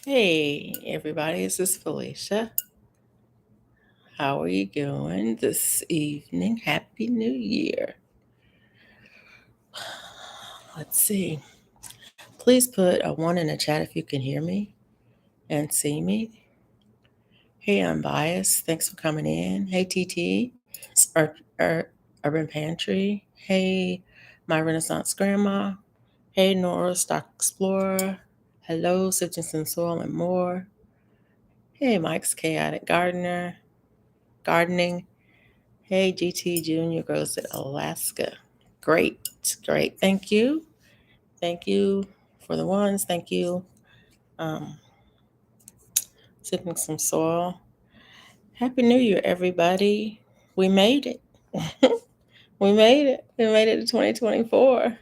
Hey, everybody, this is Felicia. How are you doing this evening? Happy New Year. Let's see. Please put a one in the chat if you can hear me and see me. Hey, I'm Bias. Thanks for coming in. Hey, TT, Urban Pantry. Hey, my Renaissance Grandma. Hey, Nora, Stock Explorer. Hello, Citrus and Soil and more. Hey, Mike's Chaotic Gardening. Hey, GT Junior Grows at Alaska. Great, great. Thank you. Thank you for the ones. Thank you. Um, Sipping some soil. Happy New Year, everybody. We made it. We made it. We made it to 2024.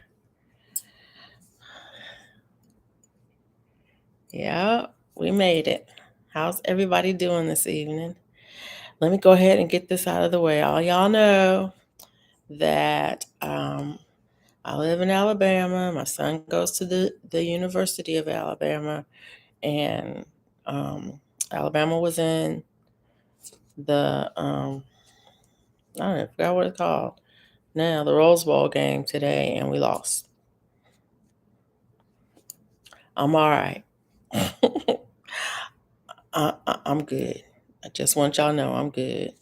Yeah, we made it. How's everybody doing this evening? Let me go ahead and get this out of the way. All y'all know that I live in Alabama. My son goes to the University of Alabama, and Alabama was in the I don't know, I forgot what it's called now, the Rose Bowl game today, and we lost. I'm all right. I'm good. I just want y'all to know I'm good.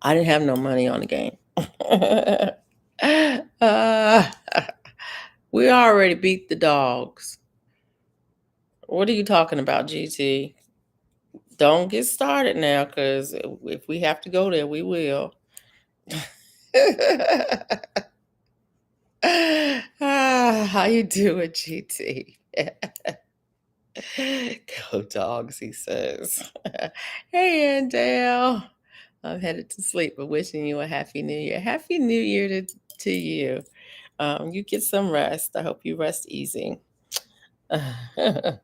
I didn't have no money on the game. uh, we already beat the dogs. What are you talking about, GT? Don't get started now, because if we have to go there, we will. How you doing, GT? Go dogs, he says. Hey, Andale. I'm headed to sleep, but wishing you a happy new year. Happy new year to you. You get some rest. I hope you rest easy. I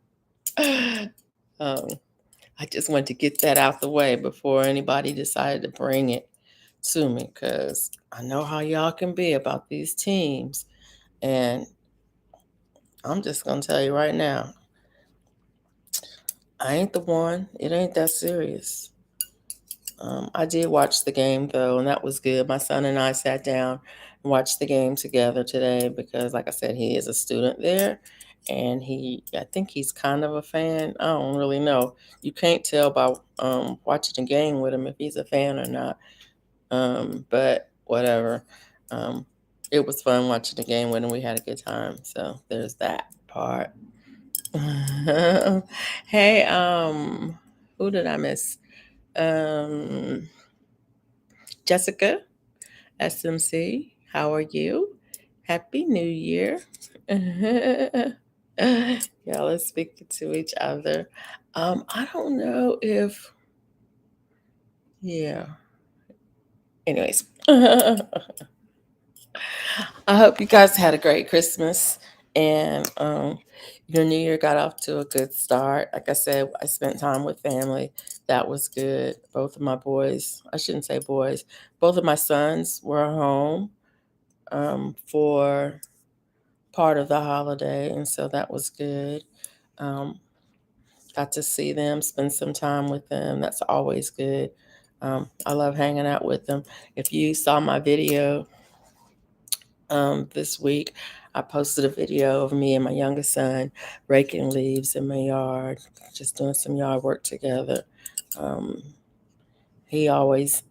just wanted to get that out the way before anybody decided to bring it to me, because I know how y'all can be about these teams. And I'm just going to tell you right now, I ain't the one. It ain't that serious. I did watch the game, though, and that was good. My son and I sat down and watched the game together today because, like I said, he is a student there. And I think he's kind of a fan. I don't really know. You can't tell by watching the game with him if he's a fan or not. But whatever. Um, it was fun watching the game with him. We had a good time. So there's that part. Hey, who did I miss? Um, Jessica, SMC, how are you? Happy New Year. Yeah, let's speak to each other. I don't know if, yeah. Anyways, I hope you guys had a great Christmas and your New Year got off to a good start. Like I said, I spent time with family. That was good. Both of my boys, I shouldn't say boys, both of my sons were home for part of the holiday, and so that was good. Um, Got to see them, spend some time with them. That's always good. I love hanging out with them. If you saw my video this week, I posted a video of me and my youngest son raking leaves in my yard, just doing some yard work together. Um, he always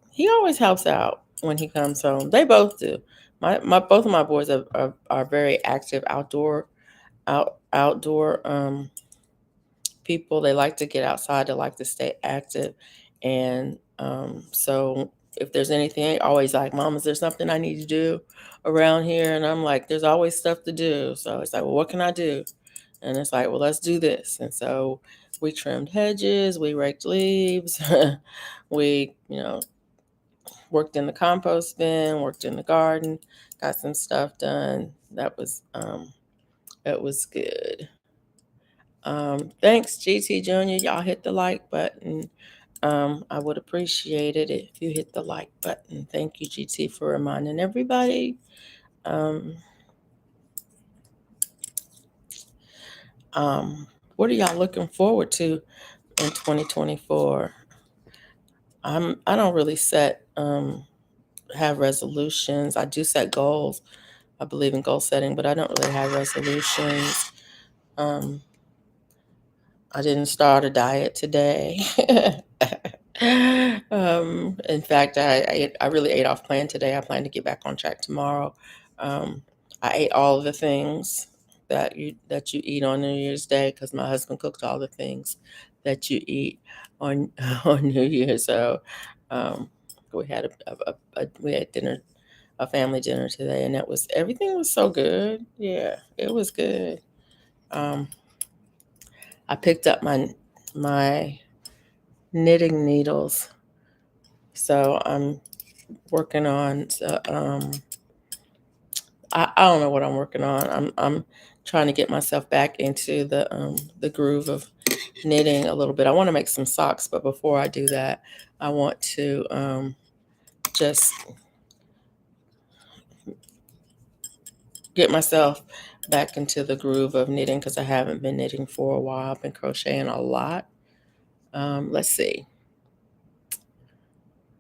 helps out when he comes home. They both do. My both of my boys are very active outdoor people. They like to get outside. They like to stay active, and so if there's anything, always like, Mom, is there something I need to do around here? And I'm like, there's always stuff to do. So it's like, well, what can I do? And it's like, well, let's do this. And so we trimmed hedges, we raked leaves, we, worked in the compost bin, worked in the garden, got some stuff done. It was good. Thanks, GT Junior. Y'all hit the like button. I would appreciate it if you hit the like button. Thank you, GT, for reminding everybody. Um, What are y'all looking forward to in 2024? I don't really have resolutions. I do set goals. I believe in goal setting, but I don't really have resolutions. Um, I didn't start a diet today. In fact, I really ate off plan today. I plan to get back on track tomorrow. Um, I ate all of the things that you eat on New Year's Day because my husband cooked all the things that you eat on on New Year's. So um, we had we had dinner, a family dinner today, and everything was so good. Yeah, it was good. Um, I picked up my knitting needles, so I'm working on. I don't know what I'm working on. I'm trying to get myself back into the groove of knitting a little bit. I want to make some socks, but before I do that, I want to just get myself back into the groove of knitting because I haven't been knitting for a while. I've been crocheting a lot. Let's see.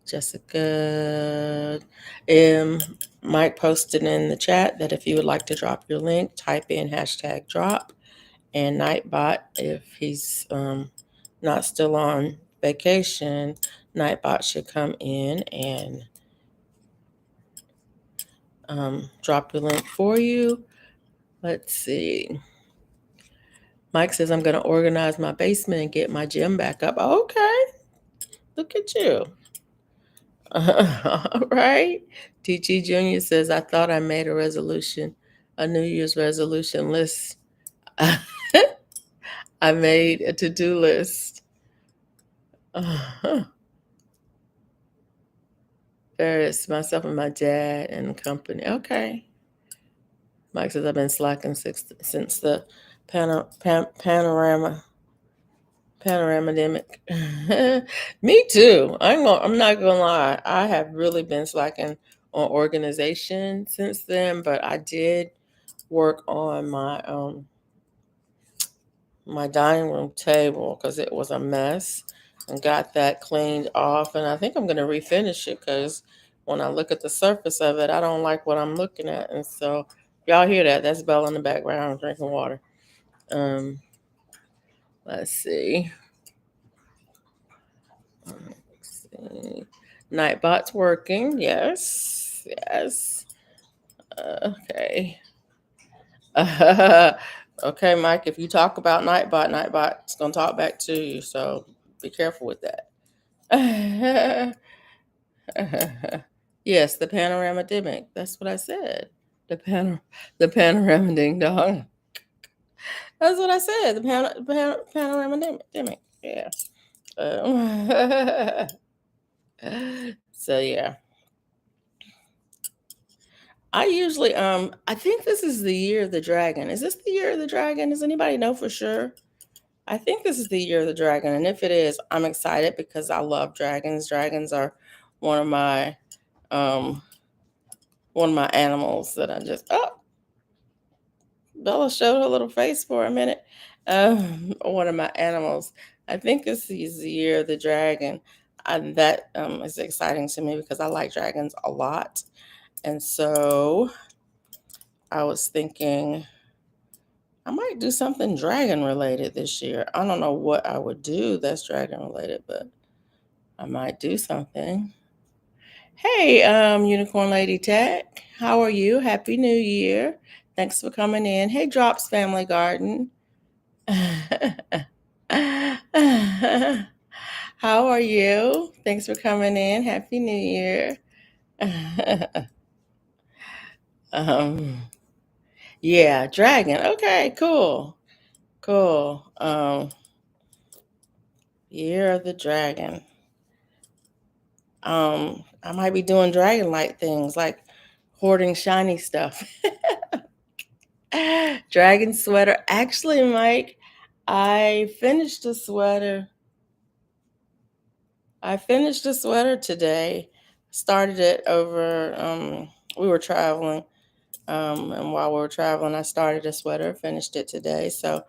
Jessica, Mike posted in the chat that if you would like to drop your link, type in #drop, and Nightbot, if he's not still on vacation, Nightbot should come in and drop your link for you. Let's see. Mike says, I'm going to organize my basement and get my gym back up. Okay, look at you. All right. TG Jr. says, I thought I made a New Year's resolution list. I made a to-do list. Various myself and my dad and company. Okay. Mike says, I've been slacking since the panoramic. Me too. I'm not gonna lie. I have really been slacking on organization since then, but I did work on my dining room table because it was a mess and got that cleaned off. And I think I'm gonna refinish it because when I look at the surface of it, I don't like what I'm looking at. And so y'all hear that? That's Belle in the background drinking water. Um, let's see. Nightbot's working. Yes. Yes. Okay. Okay, Mike, if you talk about Nightbot's going to talk back to you. So be careful with that. Yes, the panorama dimic. That's what I said. The panorama ding dong. That's what I said. Panorama dimic. Yeah. So yeah. I usually I think this is the year of the dragon. Is this the year of the dragon? Does anybody know for sure? I think this is the year of the dragon, and if it is, I'm excited because I love dragons. Dragons are one of my um one of my animals that I just Bella showed her little face for a minute. One of my animals. I think this is the year of the dragon. And that is exciting to me because I like dragons a lot. And so I was thinking I might do something dragon related this year. I don't know what I would do that's dragon related, but I might do something. Hey, Unicorn Lady Tech, how are you? Happy New Year. Thanks for coming in. Hey, Drops Family Garden. How are you? Thanks for coming in. Happy New Year. um, yeah, dragon. Okay, cool. Cool. Year of the Dragon. I might be doing dragon like things like hoarding shiny stuff. Dragon sweater. Actually, Mike, I finished a sweater. I finished a sweater today. Started it over we were traveling. And while we were traveling, I started a sweater, finished it today. So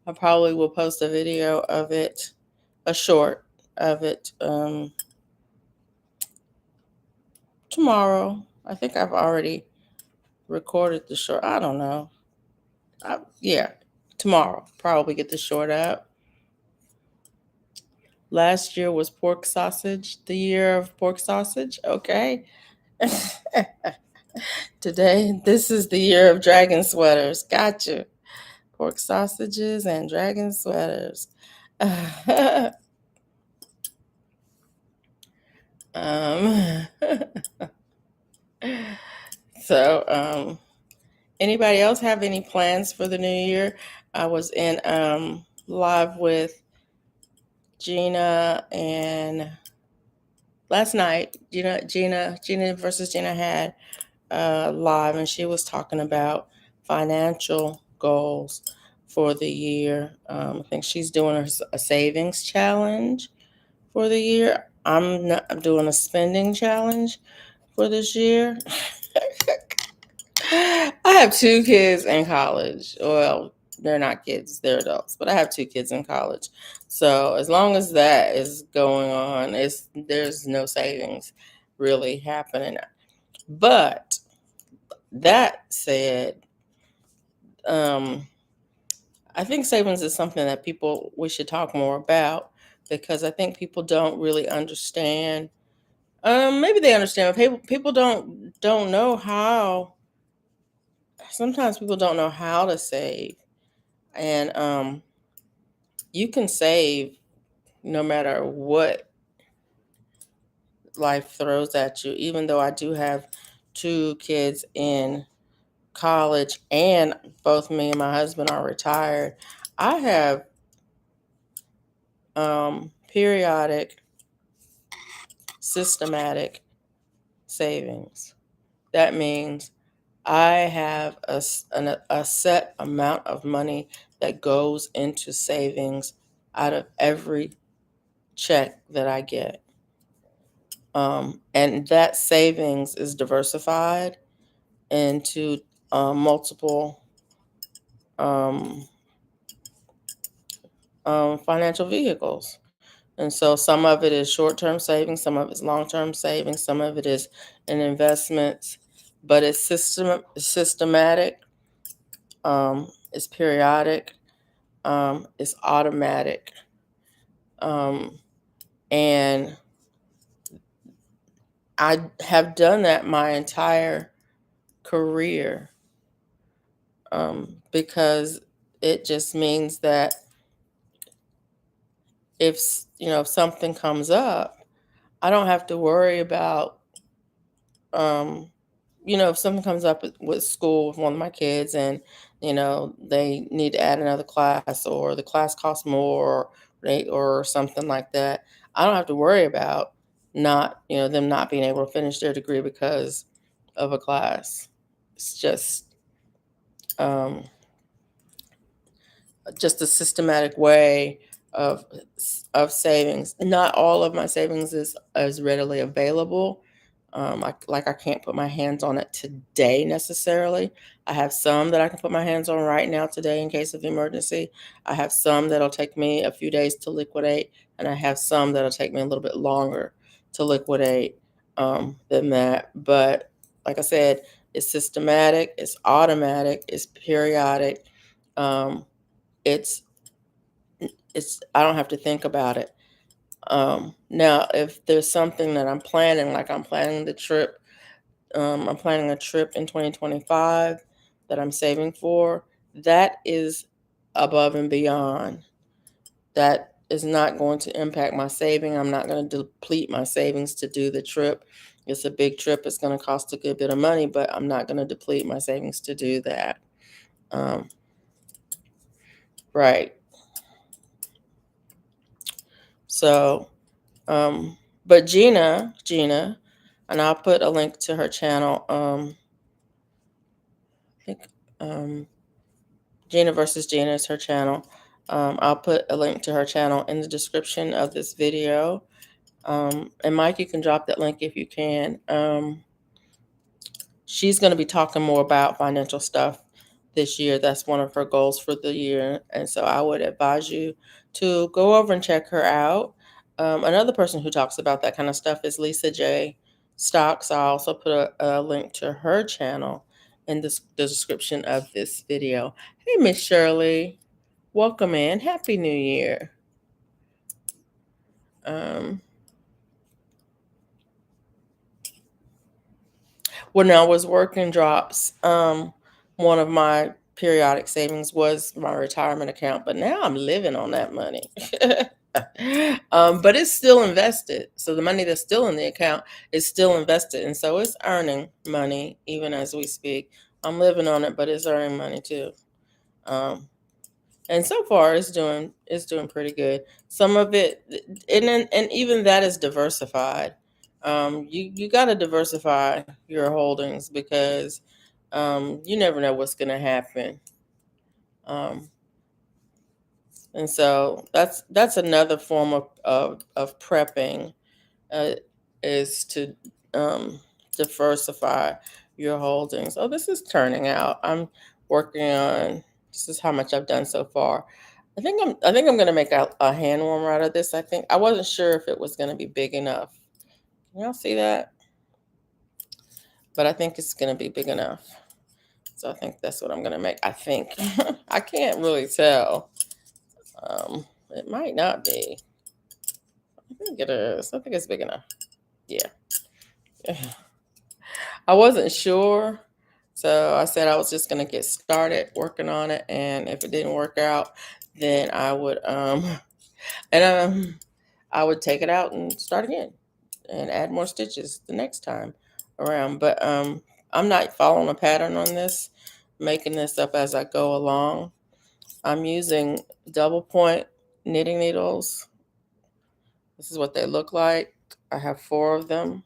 I probably will post a video of it, a short of it, tomorrow. I think I've already recorded the short. I don't know. Yeah, tomorrow. Probably get the short up. Last year was pork sausage, the year of pork sausage. Okay. Today, this is the year of dragon sweaters. Gotcha. Pork sausages and dragon sweaters. um, so, anybody else have any plans for the new year? I was in live with Gina and last night. Gina versus Gina had live, and she was talking about financial goals for the year. I think she's doing a savings challenge for the year. I'm doing a spending challenge for this year. I have two kids in college. Well, they're not kids, they're adults, but I have two kids in college. So as long as that is going on, there's no savings really happening. But that said, um, I think savings is something that we should talk more about because I think people don't really understand. Maybe they understand, but people don't know how. Sometimes people don't know how to save, and you can save no matter what life throws at you. Even though I do have two kids in college, and both me and my husband are retired, I have periodic, systematic savings. That means I have a set amount of money that goes into savings out of every check that I get. And that savings is diversified into multiple um, financial vehicles. And so some of it is short-term savings, some of it's long-term savings, some of it is in investments, but it's systematic, it's periodic, it's automatic. And I have done that my entire career, because it just means that if something comes up, I don't have to worry about, if something comes up with school with one of my kids and, they need to add another class or the class costs more or something like that. I don't have to worry about them not being able to finish their degree because of a class. It's um, just a systematic way of savings. Not all of my savings is readily available. I can't put my hands on it today necessarily. I have some that I can put my hands on right now today in case of emergency. I have some that'll take me a few days to liquidate, and I have some that'll take me a little bit longer to liquidate than that. But like I said, it's systematic, it's automatic, it's periodic. Um, it's I don't have to think about it. Now, if there's something that I'm planning, like I'm planning a trip in 2025 that I'm saving for, that is above and beyond. That is not going to impact my saving. I'm not going to deplete my savings to do the trip. It's a big trip. It's going to cost a good bit of money, but I'm not going to deplete my savings to do that. Um, right. So, but Gina, and I'll put a link to her channel. I think Gina versus Gina is her channel. I'll put a link to her channel in the description of this video. And Mike, you can drop that link if you can. She's going to be talking more about financial stuff this year. That's one of her goals for the year. And so I would advise you to go over and check her out. Another person who talks about that kind of stuff is Lisa J. Stocks. I'll also put a link to her channel in the description of this video. Hey, Miss Shirley, welcome in. Happy New Year. Um, when I was working drops, one of my periodic savings was my retirement account, but now I'm living on that money. But it's still invested. So the money that's still in the account is still invested. And so it's earning money even as we speak. I'm living on it, but it's earning money too. Um, and so far it's doing pretty good. Some of it, and even that is diversified. You got to diversify your holdings because you never know what's going to happen. Um, and so that's another form of prepping, uh, is to diversify your holdings. Oh, this is turning out. I'm working on, this is how much I've done so far. I think I'm gonna make a hand warmer out of this. I wasn't sure if it was gonna be big enough. Can y'all see that? But I think it's gonna be big enough. So I think that's what I'm gonna make. I think. I can't really tell. It might not be. I think it is. I think it's big enough. Yeah. I wasn't sure. So I said I was just gonna get started working on it, and if it didn't work out, then and I would take it out and start again and add more stitches the next time around. But I'm not following a pattern on this, making this up as I go along. I'm using double point knitting needles. This is what they look like. I have 4 of them,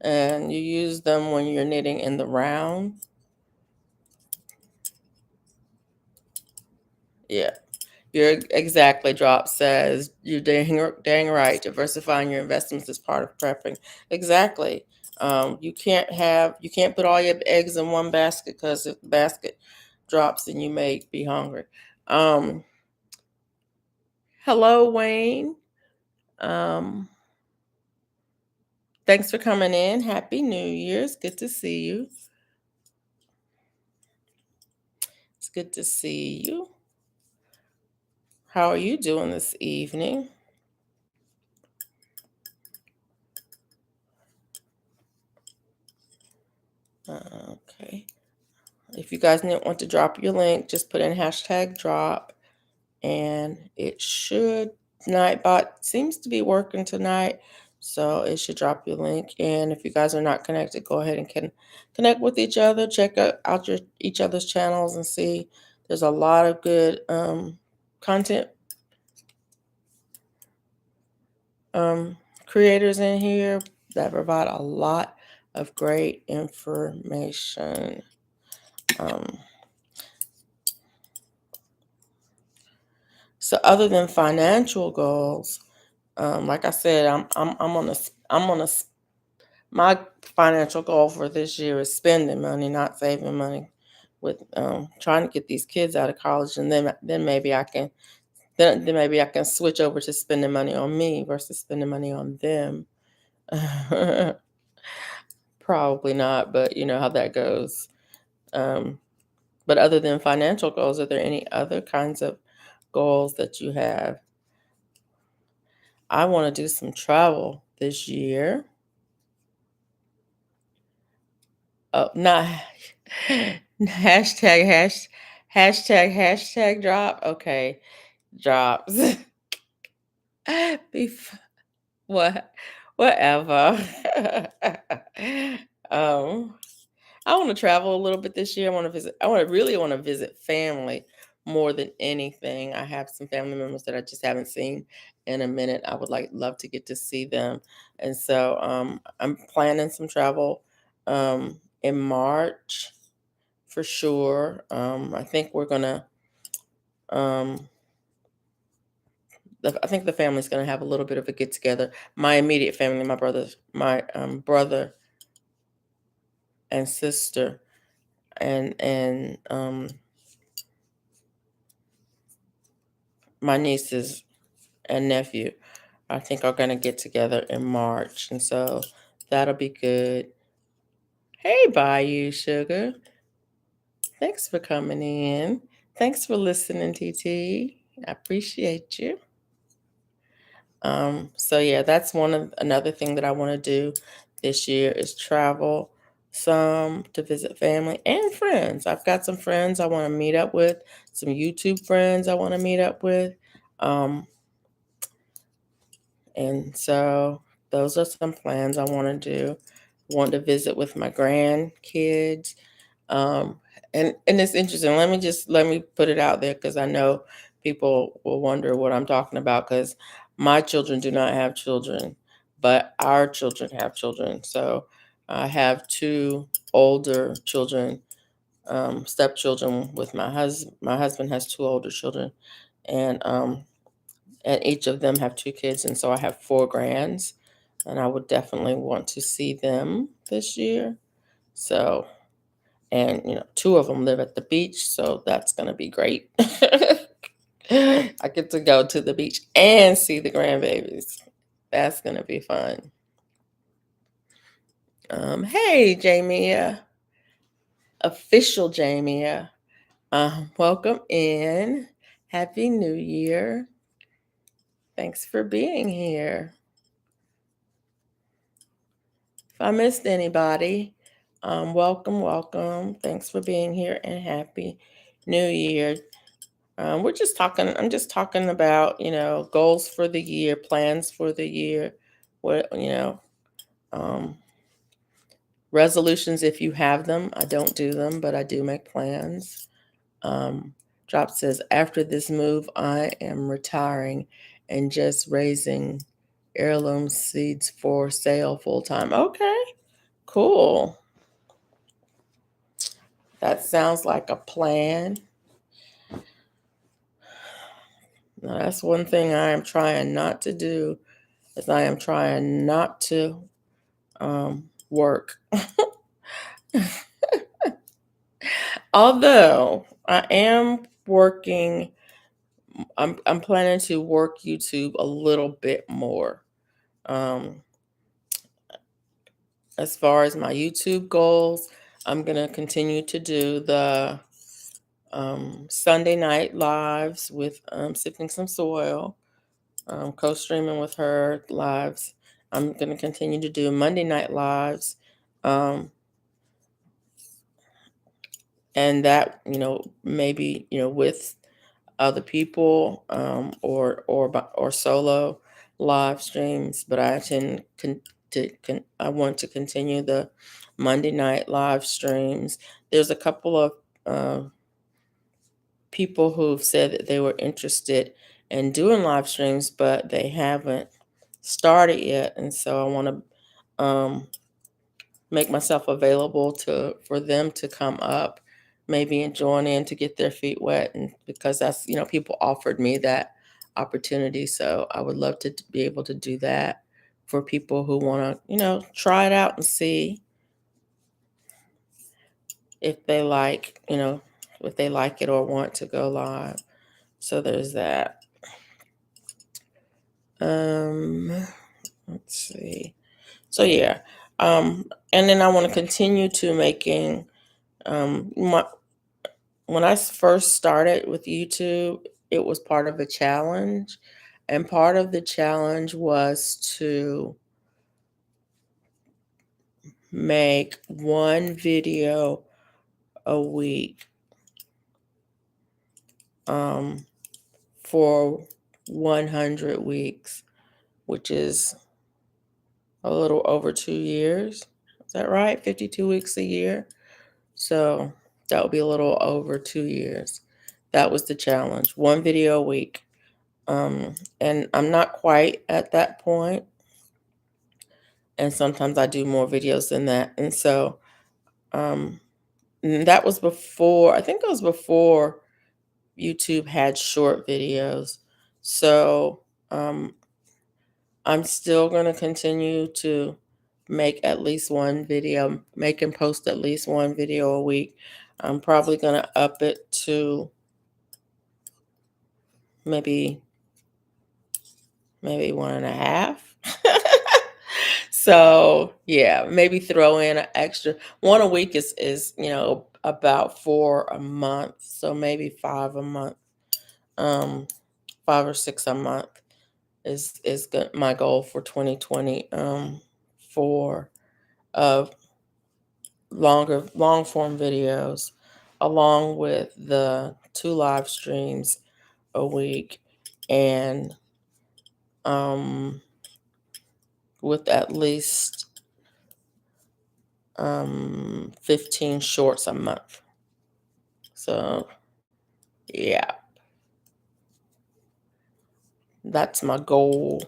and you use them when you're knitting in the round. Yeah, you're exactly. Drop says you're dang right. Diversifying your investments is part of prepping. Exactly. You can't put all your eggs in one basket, because if the basket drops, then you may be hungry. Um, Hello, Wayne. Um, Thanks for coming in. Happy New Year's. Good to see you. It's good to see you. How are you doing this evening? Okay. If you guys want to drop your link, just put in hashtag drop, and it should. Nightbot seems to be working tonight, so it should drop your link. And if you guys are not connected, go ahead and can connect with each other. Check out each other's channels and see. There's a lot of good content creators in here that provide a lot of great information. So other than financial goals, like I said, I'm on a my financial goal for this year is spending money, not saving money. With trying to get these kids out of college, and then maybe I can then maybe I can switch over to spending money on me versus spending money on them. Probably not, but you know how that goes. Um, but other than financial goals, are there any other kinds of goals that you have? I want to do some travel this year. Oh, not hashtag hashtag drop. Okay, drops. Bef- what? Whatever. um, I want to travel a little bit this year. I want to visit. Really want to visit family more than anything. I have some family members that I just haven't seen in a minute. I would love to get to see them, and so I'm planning some travel in March for sure. I think we're gonna. Um, I think the family's gonna have a little bit of a get together. My immediate family, my brother and sister, and my nieces and nephew, I think are going to get together in March. And so that'll be good. Hey, Bayou Sugar. Thanks for coming in. Thanks for listening, TT. I appreciate you. So yeah, that's another thing that I want to do this year is travel some to visit family and friends. I've got some friends I want to meet up with, some YouTube friends I want to meet up with. Um, and so those are some plans I want to do. Want to visit with my grandkids. Um, and it's interesting. Let me put it out there because I know people will wonder what I'm talking about because my children do not have children, but our children have children. So I have two older children, stepchildren with my husband. My husband has two older children, and each of them have two kids, and so I have four grands, and I would definitely want to see them this year. So and two of them live at the beach, so that's going to be great. I get to go to the beach and see the grandbabies. That's going to be fun. Hey, Jamia, official Jamia. Welcome in. Happy New Year. Thanks for being here. If I missed anybody, welcome. Thanks for being here and Happy New Year. We're just talking, I'm just talking about, goals for the year, plans for the year, what, um, resolutions if you have them. I don't do them, but I do make plans. Um, Drop says, after this move, I am retiring and just raising heirloom seeds for sale full time. Okay, cool. That sounds like a plan. Now, that's one thing I am trying not to do, is I am trying not to work. Although I am working, I'm planning to work YouTube a little bit more. As far as my YouTube goals, I'm gonna continue to do the Sunday night lives with Sipping Some Soil, co-streaming with her lives. I'm gonna continue to do Monday night lives. And that maybe with other people, or solo live streams, but I want to continue the Monday night live streams. There's a couple of people who've said that they were interested in doing live streams, but they haven't started yet, and so I want to make myself available for them to come up, maybe, and join in to get their feet wet. And because that's, people offered me that opportunity. So I would love to be able to do that for people who want to, try it out and see if they if they like it or want to go live. So there's that. Let's see. So yeah. And then I want to continue to making when I first started with YouTube, it was part of a challenge. And part of the challenge was to make one video a week for 100 weeks, which is a little over 2 years. Is that right? 52 weeks a year. So that would be a little over 2 years. That was the challenge. One video a week. And I'm not quite at that point. And sometimes I do more videos than that. And so and that was before, I think it was before YouTube had short videos. So I'm still going to continue to make at least one video, make and post at least one video a week. I'm probably going to up it to maybe 1.5. So yeah, maybe throw in an extra one a week is about 4 a month. So maybe 5 a month, um, 5 or 6 a month is good. My goal for 2020, for uh long form videos, along with the 2 live streams a week, and um with at least 15 shorts a month. So yeah, that's my goal.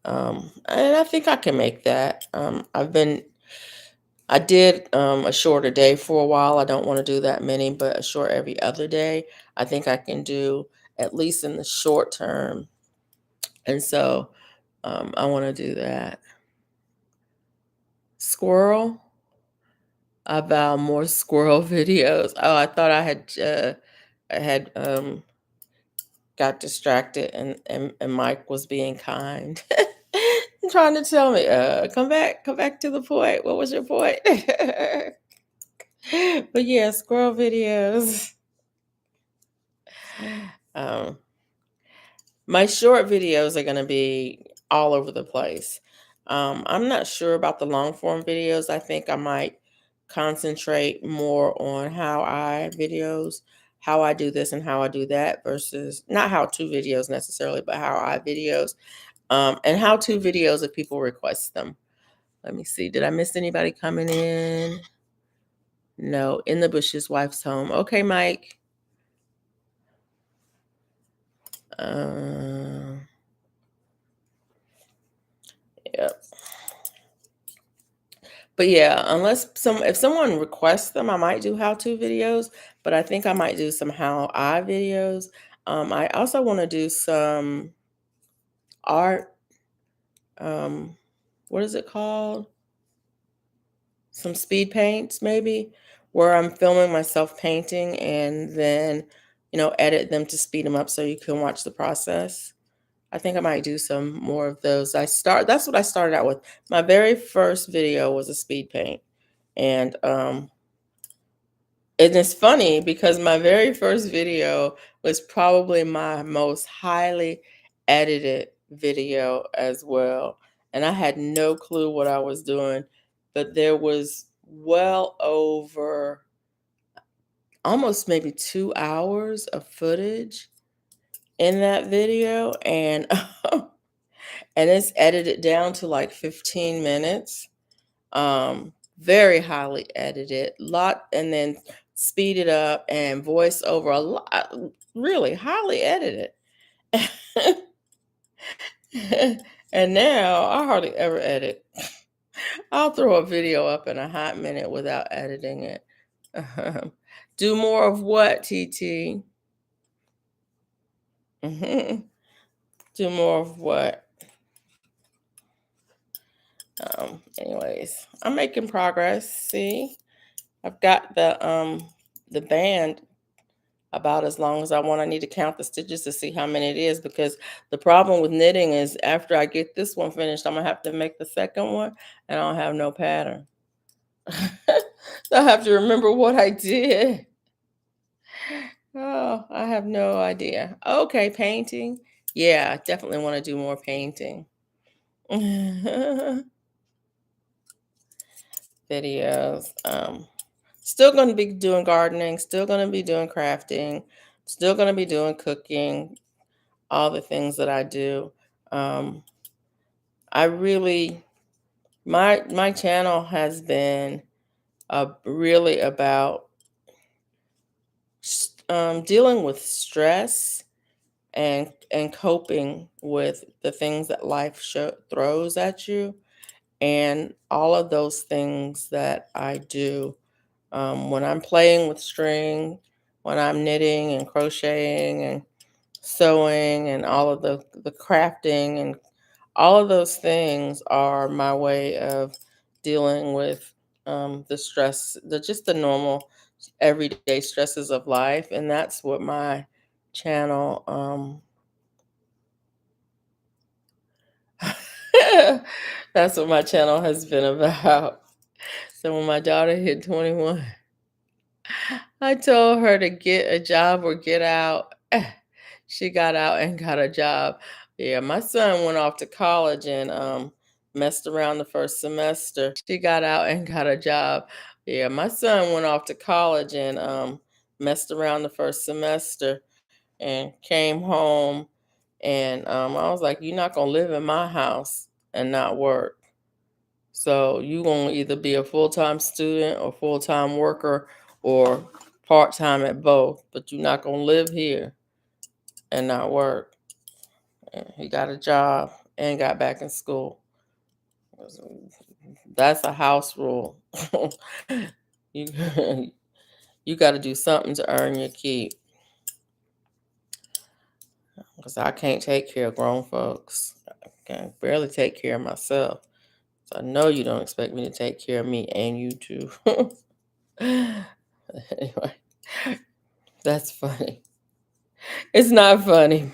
And I think I can make that. I did a short a day for a while. I don't want to do that many, but a short every other day. I think I can do at least in the short term. And so I want to do that. Squirrel. I vow more squirrel videos. Oh, I thought I had got distracted, and Mike was being kind. Trying to tell me, come back to the point. What was your point? But yeah, squirrel videos. Um, my short videos are going to be all over the place. I'm not sure about the long form videos. I think I might concentrate more on how I do this and how I do that, versus not how to videos necessarily, but how I videos, and how to videos if people request them. Let me see. Did I miss anybody coming in? No, in the bushes, wife's home. Okay, Mike. Uh, yep. But yeah, if someone requests them, I might do how-to videos, but I think I might do some how I videos. I also want to do some art. Um, what is it called? Some speed paints, maybe, where I'm filming myself painting and then, edit them to speed them up so you can watch the process. I think I might do some more of those. That's what I started out with. My very first video was a speed paint. And it's funny because my very first video was probably my most highly edited video as well. And I had no clue what I was doing, but there was well over almost maybe 2 hours of footage in that video. And and it's edited down to like 15 minutes. Very highly edited, lot, and then speed it up and voice over a lot, really highly edited. And now I hardly ever edit. I'll throw a video up in a hot minute without editing it. Do more of what, TT? Do more of what? Anyways, I'm making progress. See, I've got the band about as long as I want. I need to count the stitches to see how many it is, because the problem with knitting is after I get this one finished, I'm gonna have to make the second one, and I don't have no pattern. I have to remember what I did. Oh, I have no idea. Okay, painting. Yeah, I definitely want to do more painting. Videos. Still going to be doing gardening, still going to be doing crafting, still going to be doing cooking, all the things that I do. Um, I really, my channel has been really about dealing with stress and coping with the things that life throws at you, and all of those things that I do. When I'm playing with string, when I'm knitting and crocheting and sewing and all of the crafting, and all of those things are my way of dealing with the stress, the normal everyday stresses of life. And that's what my channel That's what my channel has been about. So when my daughter hit 21, I told her to get a job or get out. She got out and got a job. Yeah, my son went off to college and messed around the first semester. She got out and got a job. Yeah, my son went off to college and messed around the first semester and came home and I was like, "You're not gonna live in my house and not work. So you gonna either be a full-time student or full-time worker or part-time at both, but you're not gonna live here and not work." And he got a job and got back in school. That's a house rule. you you got to do something to earn your keep. Because I can't take care of grown folks. I can barely take care of myself. So I know you don't expect me to take care of me and you too. Anyway, that's funny. It's not funny.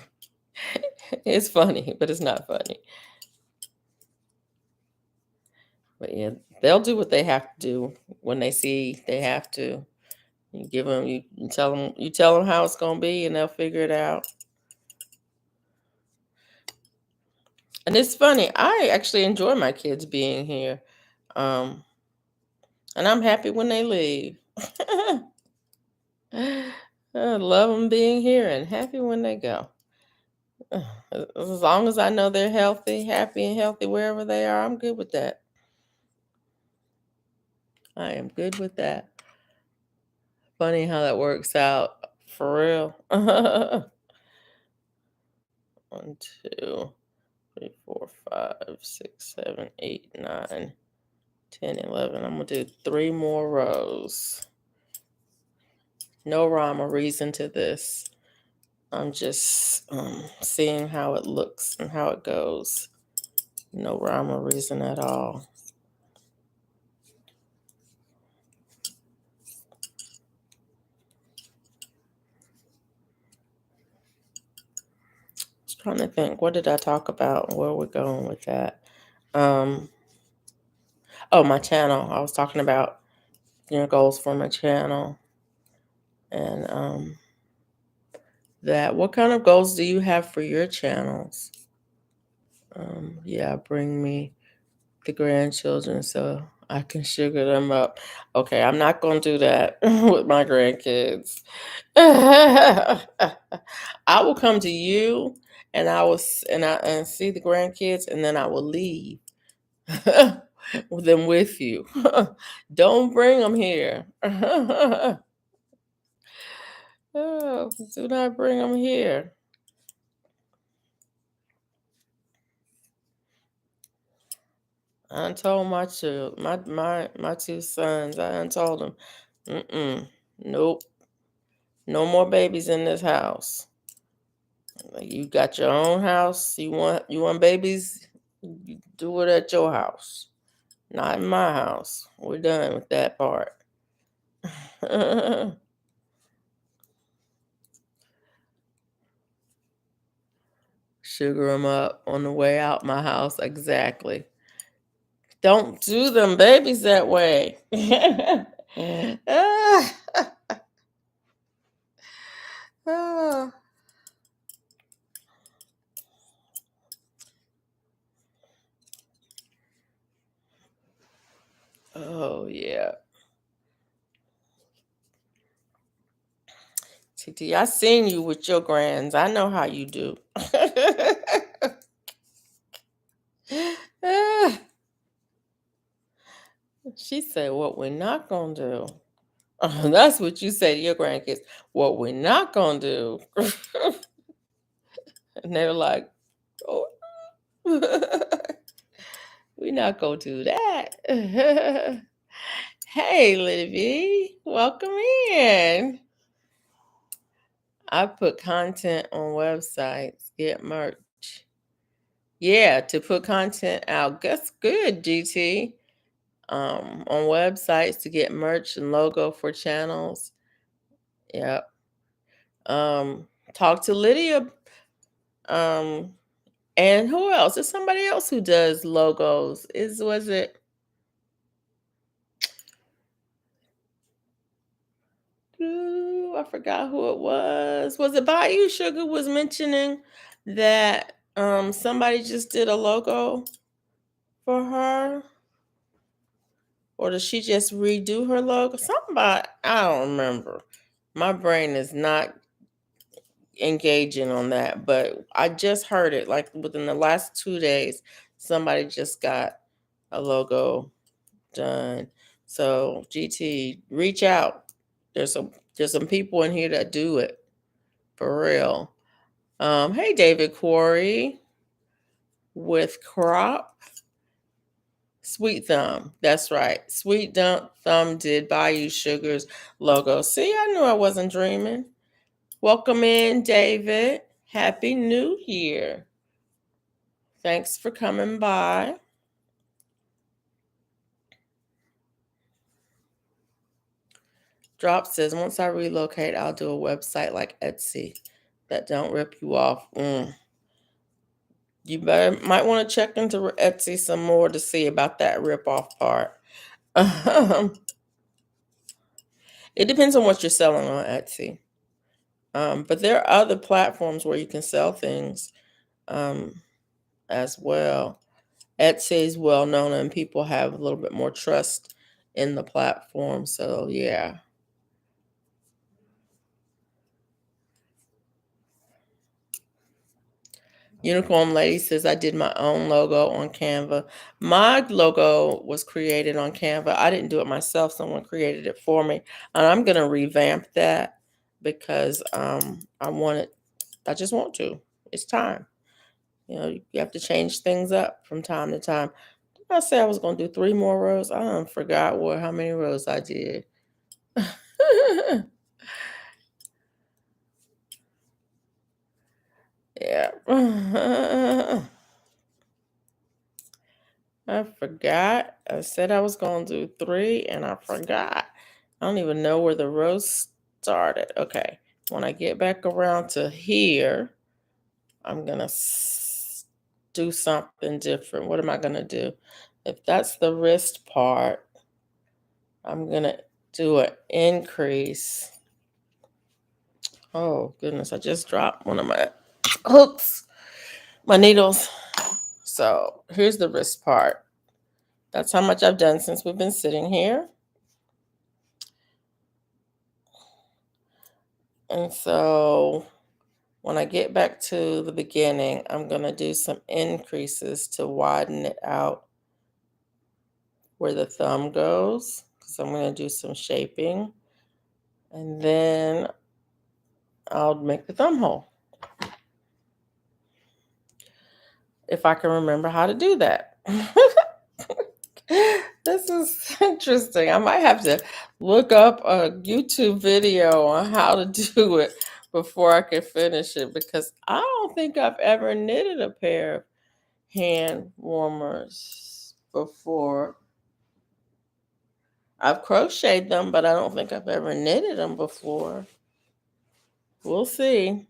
It's funny, but it's not funny. But yeah, they'll do what they have to do when they see they have to. You give them, you tell them how it's gonna be, and they'll figure it out. And it's funny. I actually enjoy my kids being here, um, and I'm happy when they leave. I love them being here and happy when they go. As long as I know they're healthy, happy, and healthy wherever they are, I'm good with that. I am good with that. Funny how that works out for real. 1, 2, 3, 4, 5, 6, 7, 8, 9, 10, 11. I'm gonna do 3 more rows. No rhyme or reason to this. I'm just seeing how it looks and how it goes. No rhyme or reason at all. Just trying to think, what did I talk about? Where we're going with that? Um, oh, my channel. I was talking about goals for my channel and that. What kind of goals do you have for your channels? Yeah, bring me the grandchildren so I can sugar them up. Okay, I'm not gonna do that with my grandkids. I will come to you and I see the grandkids and then I will leave them with you. Don't bring them here. Oh, do not bring them here. I done told my 2 sons. I done told them, nope, no more babies in this house. Like, you got your own house. You want babies? You do it at your house, not in my house. We're done with that part. Sugar them up on the way out my house. Exactly. Don't do them babies that way. Ah, ah. Oh yeah. TT, I seen you with your grands. I know how you do. She said, "What we're not gonna do." That's what you say to your grandkids. What we're not gonna do. And they're like, "Oh, we're not gonna do that." Hey, Livy, welcome in. I put content on websites, get merch. Yeah, to put content out. That's good, GT. On websites to get merch and logo for channels. Yep. Talk to Lydia. Um, And who else? There's somebody else who does logos. Was it ooh, I forgot who it was. Was it Bayou Sugar was mentioning that somebody just did a logo for her? Or does she just redo her logo? Somebody, I don't remember. My brain is not engaging on that, but I just heard it like within the last 2 days, somebody just got a logo done. So GT, reach out. There's some people in here that do it for real. Hey David Quarry with Crop. Sweet Thumb. That's right. Thumb did Bayou Sugar's logo. See, I knew I wasn't dreaming. Welcome in, David. Happy New Year. Thanks for coming by. Drop says, once I relocate, I'll do a website like Etsy that don't rip you off. You might want to check into Etsy some more to see about that rip off part. It depends on what you're selling on Etsy. But there are other platforms where you can sell things um, as well. Etsy is well known and people have a little bit more trust in the platform. So, yeah. Unicorn Lady says, I did my own logo on Canva. My logo was created on Canva. I didn't do it myself. Someone created it for me. And I'm going to revamp that because I just want to. It's time. You have to change things up from time to time. Did I say I was going to do 3 more rows? I forgot how many rows I did. Yeah. I forgot. I said I was going to do 3 and I forgot. I don't even know where the rows started. Okay. When I get back around to here, I'm going to do something different. What am I going to do? If that's the wrist part, I'm going to do an increase. Oh, goodness. I just dropped one of my hooks, my needles. So here's the wrist part. That's how much I've done since we've been sitting here. And so when I get back to the beginning, I'm going to do some increases to widen it out where the thumb goes, because I'm going to do some shaping. And then I'll make the thumb hole, if I can remember how to do that. This is interesting. I might have to look up a YouTube video on how to do it before I can finish it, because I don't think I've ever knitted a pair of hand warmers before. I've crocheted them, but I don't think I've ever knitted them before. We'll see.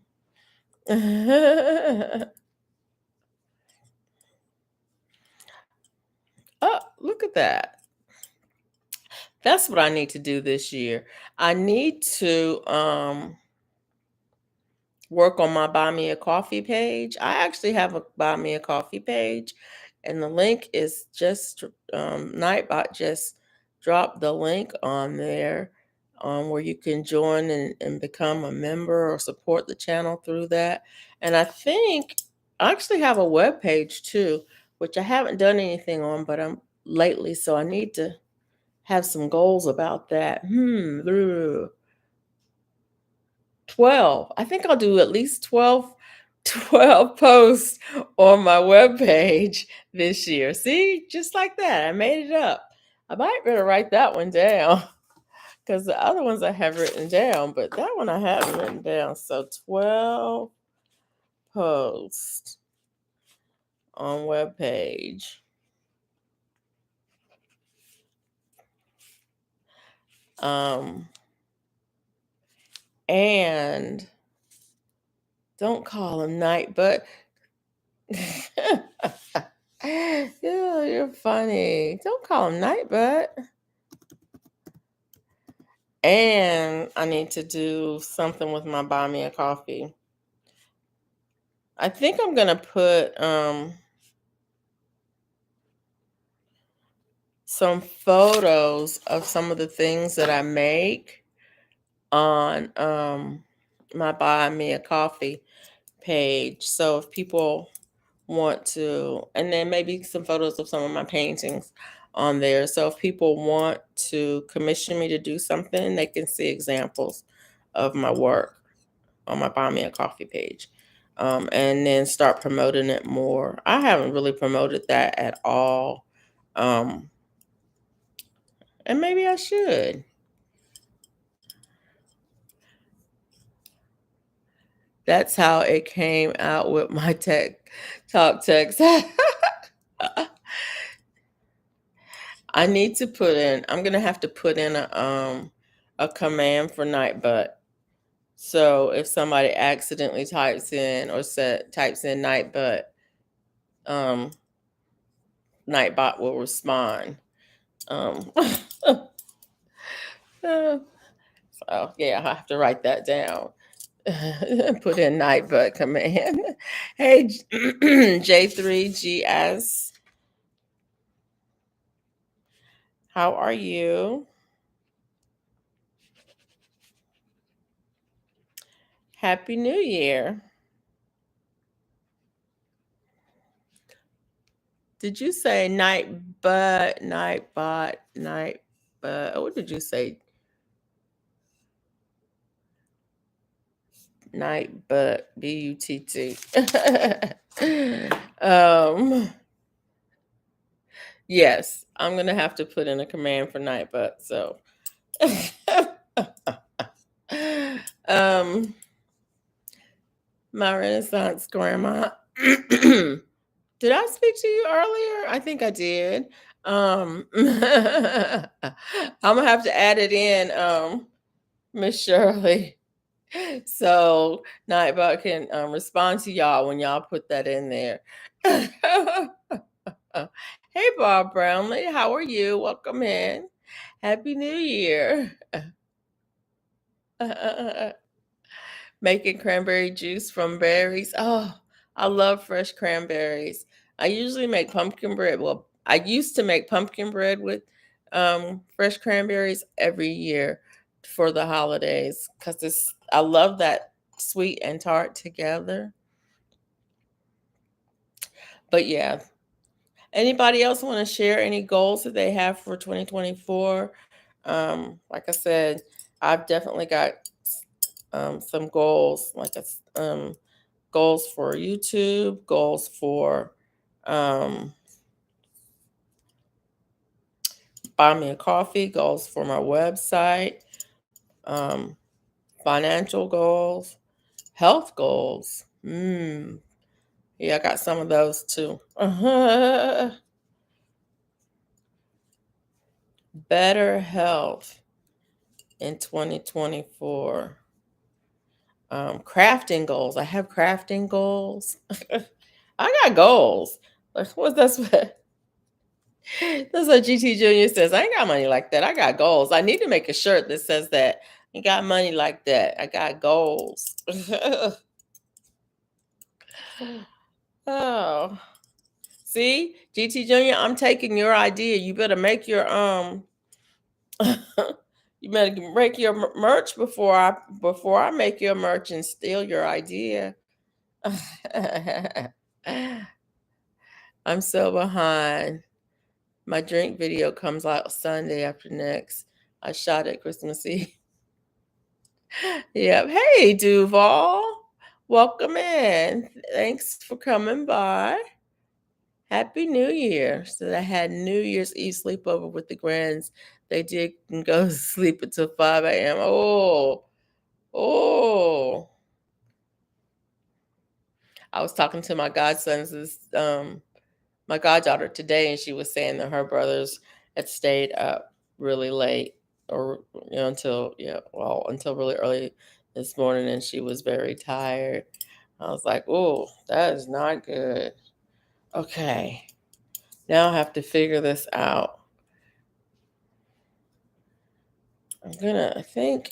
Oh, look at that. That's what I need to do this year. I need to work on my Buy Me a Coffee page. I actually have a Buy Me a Coffee page, and the link is just Nightbot just dropped the link on there where you can join and become a member or support the channel through that. And I think I actually have a web page too, which I haven't done anything on, but I'm lately, so I need to have some goals about that. 12. I think I'll do at least 12 posts on my webpage this year. See, just like that. I made it up. I might better write that one down because the other ones I have written down, but that one I haven't written down. So 12 posts on webpage. And don't call him night, but Yeah, you're funny. Don't call him Nightbud. And I need to do something with my buy me a coffee. I think I'm gonna put some photos of some of the things that I make on my buy me a coffee page. So if people want to, and then maybe some photos of some of my paintings on there. So if people want to commission me to do something, they can see examples of my work on my buy me a coffee page. And then start promoting it more. I haven't really promoted that at all. Um, and maybe I should. That's how it came out with my tech talk text. I need to put in, I'm gonna have to put in a command for Nightbot. So if somebody accidentally types in Nightbot, um, Nightbot will respond. Um, so yeah, I have to write that down. Put in Nightbot command. Hey, J3GS, how are you? Happy New Year. Did you say Nightbot? What did you say? Nightbot, Butt. um, yes, I'm gonna have to put in a command for Nightbot. So, um, my Renaissance grandma. Did I speak to you earlier? I think I did. I'm gonna have to add it in, Miss Shirley. So Nightbot can respond to y'all when y'all put that in there. Hey, Bob Brownlee, how are you? Welcome in. Happy New Year. Making cranberry juice from berries. Oh, I love fresh cranberries. I usually make pumpkin bread. Well, I used to make pumpkin bread with fresh cranberries every year for the holidays because I love that sweet and tart together. But yeah, anybody else want to share any goals that they have for 2024? Like I said, I've definitely got some goals, goals for YouTube, goals for um, buy me a coffee, goals for my website, um, financial goals, health goals. Yeah, I got some of those too. Better health in 2024. Crafting goals. I have crafting goals. I got goals. That's what that's what GT Junior says. I ain't got money like that. I got goals. I need to make a shirt that says that. I ain't got money like that. I got goals. Oh, see, GT Junior, I'm taking your idea. You better make your you better make your merch before I make your merch and steal your idea. I'm so behind. My drink video comes out Sunday after next. I shot it Christmas Eve. Yep. Hey, Duval. Welcome in. Thanks for coming by. Happy New Year. So I had New Year's Eve sleepover with the grands. They didn't go to sleep until 5 a.m. Oh. I was talking to my goddaughter today, and she was saying that her brothers had stayed up really late, or until really early this morning, and she was very tired. I was like, oh, that is not good. Okay. Now I have to figure this out. I think,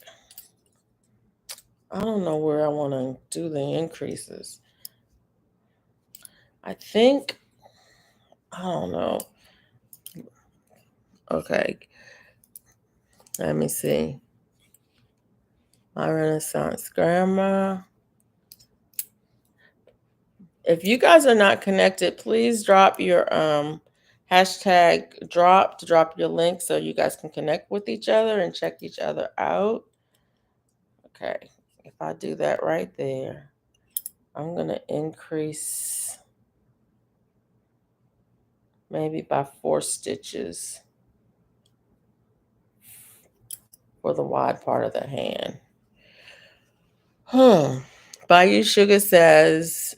I don't know where I want to do the increases. I think, I don't know. Okay. Let me see. My Renaissance grandma. If you guys are not connected, please drop your hashtag drop to drop your link so you guys can connect with each other and check each other out. Okay. If I do that right there, I'm going to increase maybe by 4 stitches for the wide part of the hand. Bayou Sugar says,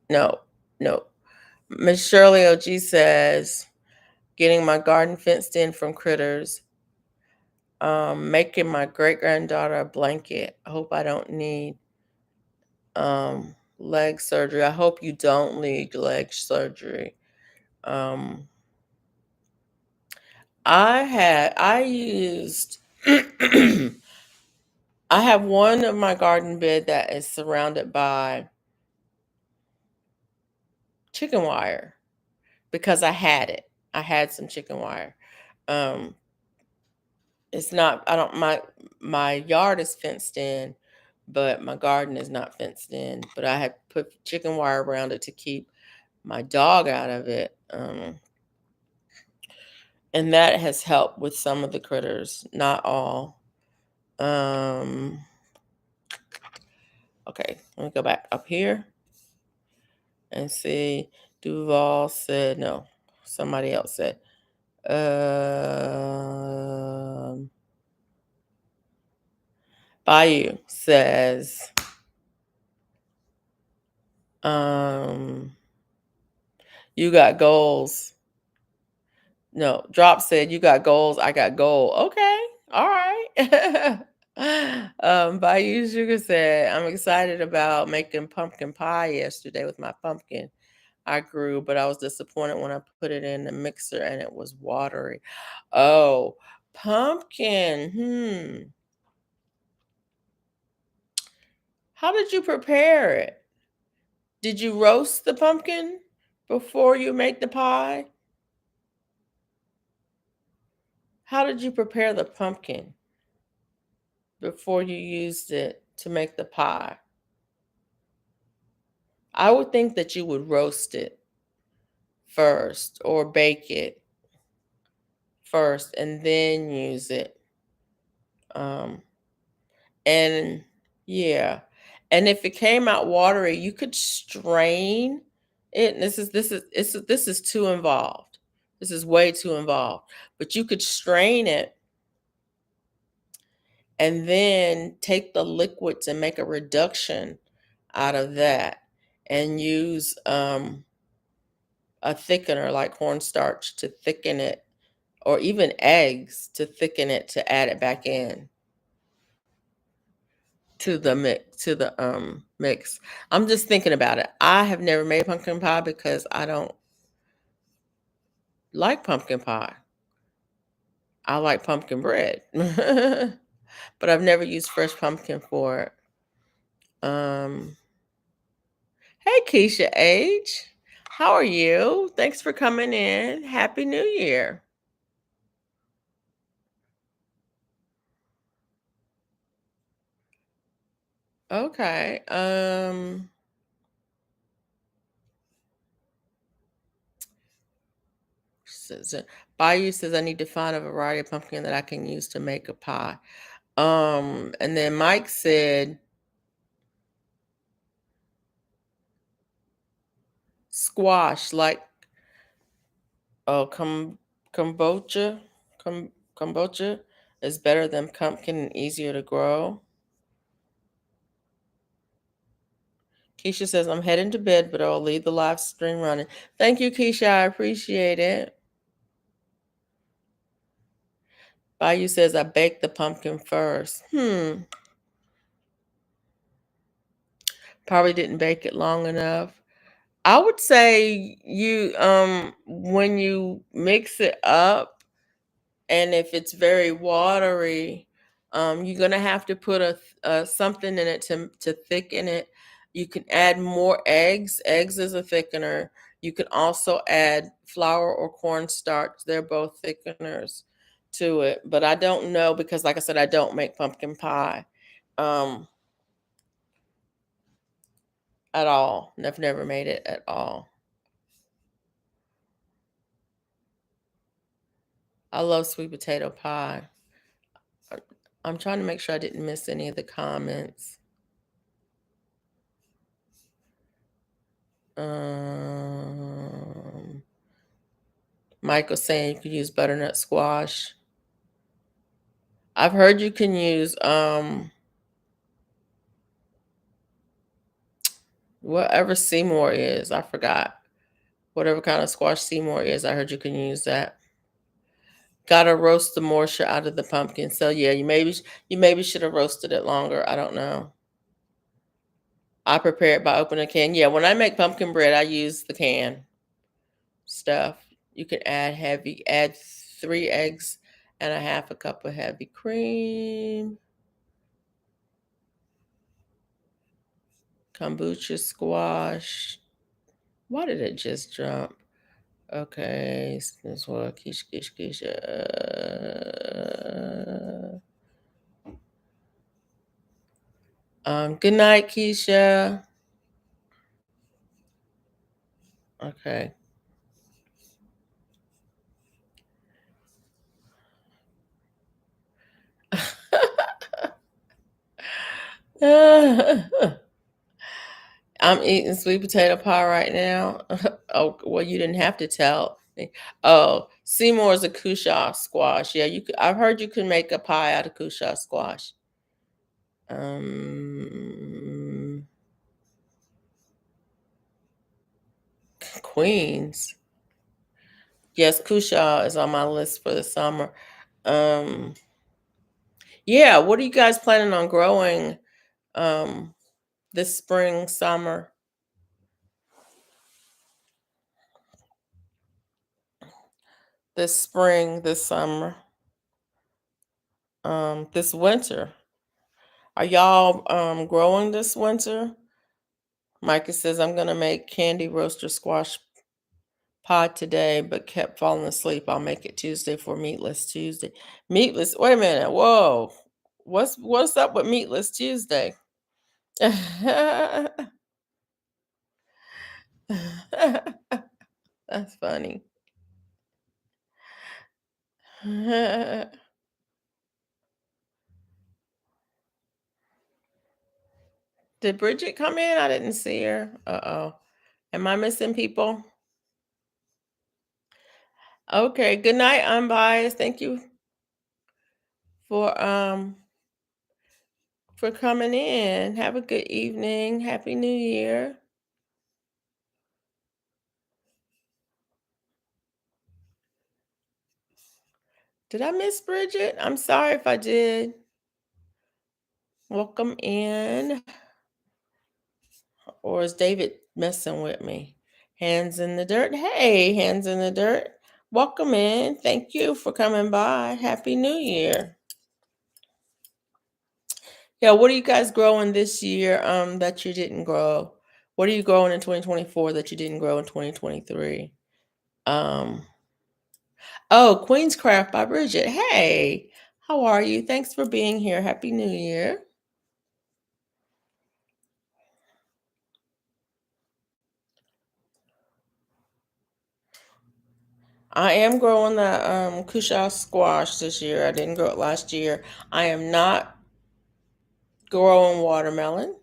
no, no. Miss Shirley OG says, getting my garden fenced in from critters, making my great granddaughter a blanket. I hope I don't need leg surgery. I hope you don't need leg surgery. I used I have one of my garden bed that is surrounded by chicken wire because I had it. I had some chicken wire. Um, it's not, I don't, my yard is fenced in, but my garden is not fenced in. But I had put chicken wire around it to keep my dog out of it. And that has helped with some of the critters, not all. Okay, let me go back up here and see. Duval said no. Somebody else said. Bayou says, you got goals. No, Drop said you got goals. I got goal. Okay, all right. Bayou Sugar said, I'm excited about making pumpkin pie yesterday with my pumpkin I grew, but I was disappointed when I put it in the mixer and it was watery. Oh, pumpkin. How did you prepare it? Did you roast the pumpkin before you make the pie? How did you prepare the pumpkin before you used it to make the pie? I would think that you would roast it first or bake it first and then use it. And yeah. And if it came out watery, you could strain it. This is too involved. This is way too involved. But you could strain it and then take the liquids and make a reduction out of that and use a thickener like cornstarch to thicken it, or even eggs to thicken it to add it back in to the mix. I'm just thinking about it. I have never made pumpkin pie because I don't like pumpkin pie. I like pumpkin bread. But I've never used fresh pumpkin for it. Hey Keisha H. How are you? Thanks for coming in. Happy New Year. Okay. Says, Bayou says I need to find a variety of pumpkin that I can use to make a pie. And then Mike said squash, like kombucha, kombucha is better than pumpkin and easier to grow. Keisha says I'm heading to bed, but I'll leave the live stream running. Thank you, Keisha. I appreciate it. Bayou says I baked the pumpkin first. Probably didn't bake it long enough. I would say you when you mix it up, and if it's very watery, you're gonna have to put something in it to thicken it. You can add more eggs. Eggs is a thickener. You can also add flour or cornstarch. They're both thickeners to it. But I don't know because, like I said, I don't make pumpkin pie um, at all. I've never made it at all. I love sweet potato pie. I'm trying to make sure I didn't miss any of the comments. Um, Michael saying you could use butternut squash. I've heard you can use whatever Seymour is. I forgot. Whatever kind of squash Seymour is, I heard you can use that. Gotta roast the moisture out of the pumpkin. So yeah, you maybe should have roasted it longer. I don't know. I prepare it by opening a can. Yeah, when I make pumpkin bread, I use the can stuff. You can add 3 eggs and a half a cup of heavy cream, kombucha squash. Why did it just jump? Okay, this one, Keisha, Keisha, Keisha. Good night, Keisha. Okay. I'm eating sweet potato pie right now. Oh, well, you didn't have to tell me. Oh, Seymour's a cushaw squash. Yeah, you could, I've heard you can make a pie out of cushaw squash. Um, Queens. Yes, cushaw is on my list for the summer. Um, yeah, what are you guys planning on growing um this spring, summer? This spring, this summer, this winter. Are y'all growing this winter? Micah says I'm gonna make candy roaster squash pie today, but kept falling asleep. I'll make it Tuesday for Meatless Tuesday. Meatless. Wait a minute. Whoa. What's up with Meatless Tuesday? That's funny. Did Bridget come in? I didn't see her. Uh-oh. Am I missing people? Okay. Good night, unbiased. Thank you for coming in. Have a good evening. Happy New Year. Did I miss Bridget? I'm sorry if I did. Welcome in. Or is David messing with me? Hands in the dirt. Hey, hands in the dirt. Welcome in. Thank you for coming by. Happy New Year. Yeah, what are you guys growing this year that you didn't grow? What are you growing in 2024 that you didn't grow in 2023? Um Oh, Queen's Craft by Bridget. Hey, how are you? Thanks for being here. Happy New Year. I am growing the cushaw squash this year. I didn't grow it last year. I am not growing watermelon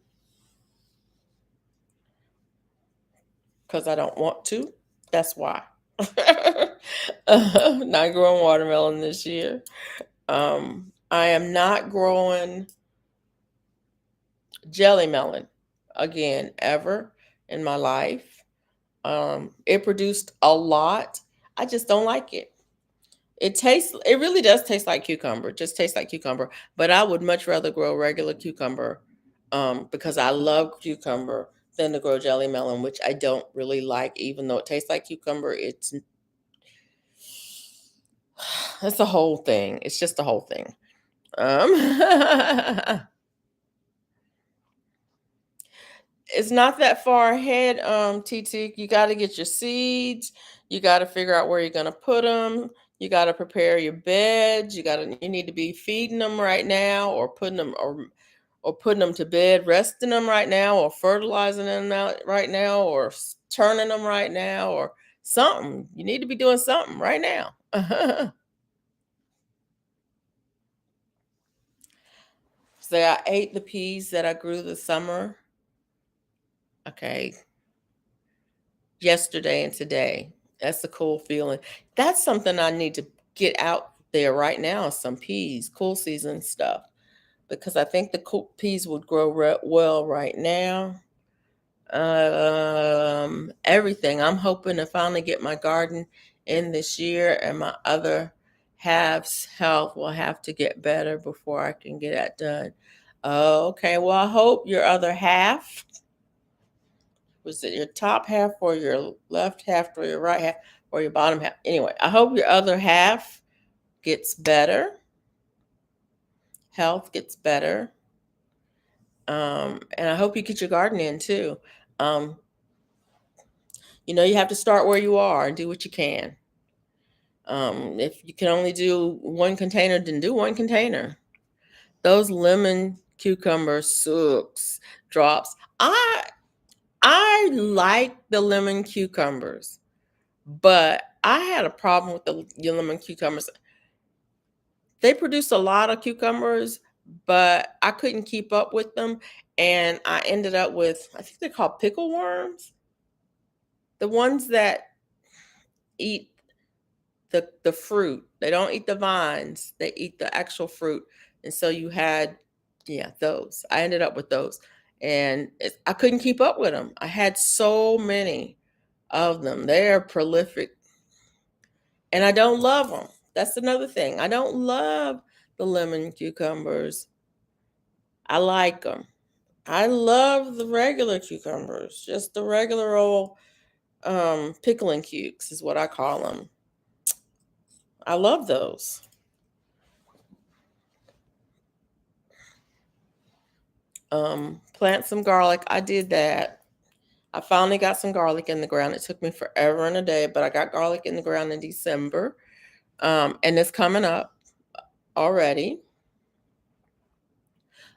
because I don't want to. That's why. Not growing watermelon this year. I am not growing jelly melon again ever in my life. It produced a lot. I just don't like it. It really does taste like cucumber. It just tastes like cucumber. But I would much rather grow regular cucumber because I love cucumber than to grow jelly melon, which I don't really like, even though it tastes like cucumber. It's a whole thing. It's just a whole thing. Um, it's not that far ahead, TT. You got to get your seeds. You got to figure out where you're going to put them. You got to prepare your beds. You need to be feeding them right now, or putting them to bed, resting them right now, or fertilizing them out right now, or turning them right now, or something. You need to be doing something right now. So I ate the peas that I grew this summer. Okay, yesterday and today. That's a cool feeling. That's something I need to get out there right now. Some peas, cool season stuff, because I think the cool peas would grow well right now. Everything. I'm hoping to finally get my garden in this year, and my other half's health will have to get better before I can get that done. Okay, well, I hope your other half, was it your top half or your left half or your right half or your bottom half? Anyway, I hope your other half gets better, health gets better. And I hope you get your garden in too. Um, you have to start where you are and do what you can. If you can only do one container, then do one container. Those lemon cucumber sucks drops. I like the lemon cucumbers, but I had a problem with the lemon cucumbers. They produce a lot of cucumbers, but I couldn't keep up with them, and I ended up with, I think they're called pickle worms, the ones that eat the fruit. They don't eat the vines, they eat the actual fruit. And so you had, yeah, those. I ended up with those. And I couldn't keep up with them. I had so many of them. They're prolific. And I don't love them. That's another thing. I don't love the lemon cucumbers. I like them. I love the regular cucumbers, just the regular old pickling cukes is what I call them. I love those. Plant some garlic. I did that. I finally got some garlic in the ground. It took me forever and a day, but I got garlic in the ground in December. And it's coming up already.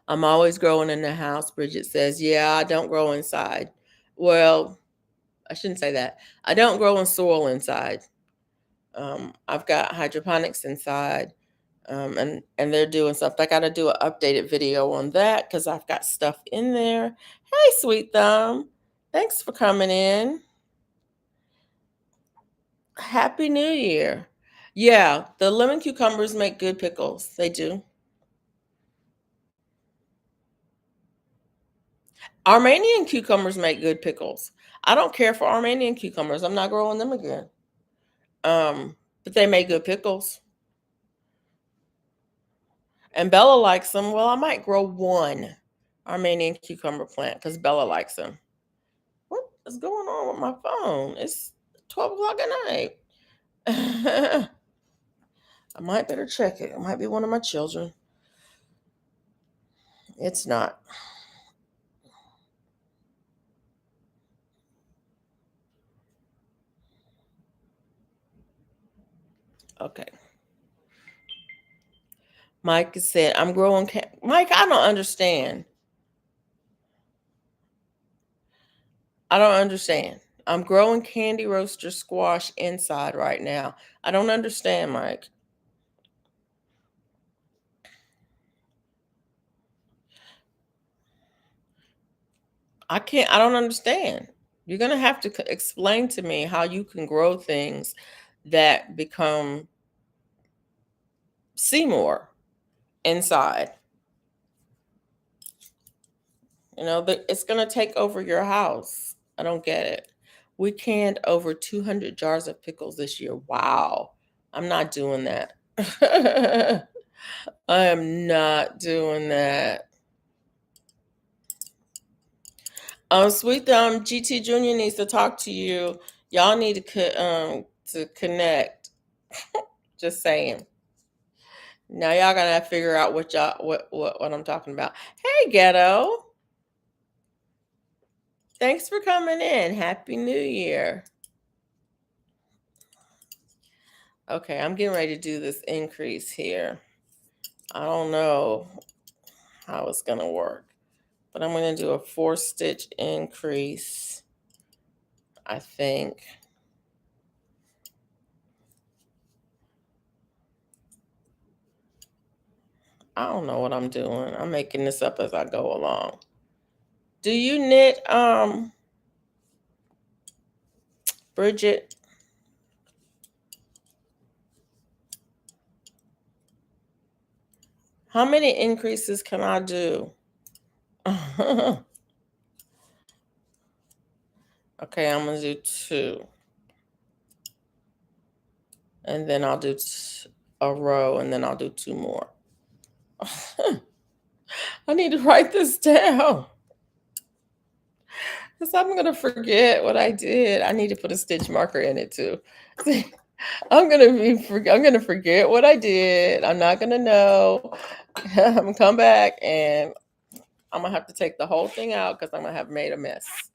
I'm always growing in the house. Bridget says, yeah, I don't grow inside. Well, I shouldn't say that. I don't grow in soil inside. I've got hydroponics inside. And they're doing stuff. I got to do an updated video on that because I've got stuff in there. Hey, Sweet Thumb. Thanks for coming in. Happy New Year. Yeah, the lemon cucumbers make good pickles. They do. Armenian cucumbers make good pickles. I don't care for Armenian cucumbers. I'm not growing them again. But they make good pickles. And Bella likes them. Well, I might grow one Armenian cucumber plant because Bella likes them. What is going on with my phone? It's 12 o'clock at night. I might better check it. It might be one of my children. It's not. Okay. Mike said, I'm growing. Mike, I don't understand. I don't understand. I'm growing candy roaster squash inside right now. I don't understand, Mike. I don't understand. You're going to have to explain to me how you can grow things that become Seymour inside. It's going to take over your house. I don't get it. We canned over 200 jars of pickles this year. Wow. I'm not doing that. I am not doing that. Sweet GT Junior needs to talk to you. Y'all need to connect. Just saying. Now y'all gotta figure out what I'm talking about. Hey, Ghetto. Thanks for coming in. Happy New Year. Okay, I'm getting ready to do this increase here. I don't know how it's gonna work, but I'm gonna do a 4-stitch increase, I think. I don't know what I'm doing. I'm making this up as I go along. Do you knit, Bridget? How many increases can I do? Okay, I'm gonna do 2. And then I'll do a row, and then I'll do 2 more. I need to write this down because I'm gonna forget what I did. I need to put a stitch marker in it too. I'm gonna forget what I did. I'm not gonna know. I'm gonna come back and I'm gonna have to take the whole thing out because I'm gonna have made a mess.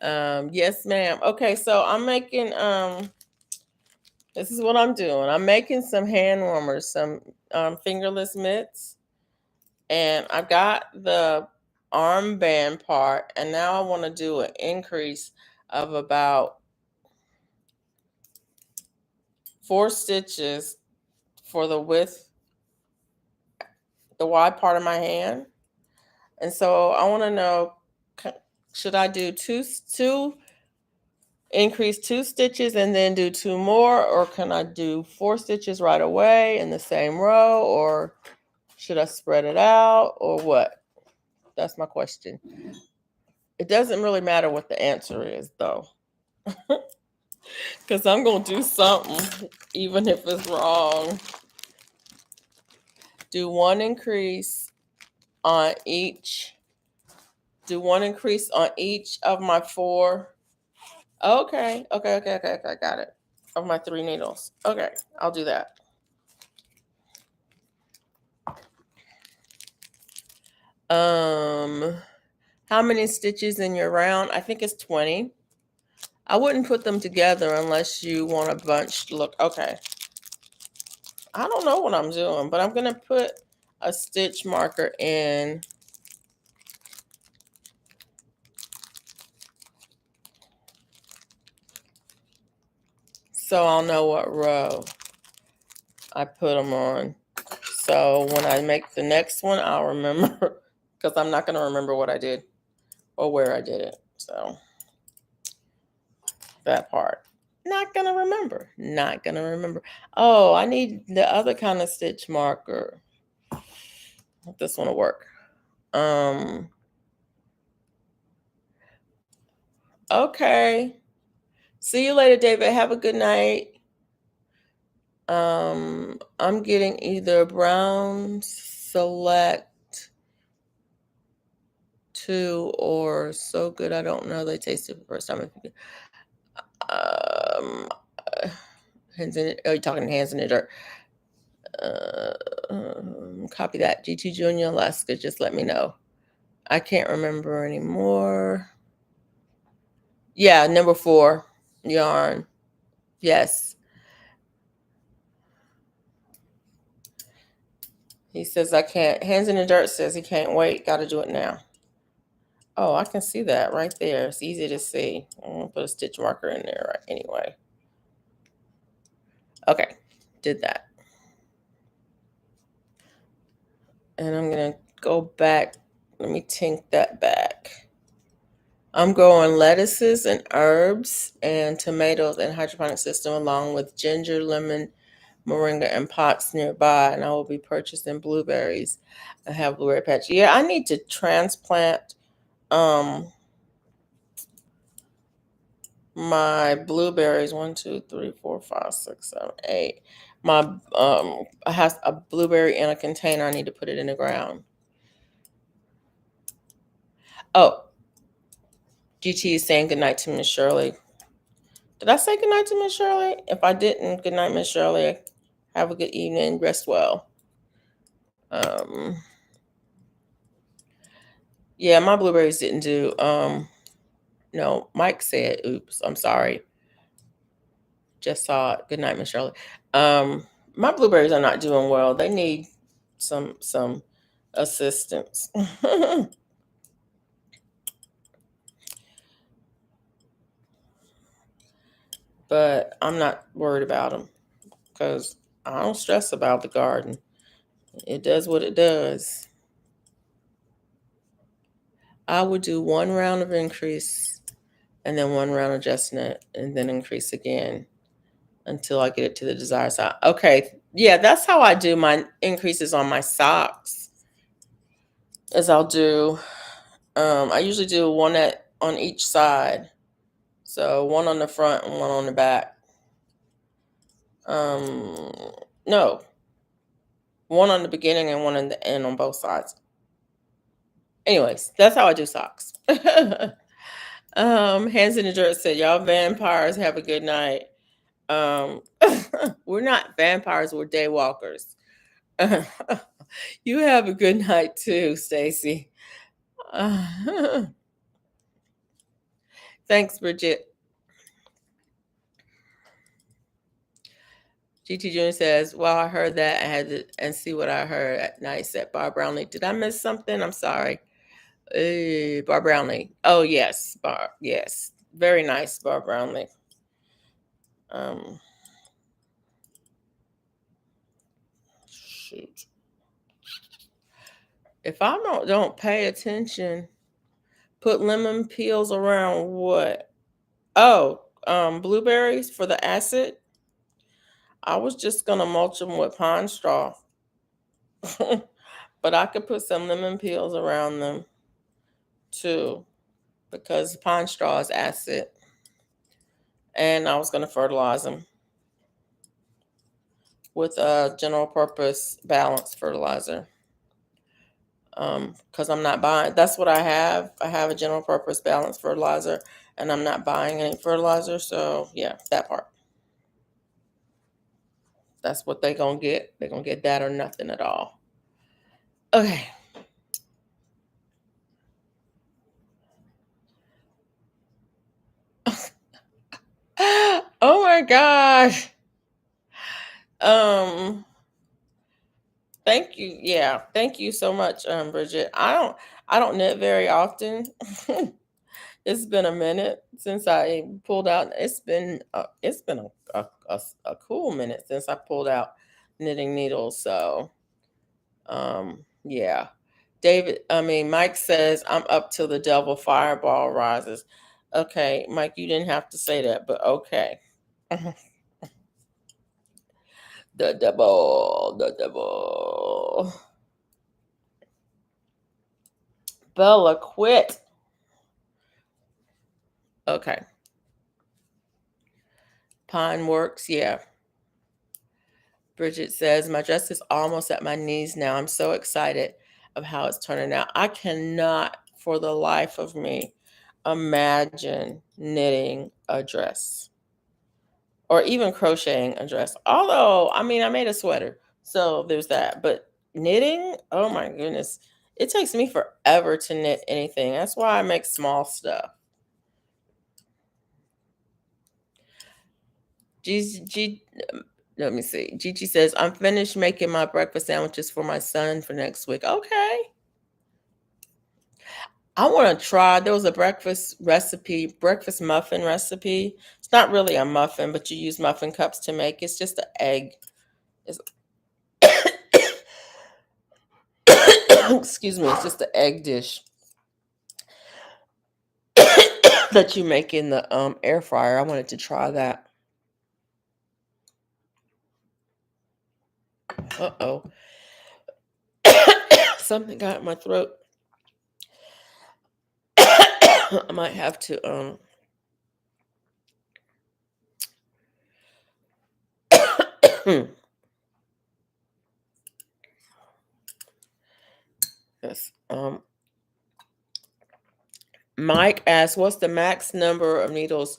Yes, ma'am. Okay, so I'm making this is what I'm doing. I'm making some hand warmers, some fingerless mitts, and I've got the armband part, and now I want to do an increase of about 4 stitches for the width, the wide part of my hand. And so I want to know, should I do increase 2 stitches and then do 2 more, or can I do 4 stitches right away in the same row, or should I spread it out, or what? That's my question. It doesn't really matter what the answer is, though, because I'm going to do something, even if it's wrong. Do 1 increase on each. Do 1 increase on each of my 4. Okay. I got it. Of my 3 needles. Okay, I'll do that. How many stitches in your round? I think it's 20. I wouldn't put them together unless you want a bunch. Look, okay. I don't know what I'm doing, but I'm gonna put a stitch marker in. So I'll know what row I put them on. So when I make the next one, I'll remember, because I'm not going to remember what I did or where I did it. So that part, not going to remember. Not going to remember. Oh, I need the other kind of stitch marker. This one will work. Okay. See you later, David. Have a good night. I'm getting either brown select 2 or so good I don't know. They tasted the first time. Hands in it. Oh, you're talking hands in the dirt. Copy that. GT Junior Alaska. Just let me know. I can't remember anymore. Yeah, number 4 yarn. Yes. He says I can't. Hands in the dirt says he can't wait. Got to do it now. Oh, I can see that right there. It's easy to see. I'm going to put a stitch marker in there right anyway. Okay, did that. And I'm going to go back. Let me tink that back. I'm growing lettuces and herbs and tomatoes in hydroponic system along with ginger, lemon, moringa, and pots nearby. And I will be purchasing blueberries. I have blueberry patch. Yeah, I need to transplant my blueberries. 1, 2, 3, 4, 5, 6, 7, 8. My I have a blueberry in a container. I need to put it in the ground. Oh, GT is saying goodnight to Miss Shirley. Did I say goodnight to Miss Shirley? If I didn't, good night, Miss Shirley. Have a good evening. Rest well. Yeah, my blueberries didn't do. No, Mike said, oops, I'm sorry. Just saw it. Good night, Miss Shirley. My blueberries are not doing well. They need some assistance. But I'm not worried about them because I don't stress about the garden. It does what it does. I would do one round of increase and then one round of adjustment and then increase again until I get it to the desired size. Okay, yeah, that's how I do my increases on my socks. Is I'll do, I usually do one on each side, so one on the front and one on the back. No, one on the beginning and one on the end on both sides. Anyways, that's how I do socks. Hands in the dirt said, "Y'all vampires have a good night." We're not vampires, we're daywalkers. You have a good night too, Stacy. Thanks, Bridget. GT Junior says, "Well, I heard that. I had to and see what I heard at night." Said Bar Brownlee. Did I miss something? I'm sorry. Bar Brownlee. Oh yes, Bar. Yes, very nice, Bar Brownlee. Shoot. If I don't pay attention, put lemon peels around what? Oh, blueberries for the acid. I was just gonna mulch them with pine straw, but I could put some lemon peels around them too because pine straw is acid. And I was gonna fertilize them with a general purpose balanced fertilizer. Because I'm not buying. That's what I have. I have a general purpose balanced fertilizer, and I'm not buying any fertilizer. So yeah, that part. That's what they're gonna get. They're gonna get that or nothing at all. Okay. Oh my gosh. Um. Thank you. Yeah. Thank you so much, Bridget. I don't knit very often. It's been a minute since I pulled out. It's been a cool minute since I pulled out knitting needles. So yeah. Mike says I'm up till the devil fireball rises. Okay, Mike, you didn't have to say that, but okay. The devil. Bella, quit. Okay. Pine works, yeah. Bridget says, my dress is almost at my knees now. I'm so excited of how it's turning out. I cannot, for the life of me, imagine knitting a dress or even crocheting a dress. Although, I made a sweater, so there's that. But knitting, oh my goodness, it takes me forever to knit anything. That's why I make small stuff. Let me see. Gigi says, I'm finished making my breakfast sandwiches for my son for next week. Okay. I want to try. There was a breakfast muffin recipe. It's not really a muffin, but you use muffin cups to make. It's just an egg. It's, excuse me. It's just an egg dish that you make in the air fryer. I wanted to try that. Uh-oh. Something got in my throat. I might have to yes. Mike asks, what's the max number of needles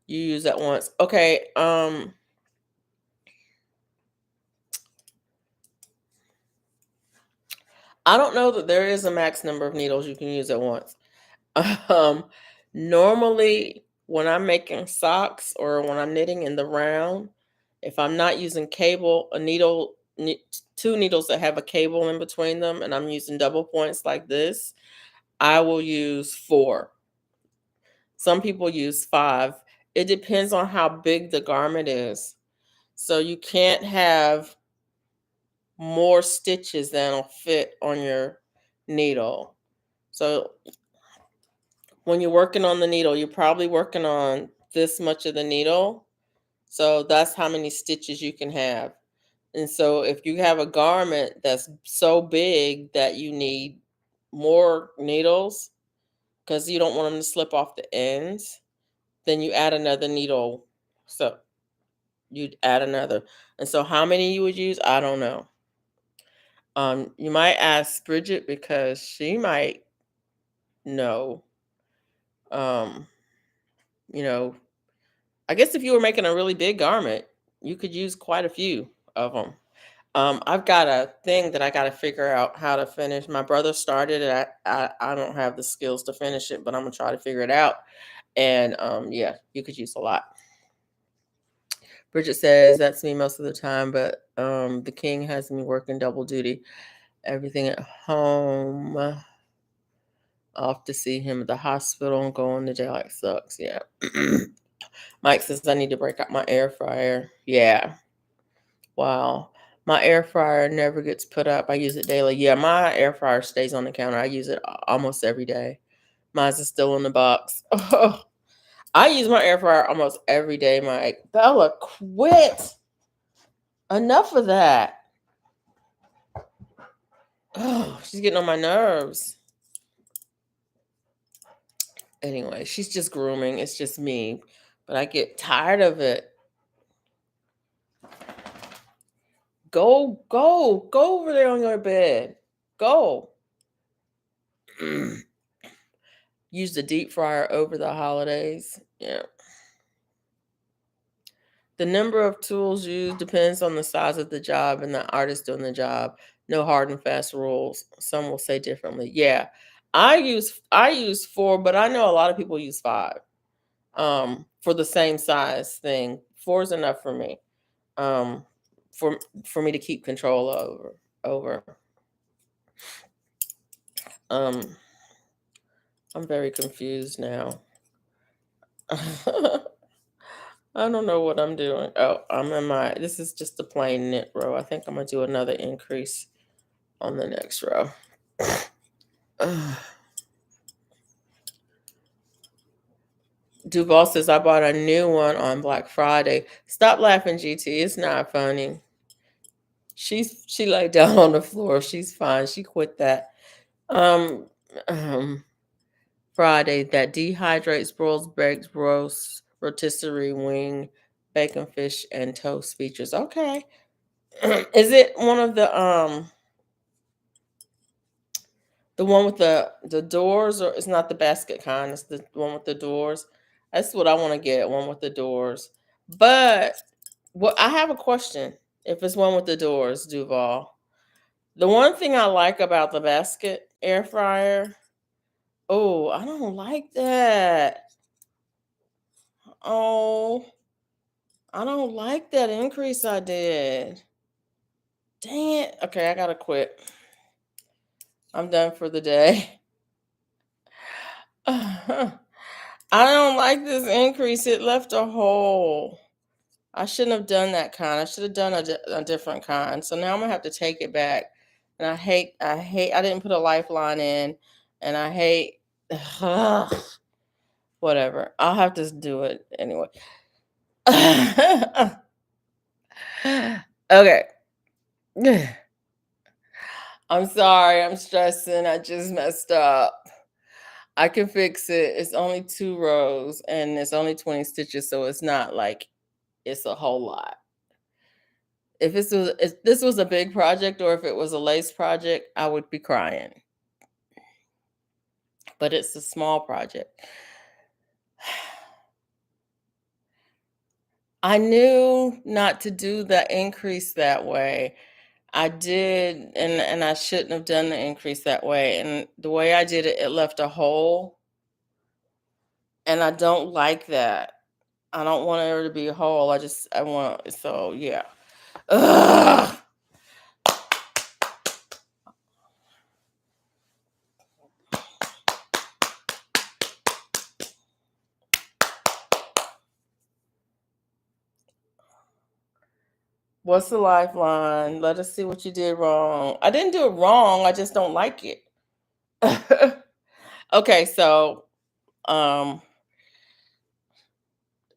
you use at once? Okay, I don't know that there is a max number of needles you can use at once. Um, Normally, when I'm making socks or when I'm knitting in the round, if I'm not using cable, two needles that have a cable in between them, and I'm using double points like this, I will use 4. Some people use 5. It depends on how big the garment is. So you can't have more stitches than'll fit on your needle. So when you're working on the needle, you're probably working on this much of the needle. So that's how many stitches you can have. And so if you have a garment that's so big that you need more needles because you don't want them to slip off the ends, then you add another needle. So you'd add another. And so how many you would use, I don't know. You might ask Bridget because she might know. Um, you know, I guess if you were making a really big garment, you could use quite a few of them. I've got a thing that I got to figure out how to finish. My brother started it. I don't have the skills to finish it, but I'm gonna try to figure it out. And yeah, you could use a lot. Bridget says that's me most of the time, but the king has me working double duty. Everything at home. Off to see him at the hospital and going to jail. Like sucks. Yeah. Mike says I need to break out my air fryer. Yeah. Wow. My air fryer never gets put up. I use it daily. Yeah, my air fryer stays on the counter. I use it almost every day. Mine's is still in the box. Oh, I use my air fryer almost every day, Mike. Bella, quit. Enough of that. Oh, she's getting on my nerves. Anyway, she's just grooming. It's just me. But I get tired of it. Go over there on your bed. Go. Use the deep fryer over the holidays. Yeah. The number of tools used depends on the size of the job and the artist doing the job. No hard and fast rules. Some will say differently. Yeah. I use 4, but I know a lot of people use 5. For the same size thing. 4 is enough for me. Um for for me to keep control over. Um I'm very confused now. I don't know what I'm doing. Oh, this is just a plain knit row. I think I'm gonna do another increase on the next row. Duval says I bought a new one on Black Friday. Stop laughing, GT. It's not funny. She laid down on the floor. She's fine. She quit that. Um, um Friday that dehydrates, broils, bakes, roasts, rotisserie wing, bacon, fish, and toast features. Okay. Is it one of the one with the doors, or it's not the basket kind, it's the one with the doors? That's what I want to get, one with the doors. But what I have a question. If it's one with the doors, Duval. The one thing I like about the basket air fryer, oh, I don't like that. Oh, I don't like that increase I did. Dang it. Okay, I gotta quit. I'm done for the day. I don't like this increase. It left a hole. I shouldn't have done that kind. I should have done a different kind. So now I'm gonna have to take it back. And I didn't put a lifeline in, and I hate, whatever. I'll have to do it anyway. Okay. I'm sorry. I'm stressing. I just messed up. I can fix it. It's only 2 rows and it's only 20 stitches, so it's not like it's a whole lot. If this was a big project or if it was a lace project, I would be crying. but it's a small project. I knew not to do the increase that way. I did, and I shouldn't have done the increase that way. And the way I did it, it left a hole, and I don't like that. I don't want there to be a hole. I want, so yeah. Ugh. What's the lifeline? Let us see what you did wrong. I didn't do it wrong. I just don't like it. Okay, so um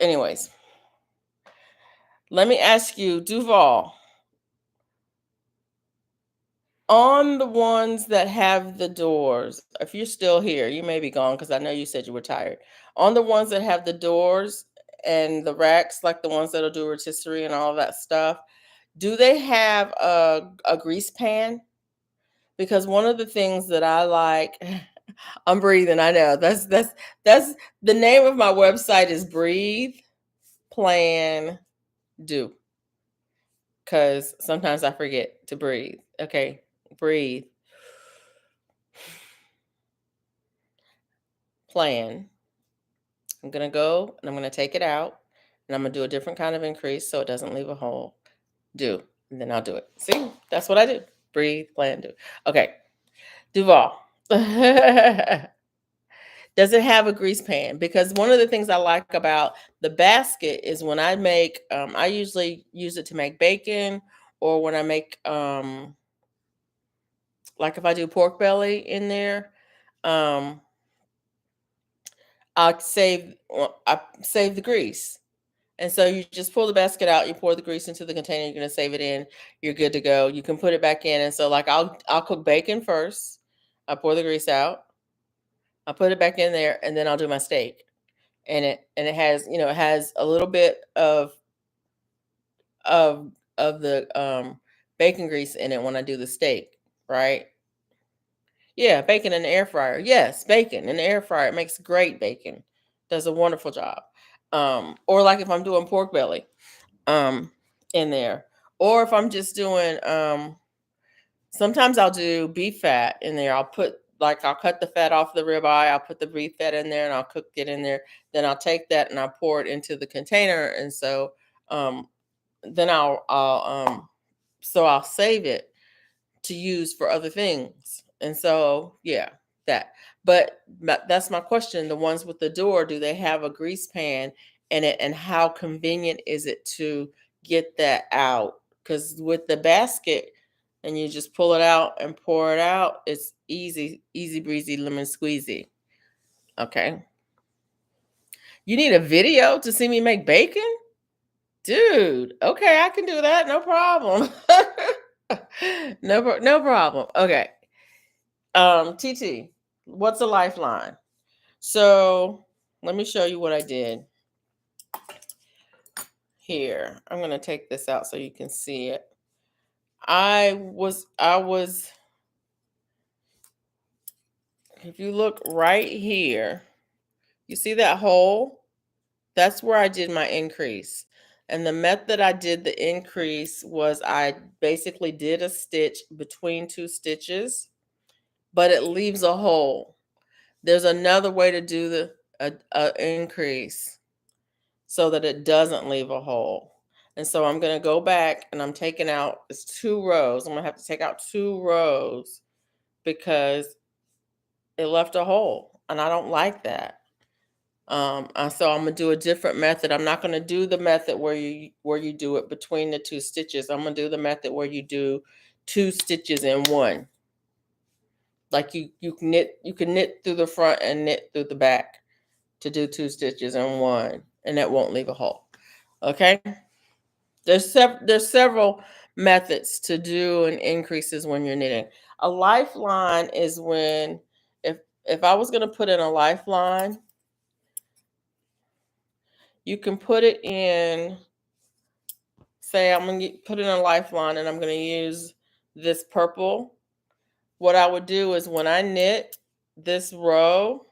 anyways, let me ask you, Duval, on the ones that have the doors, if you're still here, you may be gone because I know you said you were tired. On the ones that have the doors and the racks, like the ones that'll do rotisserie and all that stuff, do they have a grease pan? Because one of the things that I like, I'm breathing. I know that's the name of my website is Breathe, Plan, Do. Because sometimes I forget to breathe. Okay, breathe, plan. I'm gonna go and I'm gonna take it out and I'm gonna do a different kind of increase so it doesn't leave a hole. Do, and then I'll do it. See, that's what I do. Breathe, plan, do. Okay, Duval. Does it have a grease pan? Because one of the things I like about the basket is when I make, I usually use it to make bacon, or when I make, like if I do pork belly in there, um, I save the grease. And so you just pull the basket out, you pour the grease into the container, you're gonna save it in, you're good to go. You can put it back in. And so like I'll cook bacon first. I pour the grease out, I put it back in there, and then I'll do my steak. And it has, it has a little bit of the bacon grease in it when I do the steak, right? Yeah, bacon in the air fryer. Yes, bacon in the air fryer. It makes great bacon. Does a wonderful job. Or like if I'm doing pork belly, um, in there. Or if I'm just doing, sometimes I'll do beef fat in there. I'll cut the fat off the ribeye. I'll put the beef fat in there and I'll cook it in there. Then I'll take that and I'll pour it into the container. And so, um, then I'll save it to use for other things. And so, yeah, that. But that's my question. The ones with the door, do they have a grease pan in it? And how convenient is it to get that out? Because with the basket, and you just pull it out and pour it out, it's easy, easy breezy, lemon squeezy. Okay. You need a video to see me make bacon? Dude, okay, I can do that. No problem. No problem. Okay. TT, what's a lifeline? So let me show you what I did here. I'm gonna take this out so you can see it. I was if you look right here, you see that hole? That's where I did my increase. And the method I did the increase was I basically did a stitch between two stitches, but it leaves a hole. There's another way to do the increase so that it doesn't leave a hole. And so I'm going to go back and I'm taking out, it's 2 rows. I'm going to have to take out 2 rows because it left a hole and I don't like that. So I'm gonna do a different method. I'm not gonna do the method where you do it between the two stitches. I'm gonna do the method where you do 2 stitches in one. Like you can knit through the front and knit through the back to do 2 stitches in one, and that won't leave a hole. Okay. There's several methods to do an increases when you're knitting. A lifeline is when if I was gonna put in a lifeline, you can put it in, say I'm going to put in a lifeline and I'm going to use this purple. What I would do is when I knit, this row,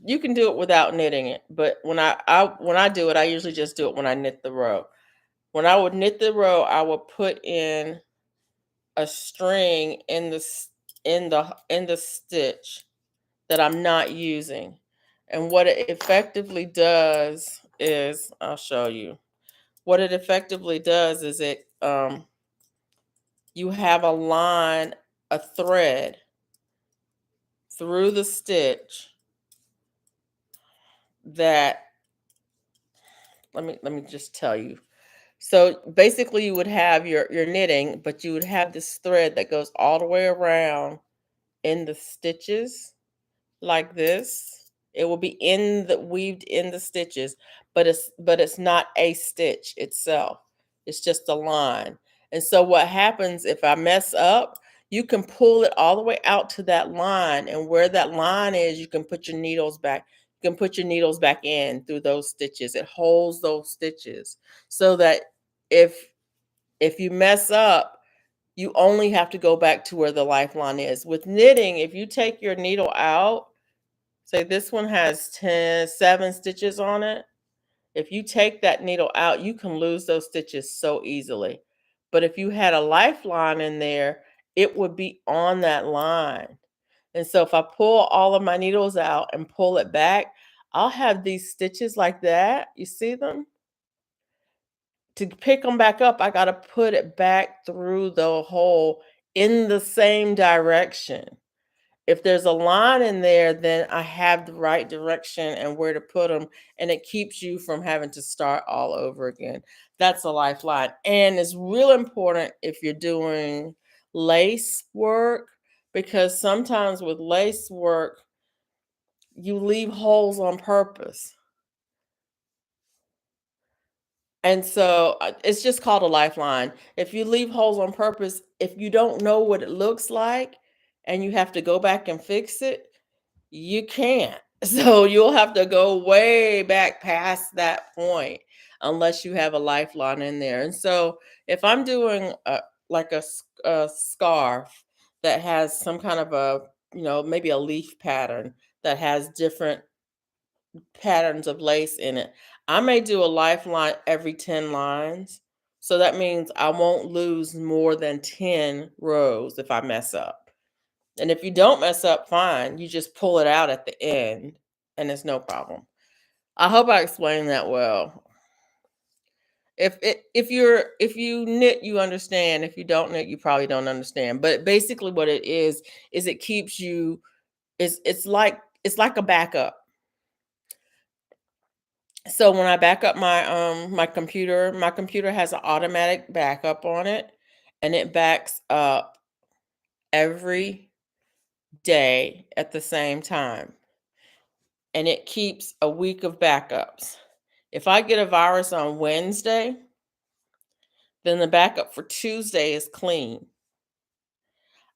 you can do it without knitting it, but when I do it, I usually just do it when I knit the row. When I would knit the row, I would put in a string in the stitch that I'm not using. And what it effectively does is, I'll show you. What it effectively does is you have a line, a thread through the stitch that, let me just tell you. So basically you would have your knitting, but you would have this thread that goes all the way around in the stitches like this. It will be in the weaved in the stitches, but it's not a stitch itself. It's just a line. And so what happens if I mess up, you can pull it all the way out to that line, and where that line is, you can put your needles back. You can put your needles back in through those stitches. It holds those stitches so that if if you mess up, you only have to go back to where the lifeline is. With knitting, if you take your needle out, say this one has 7 stitches on it. If you take that needle out, you can lose those stitches so easily. But if you had a lifeline in there, it would be on that line. And so if I pull all of my needles out and pull it back, I'll have these stitches like that. You see them? To pick them back up, I gotta put it back through the hole in the same direction. If there's a line in there, then I have the right direction and where to put them, and it keeps you from having to start all over again. That's a lifeline, and it's real important if you're doing lace work, because sometimes with lace work, you leave holes on purpose. And so, it's just called a lifeline. If you leave holes on purpose, if you don't know what it looks like and you have to go back and fix it, you can't. So you'll have to go way back past that point unless you have a lifeline in there. And so if I'm doing like a scarf that has some kind of maybe a leaf pattern that has different patterns of lace in it, I may do a lifeline every 10 lines. So that means I won't lose more than 10 rows if I mess up. And if you don't mess up, fine. You just pull it out at the end and it's no problem. I hope I explained that well. If you knit, you understand. If you don't knit, you probably don't understand. But basically what it is it keeps you, it's like a backup. So when I back up my computer has an automatic backup on it, and it backs up every day at the same time, and it keeps a week of backups. If I get a virus on Wednesday, then the backup for Tuesday is clean.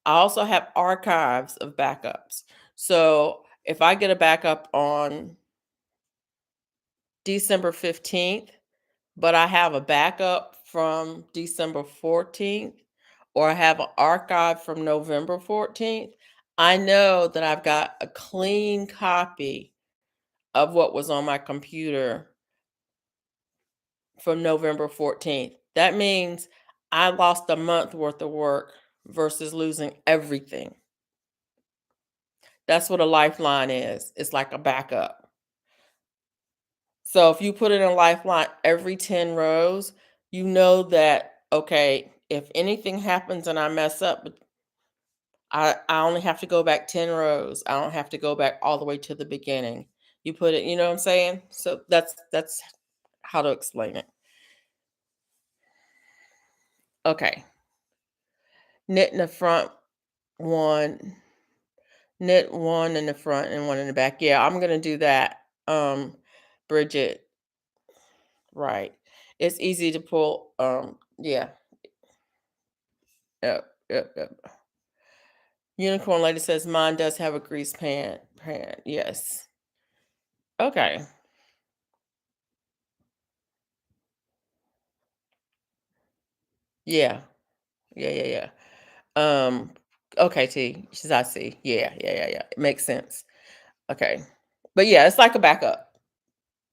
I also have archives of backups. So if I get a backup on December 15th, but I have a backup from December 14th, or I have an archive from November 14th, I know that I've got a clean copy of what was on my computer from November 14th. That means I lost a month worth of work versus losing everything. That's what a lifeline is. It's like a backup. So if you put in a lifeline every 10 rows, you know that, okay, if anything happens and I mess up, I only have to go back 10 rows. I don't have to go back all the way to the beginning. You put it, you know what I'm saying? So that's how to explain it. Okay. Knit in the front one, knit one in the front and one in the back. Yeah, I'm gonna do that. Bridget, right. It's easy to pull. Yeah. Yep. Unicorn lady says mine does have a grease pan. Yes. Okay. Yeah. Yeah. Okay, T. She's I see. Yeah, yeah, yeah, yeah. It makes sense. Okay. But yeah, it's like a backup.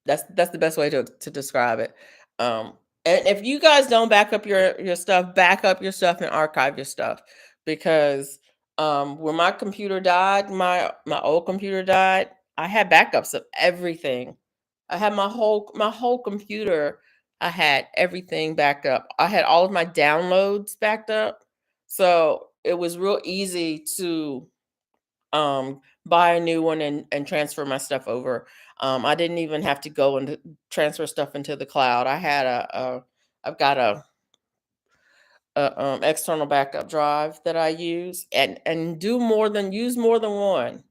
That's the best way to describe it. Um, and if you guys don't back up your stuff, back up your stuff and archive your stuff because when my computer died, my old computer died, I had backups of everything. I had my whole computer. I had everything backed up. I had all of my downloads backed up, so it was real easy to buy a new one and transfer my stuff over. I didn't even have to go and transfer stuff into the cloud. I've got a external backup drive that I use and use more than one.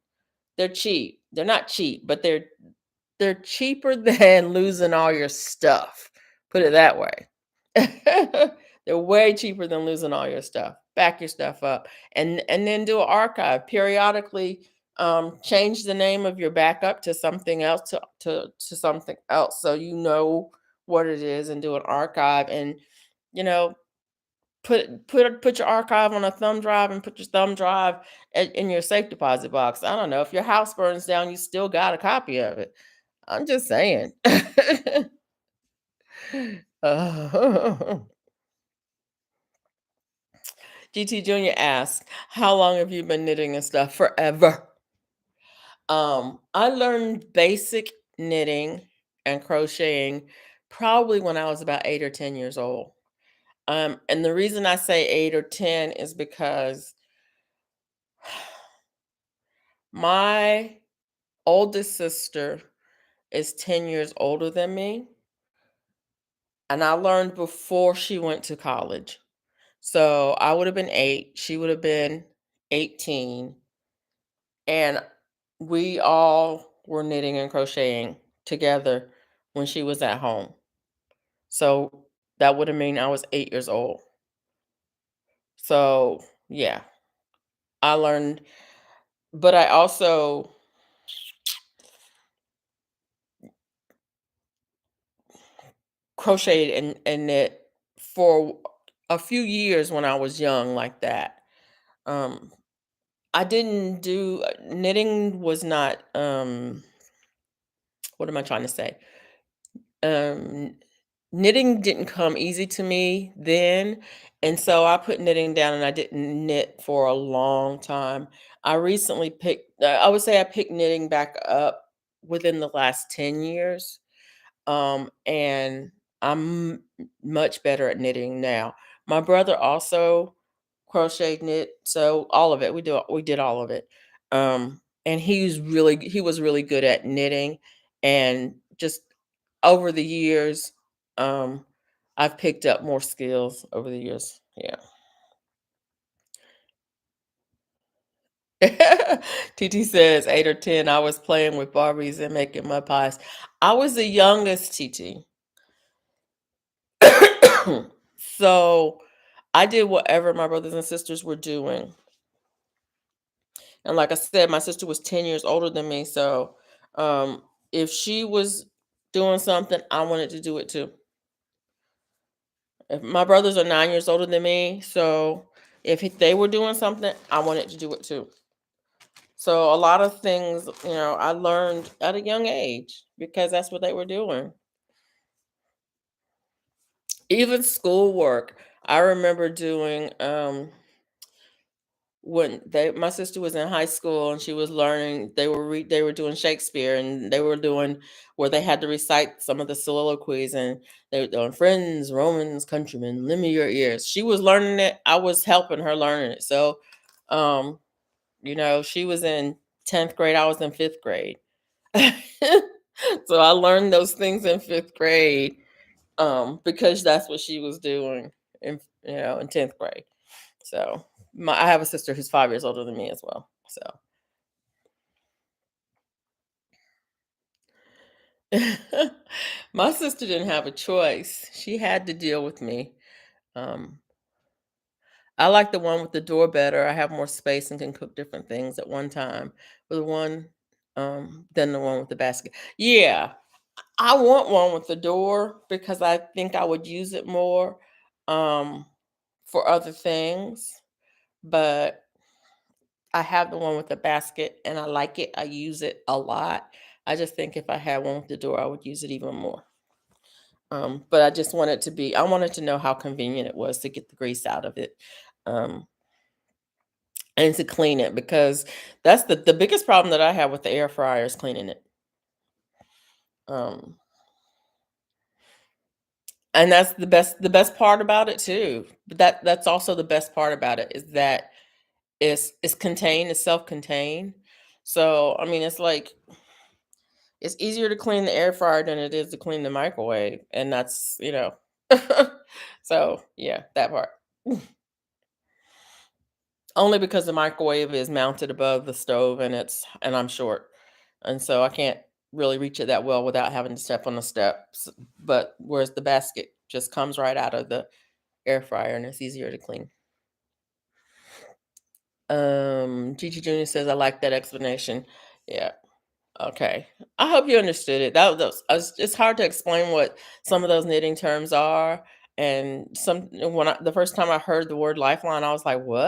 They're cheap. They're not cheap, but they're cheaper than losing all your stuff. Put it that way. They're way cheaper than losing all your stuff. Back your stuff up and then do an archive. Periodically change the name of your backup to something else to something else so you know what it is and do an archive and you know put your archive on a thumb drive and put your thumb drive in your safe deposit box. I don't know if your house burns down, you still got a copy of it. I'm just saying. Uh, GT Junior asks, "How long have you been knitting and stuff?" Forever. I learned basic knitting and crocheting probably when I was about 8 or 10 years old. And the reason I say 8 or 10 is because my oldest sister is 10 years older than me, and I learned before she went to college. So I would have been 8, she would have been 18, and we all were knitting and crocheting together when she was at home. So that would have mean I was 8 years old. So, yeah, I learned but I also crocheted and knit for a few years when I was young like that. Um, I didn't do knitting was not, what am I trying to say? Um, knitting didn't come easy to me then, and so I put knitting down and I didn't knit for a long time. I recently I would say I picked knitting back up within the last 10 years. And I'm much better at knitting now. My brother also knit, so all of it. We did all of it. And he was really good at knitting and just over the years, um, I've picked up more skills over the years. Yeah. TT says 8 or 10. I was playing with Barbies and making mud pies. I was the youngest, TT. So I did whatever my brothers and sisters were doing. And like I said, my sister was 10 years older than me. So um, if she was doing something, I wanted to do it too. If my brothers are 9 years older than me, so if they were doing something, I wanted to do it too. So a lot of things, I learned at a young age because that's what they were doing. Even schoolwork, I remember doing when my sister was in high school and she was learning they were doing Shakespeare and they were doing where they had to recite some of the soliloquies and they were doing friends, Romans, countrymen, lend me your ears. She was learning it. I was helping her learn it. So um, she was in 10th grade, I was in 5th grade. So I learned those things in 5th grade because that's what she was doing in 10th grade. So I have a sister who's 5 years older than me as well. So my sister didn't have a choice. She had to deal with me. Um, I like the one with the door better. I have more space and can cook different things at one time. But the one than the one with the basket. Yeah, I want one with the door because I think I would use it more um, for other things. But I have the one with the basket and I like it. I use it a lot. I just think if I had one with the door, I would use it even more. But I just wanted to be I wanted to know how convenient it was to get the grease out of it, um, and to clean it because that's the biggest problem that I have with the air fryer is cleaning it. Um, and that's the best part about it too. But that's also the best part about it is that it's contained, it's self-contained. So, I mean, it's like it's easier to clean the air fryer than it is to clean the microwave, and that's. So, yeah, that part. Only because the microwave is mounted above the stove and I'm short. And so I can't really reach it that well without having to step on the steps. But whereas the basket just comes right out of the air fryer and it's easier to clean. Gigi Jr. says, I like that explanation. Yeah. Okay. I hope you understood it. It's hard to explain what some of those knitting terms are. And the first time I heard the word lifeline, I was like, what?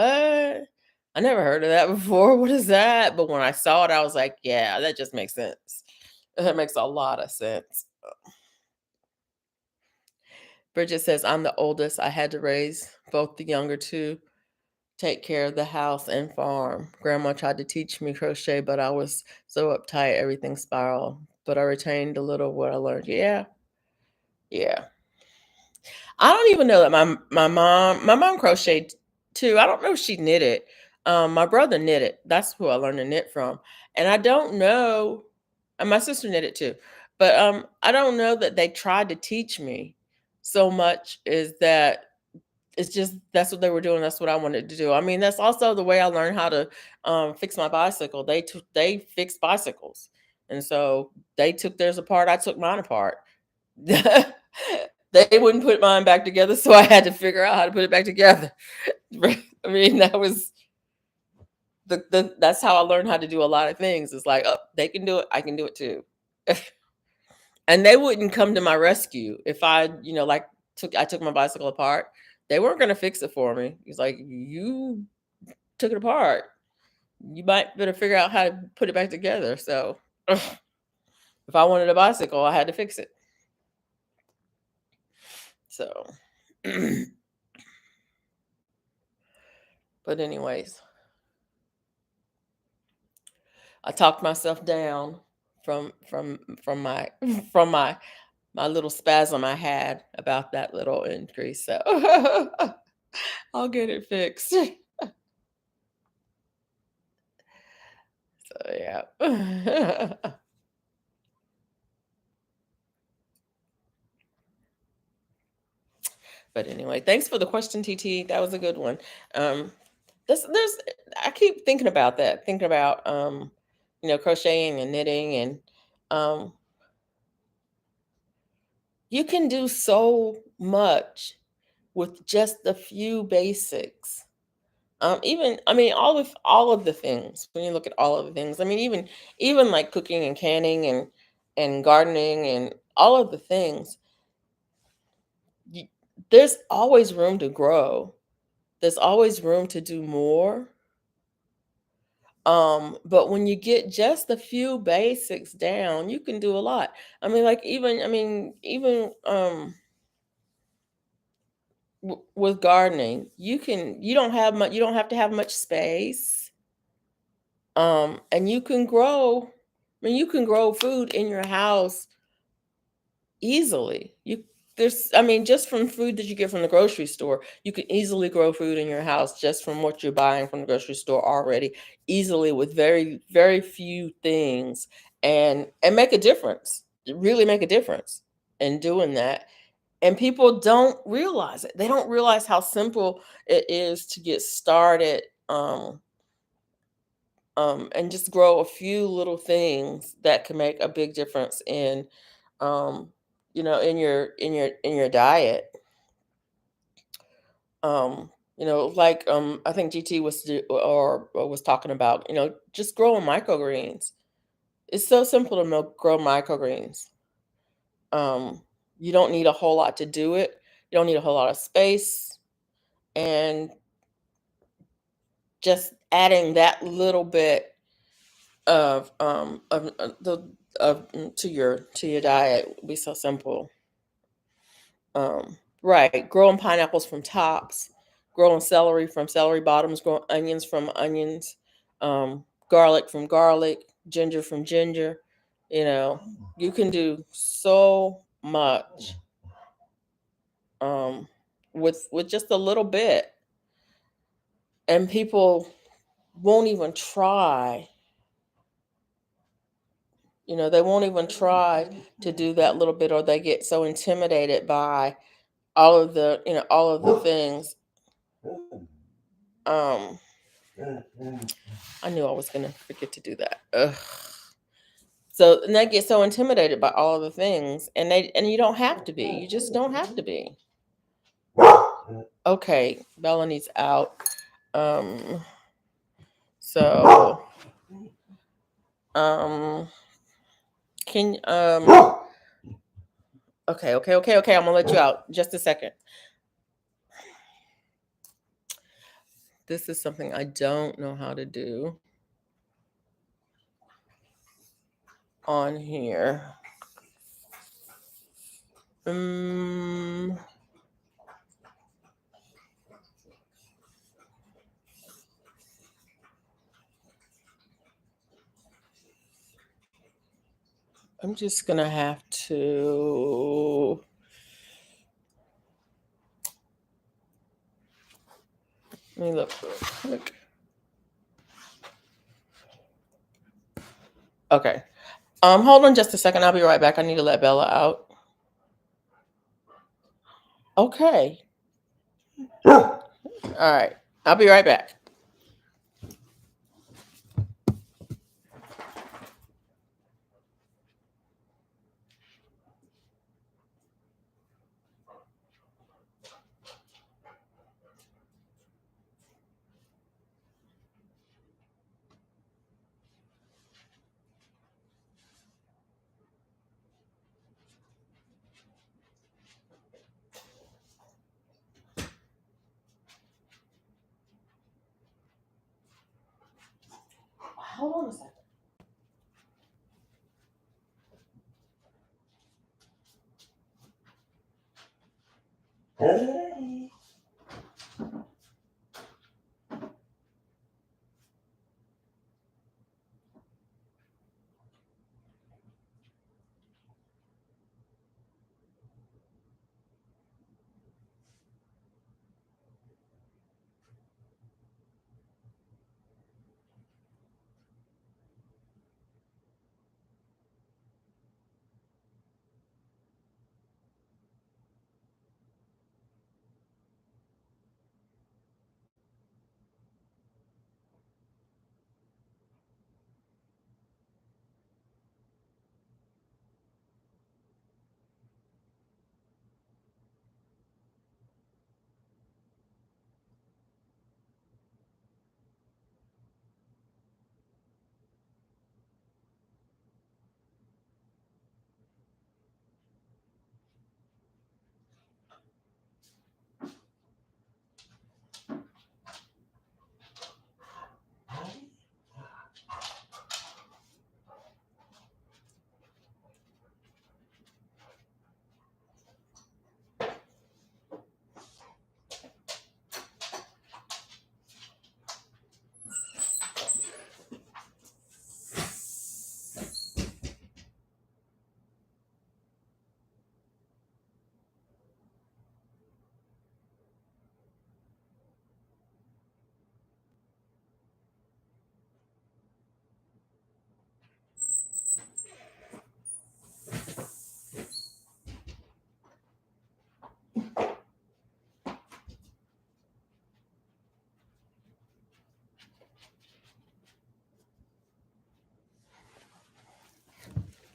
I never heard of that before. What is that? But when I saw it, I was like, yeah, that just makes sense. That makes a lot of sense. Bridget says, I'm the oldest. I had to raise both the younger two, take care of the house and farm. Grandma tried to teach me crochet, but I was so uptight, everything spiraled. But I retained a little what I learned. Yeah, yeah. I don't even know that my mom crocheted too. I don't know if she knitted. My brother knitted. That's who I learned to knit from. And I don't know, and my sister knitted too. But I don't know that they tried to teach me so much is that it's just that's what they were doing. That's what I wanted to do. I mean, that's also the way I learned how to fix my bicycle. They fixed bicycles, and so they took theirs apart. I took mine apart. They wouldn't put mine back together, so I had to figure out how to put it back together. I mean, that was that's how I learned how to do a lot of things. It's like, oh, they can do it, I can do it too. And they wouldn't come to my rescue if like I took my bicycle apart. They weren't going to fix it for me. He's like, you took it apart. You might better figure out how to put it back together. So, if I wanted a bicycle, I had to fix it. So, but anyways, I talked myself down from my from my little spasm I had about that little increase. So, I'll get it fixed. So, yeah. But anyway, thanks for the question, TT. That was a good one. Um, there's I keep thinking about that, thinking about crocheting and knitting, and um, you can do so much with just a few basics. Even I mean, all of the things. When you look at all of the things, I mean, even like cooking and canning and gardening and all of the things, y- there's always room to grow. There's always room to do more. But when you get just a few basics down, you can do a lot. With gardening, you don't have to have much space. And you can grow food in your house easily. Just from food that you get from the grocery store, you can easily grow food in your house just from what you're buying from the grocery store already, easily with very, very few things, and make a difference. Really make a difference in doing that. And people don't realize it. They don't realize how simple it is to get started. And just grow a few little things that can make a big difference um, in your diet. I think GT or was talking about, just growing microgreens. It's so simple to grow microgreens. Um, you don't need a whole lot to do it. You don't need a whole lot of space, and just adding that little bit the to your diet would be so simple. Right, growing pineapples from tops, growing celery from celery bottoms, growing onions from onions, garlic from garlic, ginger from ginger. You know, you can do so much um, with just a little bit, and people won't even try. They won't even try to do that little bit, or they get so intimidated by all of the things. Um, I knew I was gonna forget to do that. Ugh. So and they get so intimidated by all of the things, and you don't have to be. You just don't have to be. Okay, Melanie's out. Um, so um, can okay. I'm gonna let you out just a second. This is something I don't know how to do on here. Um, I'm just gonna have to. Let me look real quick. Okay. Hold on just a second. I'll be right back. I need to let Bella out. Okay. All right. I'll be right back. Hold on a second.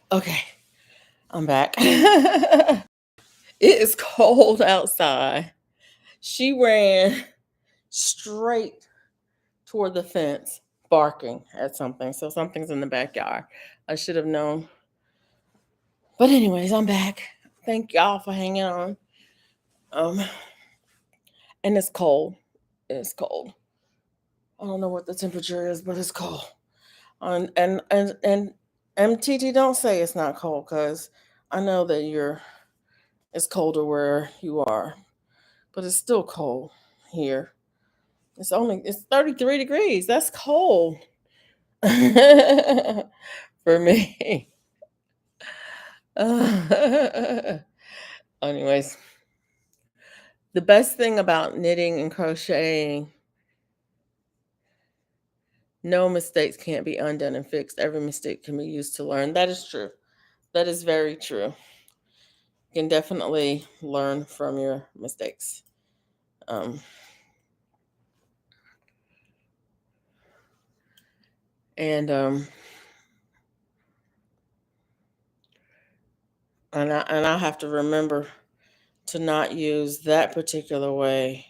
Okay. I'm back. It is cold outside. She ran straight toward the fence, barking at something. So something's in the backyard. I should have known. But anyways, I'm back. Thank y'all for hanging on. Um, and it's cold. It's cold. I don't know what the temperature is, but it's cold. And MTT, don't say it's not cold, because I know that it's colder where you are, but it's still cold here. It's 33 degrees. That's cold for me. Anyways, the best thing about knitting and crocheting, no mistakes can't be undone and fixed. Every mistake can be used to learn. That is true. That is very true. You can definitely learn from your mistakes. Um, and um, and I have to remember to not use that particular way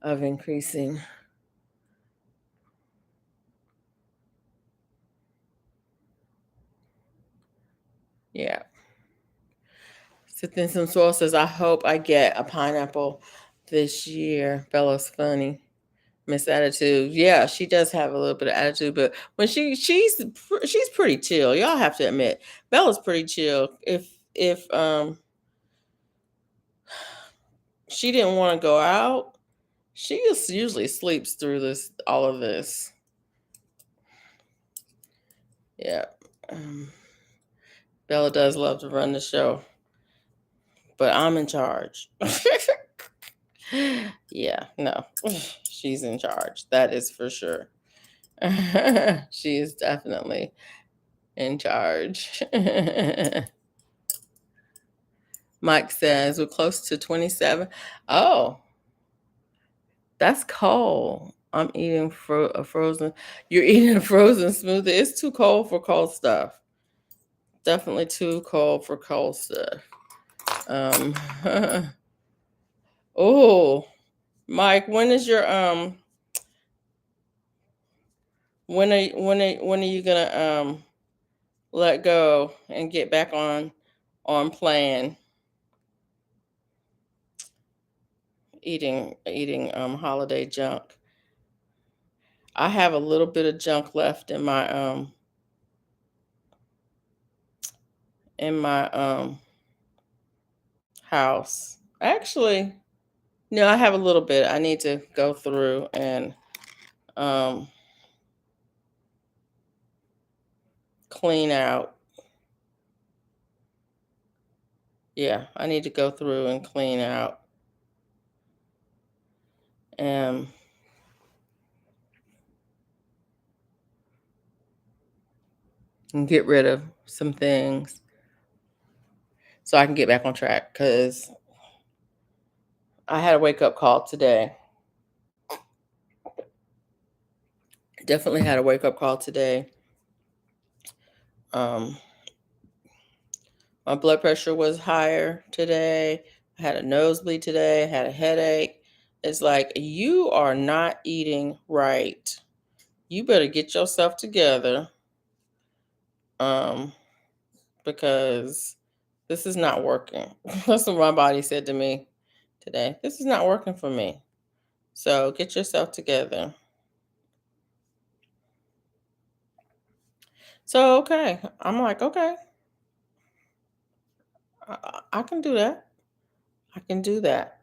of increasing. Yeah. Sitting some soil says, I hope I get a pineapple this year. Bella's funny. Miss Attitude. Yeah, she does have a little bit of attitude, but when she's pretty chill. Y'all have to admit, Bella's pretty chill. If she didn't want to go out, she just usually sleeps through all of this. Yeah. Um, Bella does love to run the show, but I'm in charge. Yeah, no, she's in charge. That is for sure. She is definitely in charge. Mike says we're close to 27. Oh, that's cold. I'm eating a frozen. You're eating a frozen smoothie. It's too cold for cold stuff. Definitely too cold for cold stuff. Um, oh, Mike, when are you gonna let go and get back on plan eating holiday junk? I have a little bit of junk left in my house. Actually, no, I have a little bit. I need to go through and um clean out. Yeah, I need to go through and clean out and get rid of some things so I can get back on track, because I had a wake up call today. Definitely had a wake up call today. Um, my blood pressure was higher today. I had a nosebleed today. I had a headache. It's like, you are not eating right. You better get yourself together. Um, because this is not working. That's what my body said to me today. This is not working for me. So get yourself together. So, okay. I'm like, okay, I can do that. I can do that.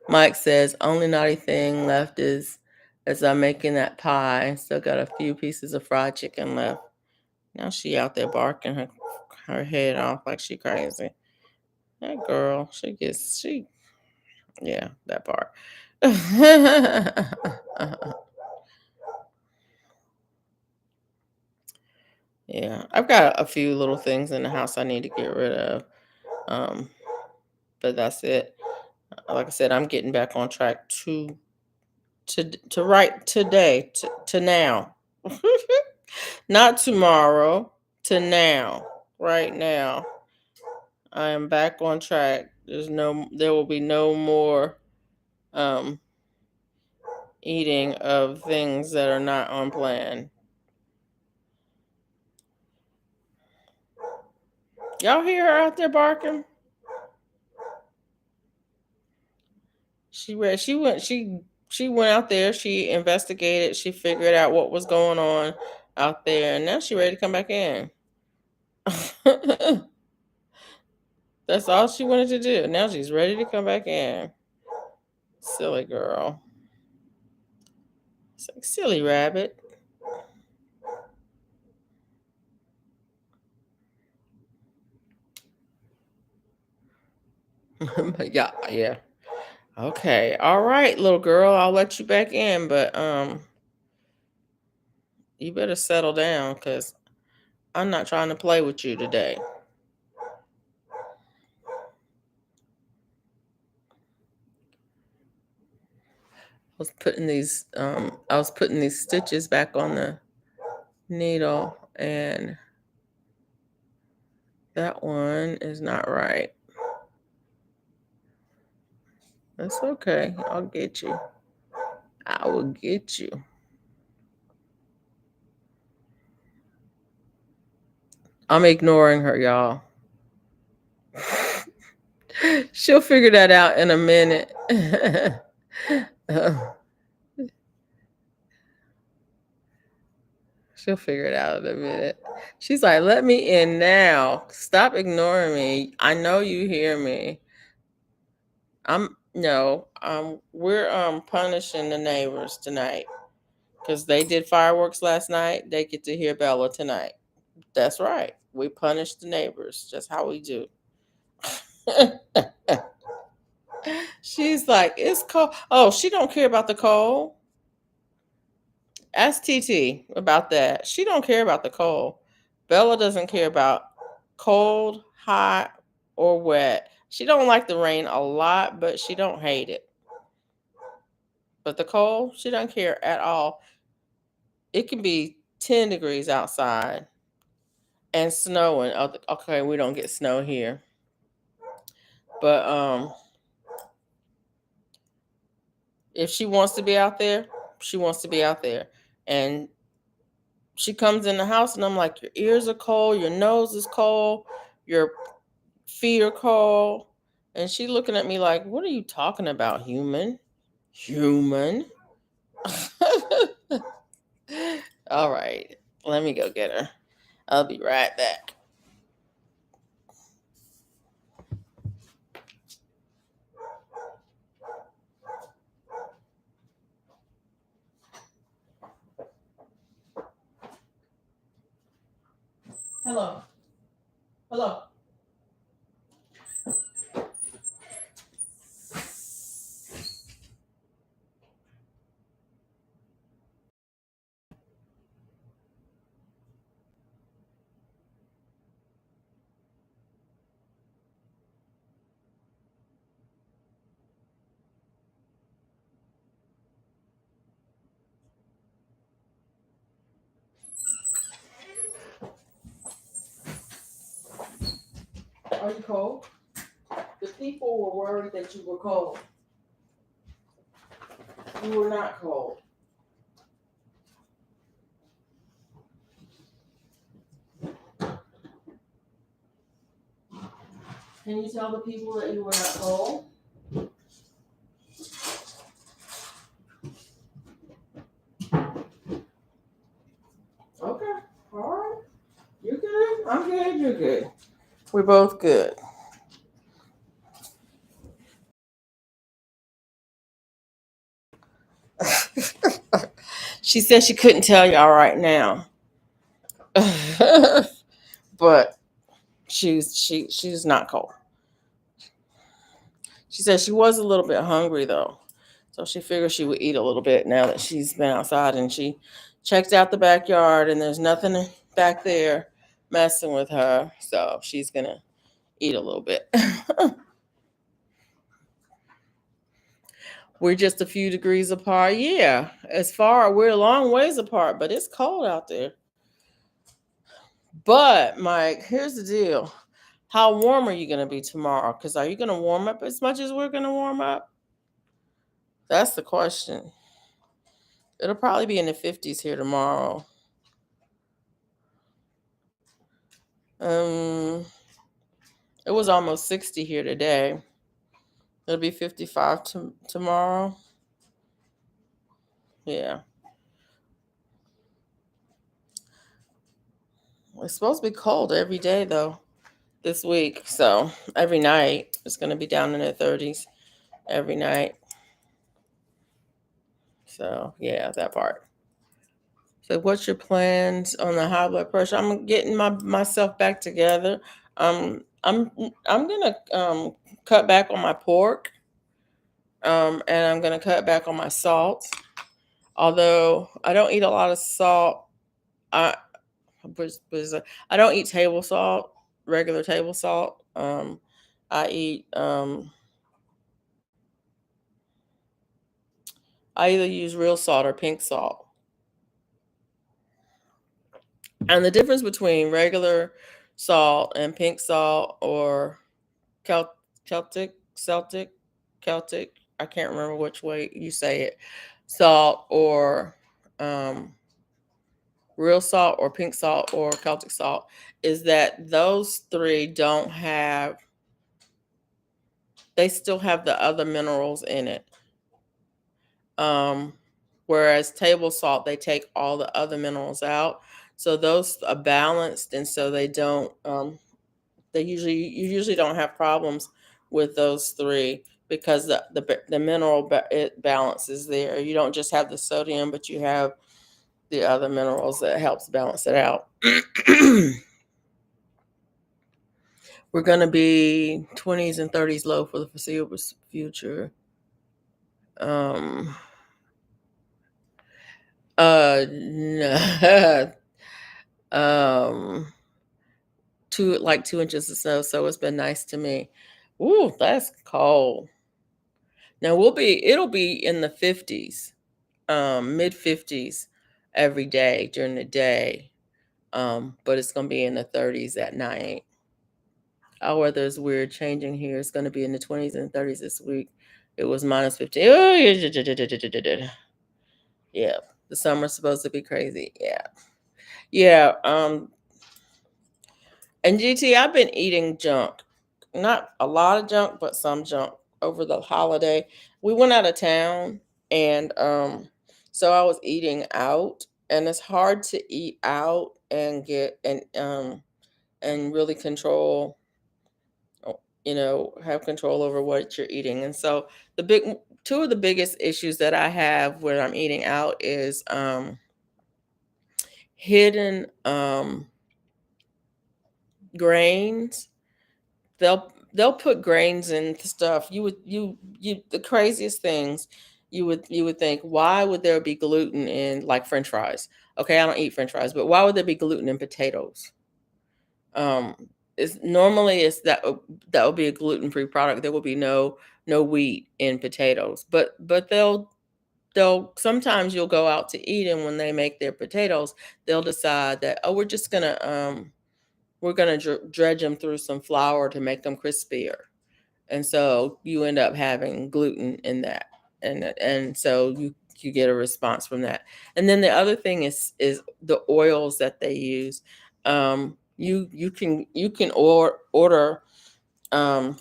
Mike says, only naughty thing left is as I'm making that pie. Still got a few pieces of fried chicken left. Now she out there barking her head off like she crazy. That girl, yeah, that part. Yeah, I've got a few little things in the house I need to get rid of. Um, but that's it. Like I said, I'm getting back on track to right today, to now. Not tomorrow, to now. Right now. I am back on track. There will be no more um eating of things that are not on plan. Y'all hear her out there barking? She went out there. She investigated. She figured out what was going on out there, and now she's ready to come back in. That's all she wanted to do. Now she's ready to come back in. Silly girl. It's like, silly rabbit. Yeah, yeah. Okay. All right, little girl. I'll let you back in, but you better settle down because I'm not trying to play with you today. I was putting these stitches back on the needle, and that one is not right. That's okay. I'll get you. I will get you. I'm ignoring her, y'all. She'll figure that out in a minute. She'll figure it out in a minute. She's like, let me in now. Stop ignoring me. I know you hear me. We're punishing the neighbors tonight because they did fireworks last night. They get to hear Bella tonight. That's right. We punish the neighbors. Just how we do. She's like, it's cold. Oh, she don't care about the cold. Ask TT about that. She don't care about the cold. Bella doesn't care about cold, hot, or wet. She don't like the rain a lot, but she don't hate it. But the cold, she doesn't care at all. It can be 10 degrees outside and snowing. Okay, we don't get snow here. But if she wants to be out there, she wants to be out there. And she comes in the house and I'm like, your ears are cold, your nose is cold, your feet are cold. And she looking at me like, what are you talking about, human? Human? All right, let me go get her. I'll be right back. Hello. Hello. Are you cold? The people were worried that you were cold. You were not cold. Can you tell the people that you were not cold? Okay. All right. You're good. I'm good. You're good. We're both good. She said she couldn't tell y'all right now. But she's not cold. She said she was a little bit hungry though. So she figured she would eat a little bit now that she's been outside, and she checked out the backyard and there's nothing back there messing with her. So she's gonna eat a little bit. We're just a few degrees apart. Yeah. We're a long ways apart, but it's cold out there. But Mike, here's the deal. How warm are you gonna be tomorrow? Because are you gonna warm up as much as we're gonna warm up? That's the question. It'll probably be in the 50s here tomorrow. It was almost 60 here today. It'll be 55 tomorrow. Yeah. It's supposed to be cold every day though this week. So every night it's going to be down in the 30s every night. So yeah, that part. So what's your plans on the high blood pressure? I'm getting myself back together. I'm gonna cut back on my pork. And I'm gonna cut back on my salt. Although I don't eat a lot of salt. I I don't eat table salt, regular table salt. I eat I either use real salt or pink salt. And the difference between regular salt and pink salt or Celt- Celtic, I can't remember which way you say it, salt or um, real salt or pink salt or Celtic salt, is that those three don't have, they still have the other minerals in it. Um, Whereas table salt, they take all the other minerals out. So those are balanced, and so they don't. You usually don't have problems with those three because the mineral balance is there. You don't just have the sodium, but you have the other minerals that helps balance it out. We're going to be 20s and 30s low for the foreseeable future. Um, no, um, 2 inches of snow. So it's been nice to me. Ooh, that's cold. Now it'll be in the 50s, mid 50s every day during the day. But it's going to be in the 30s at night. Our weather is weird changing here. It's going to be in the 20s and 30s this week. It was minus 15. Oh, yeah. Yeah. The summer's supposed to be crazy. Yeah. Yeah. And GT, I've been eating junk. Not a lot of junk, but some junk over the holiday. We went out of town and so I was eating out, and it's hard to eat out and get and really control, have control over what you're eating. And so the big two of the biggest issues that I have when I'm eating out is hidden grains. They'll put grains in stuff. You the craziest things you would think, why would there be gluten in like French fries? Okay, I don't eat French fries, but why would there be gluten in potatoes? Um, it's normally it's that will be a gluten-free product. There will be no wheat in potatoes, but they'll sometimes you'll go out to eat, and when they make their potatoes, they'll decide that, oh, we're gonna dredge them through some flour to make them crispier, and so you end up having gluten in that, and so you get a response from that. And then the other thing is the oils that they use. You can order um,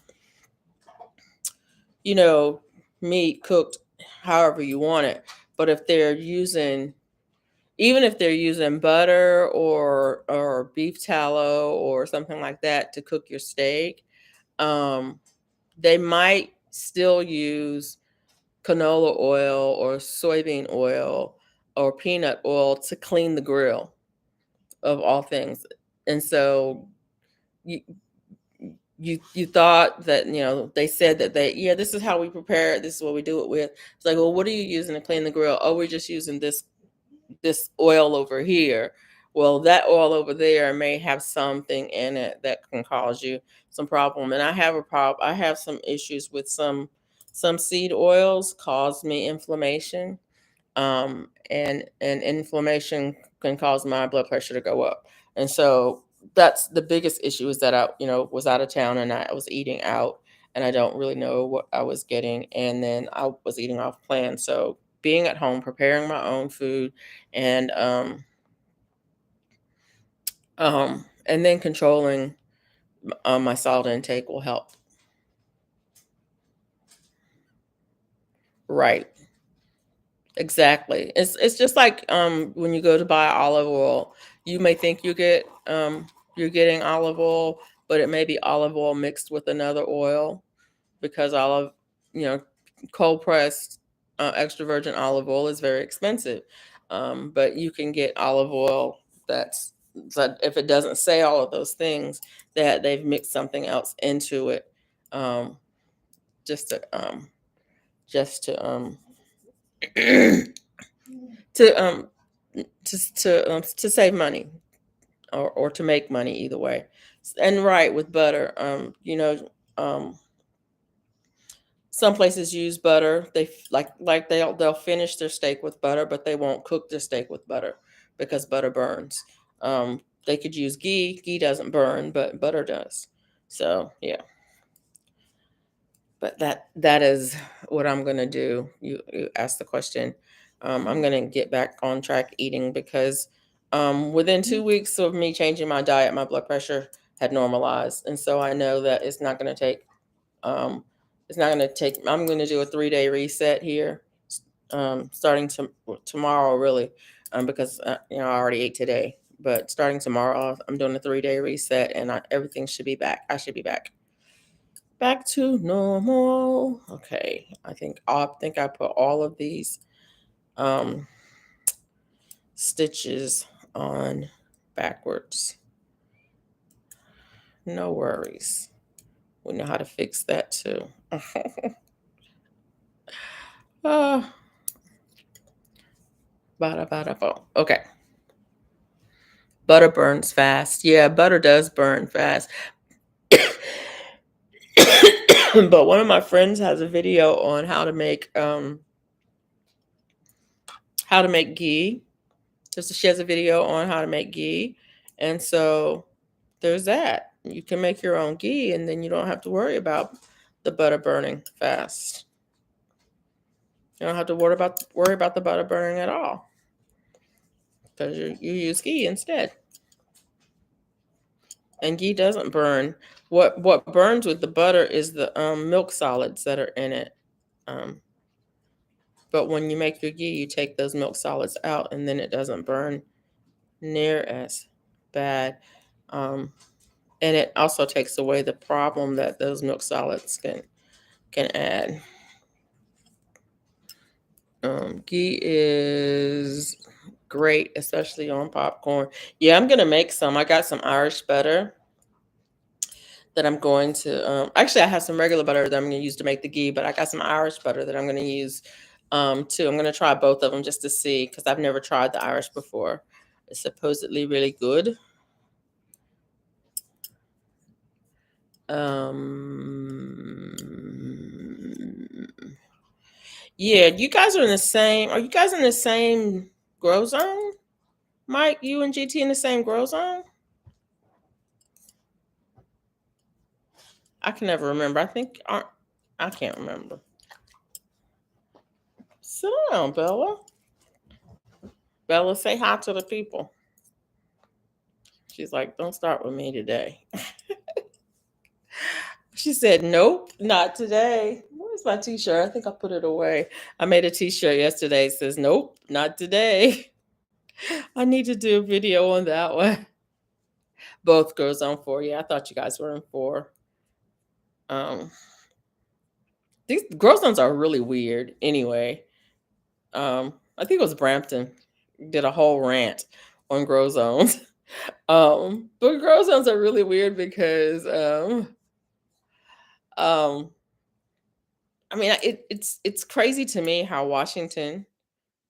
you know meat cooked however you want it, but if they're using even if they're using butter or beef tallow or something like that to cook your steak, um, they might still use canola oil or soybean oil or peanut oil to clean the grill of all things. And so you you thought that, they said that this is how we prepare it, this is what we do it with. It's like, well, what are you using to clean the grill? Oh, we're just using this oil over here. Well, that oil over there may have something in it that can cause you some problem. And I have some issues with some seed oils cause me inflammation. And inflammation can cause my blood pressure to go up. And so that's the biggest issue, is that I, was out of town and I was eating out, and I don't really know what I was getting. And then I was eating off plan. So being at home, preparing my own food, and and then controlling my salt intake will help. Right. Exactly. It's just like when you go to buy olive oil, you may think you're getting olive oil, but it may be olive oil mixed with another oil because olive, you know, cold pressed extra virgin olive oil is very expensive. But you can get olive oil that if it doesn't say all of those things, that they've mixed something else into it, um, just to just to to to save money, or to make money either way. And right with butter, some places use butter. They'll finish their steak with butter, but they won't cook their steak with butter because butter burns. They could use ghee. Ghee doesn't burn, but butter does. So yeah, but that is what I'm gonna do. You asked the question. I'm gonna get back on track eating because within 2 weeks of me changing my diet, my blood pressure had normalized, and so I know that um, it's not gonna take. I'm gonna do a 3 day reset here, starting tomorrow, really, because I already ate today. But starting tomorrow, I'm doing a 3 day reset, and everything should be back. I should be back to normal. Okay, I think I put all of these um, stitches on backwards. No worries. We know how to fix that too. uh, Bada. Okay, butter burns fast. Yeah, butter does burn fast. But one of my friends has a video on how to make ghee. Just she has a video on how to make ghee, and so there's that. You can make your own ghee, and then you don't have to worry about the butter burning fast. You don't have to worry about the butter burning at all because you use ghee instead, and ghee doesn't burn. What burns with the butter is the milk solids that are in it. Um, but when you make your ghee, you take those milk solids out, and then it doesn't burn near as bad. Um, and it also takes away the problem that those milk solids can add. Ghee is great, especially on popcorn. Yeah, I'm gonna make some. I got some Irish butter that I'm going to. Actually, I have some regular butter that I'm gonna use to make the ghee, but I got some Irish butter that I'm gonna use too. I'm gonna try both of them just to see because I've never tried the Irish before. It's supposedly really good. Yeah, you guys are in the same. Are you guys in the same grow zone? Mike, you and GT in the same grow zone? I can never remember. I can't remember. Sit down, Bella. Bella, say hi to the people. She's like, don't start with me today. She said, nope, not today. Where's my t-shirt? I think I put it away. I made a t-shirt yesterday. It says, nope, not today. I need to do a video on that one. Both girls on 4. Yeah, I thought you guys were in 4. Um, these girl zones are really weird anyway. I think it was Brampton did a whole rant on grow zones. But grow zones are really weird because um I mean it's crazy to me how Washington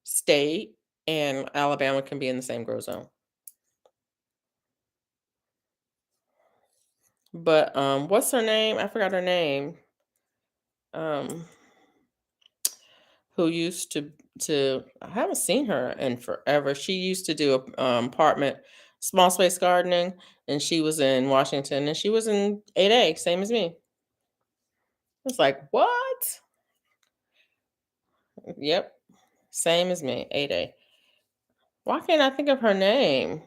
State and Alabama can be in the same grow zone. But what's her name? I forgot her name. Um who used to I haven't seen her in forever. She used to do a apartment small space gardening, and she was in Washington, and she was in 8A, same as me. It's like, what? Yep, same as me, 8A. Why can't I think of her name?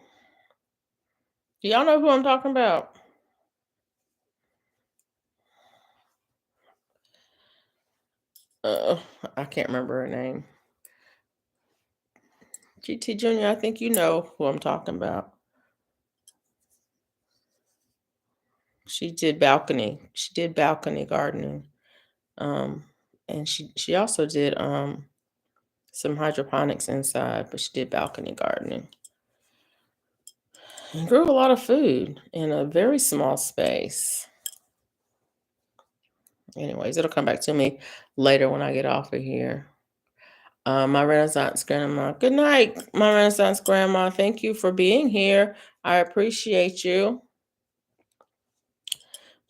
Do y'all know who I'm talking about? Uh, I can't remember her name. GT Junior. I think you know who I'm talking about. She did balcony. She did balcony gardening. Um, and she also did some hydroponics inside, but she did balcony gardening. And grew a lot of food in a very small space. Anyways, it'll come back to me later when I get off of here. My Renaissance grandma. Good night, my Renaissance grandma. Thank you for being here. I appreciate you.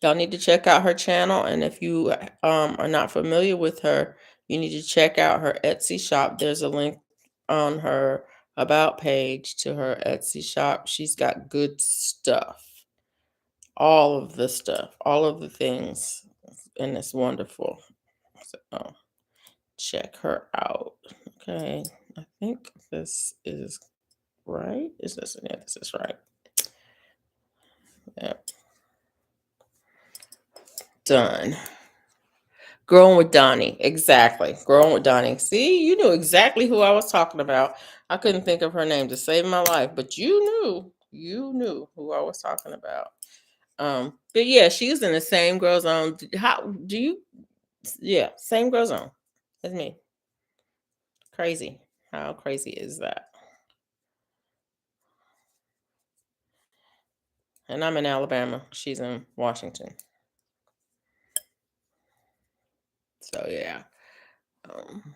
Y'all need to check out her channel. And if you are not familiar with her, you need to check out her Etsy shop. There's a link on her about page to her Etsy shop. She's got good stuff. All of the stuff, all of the things. And it's wonderful. So check her out. Okay. I think this is right. Is this? Yeah, this is right. Yep. Done. Growing with Donnie. Exactly. Growing with Donnie. See, you knew exactly who I was talking about. I couldn't think of her name to save my life, but you knew who I was talking about. But yeah, she's in the same Grow Zone. How do you? Yeah, same Grow Zone as me. Crazy. How crazy is that? And I'm in Alabama. She's in Washington. So yeah. Um,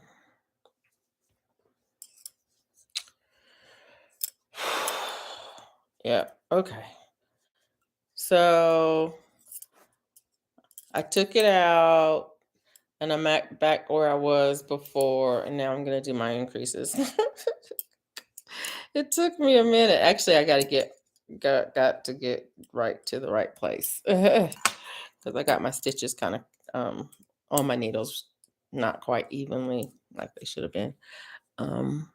yeah. Okay. So I took it out and I'm back where I was before, and now I'm gonna do my increases. It took me a minute. Actually, I got to get right to the right place because I got my stitches kind of on my needles not quite evenly like they should have been. DT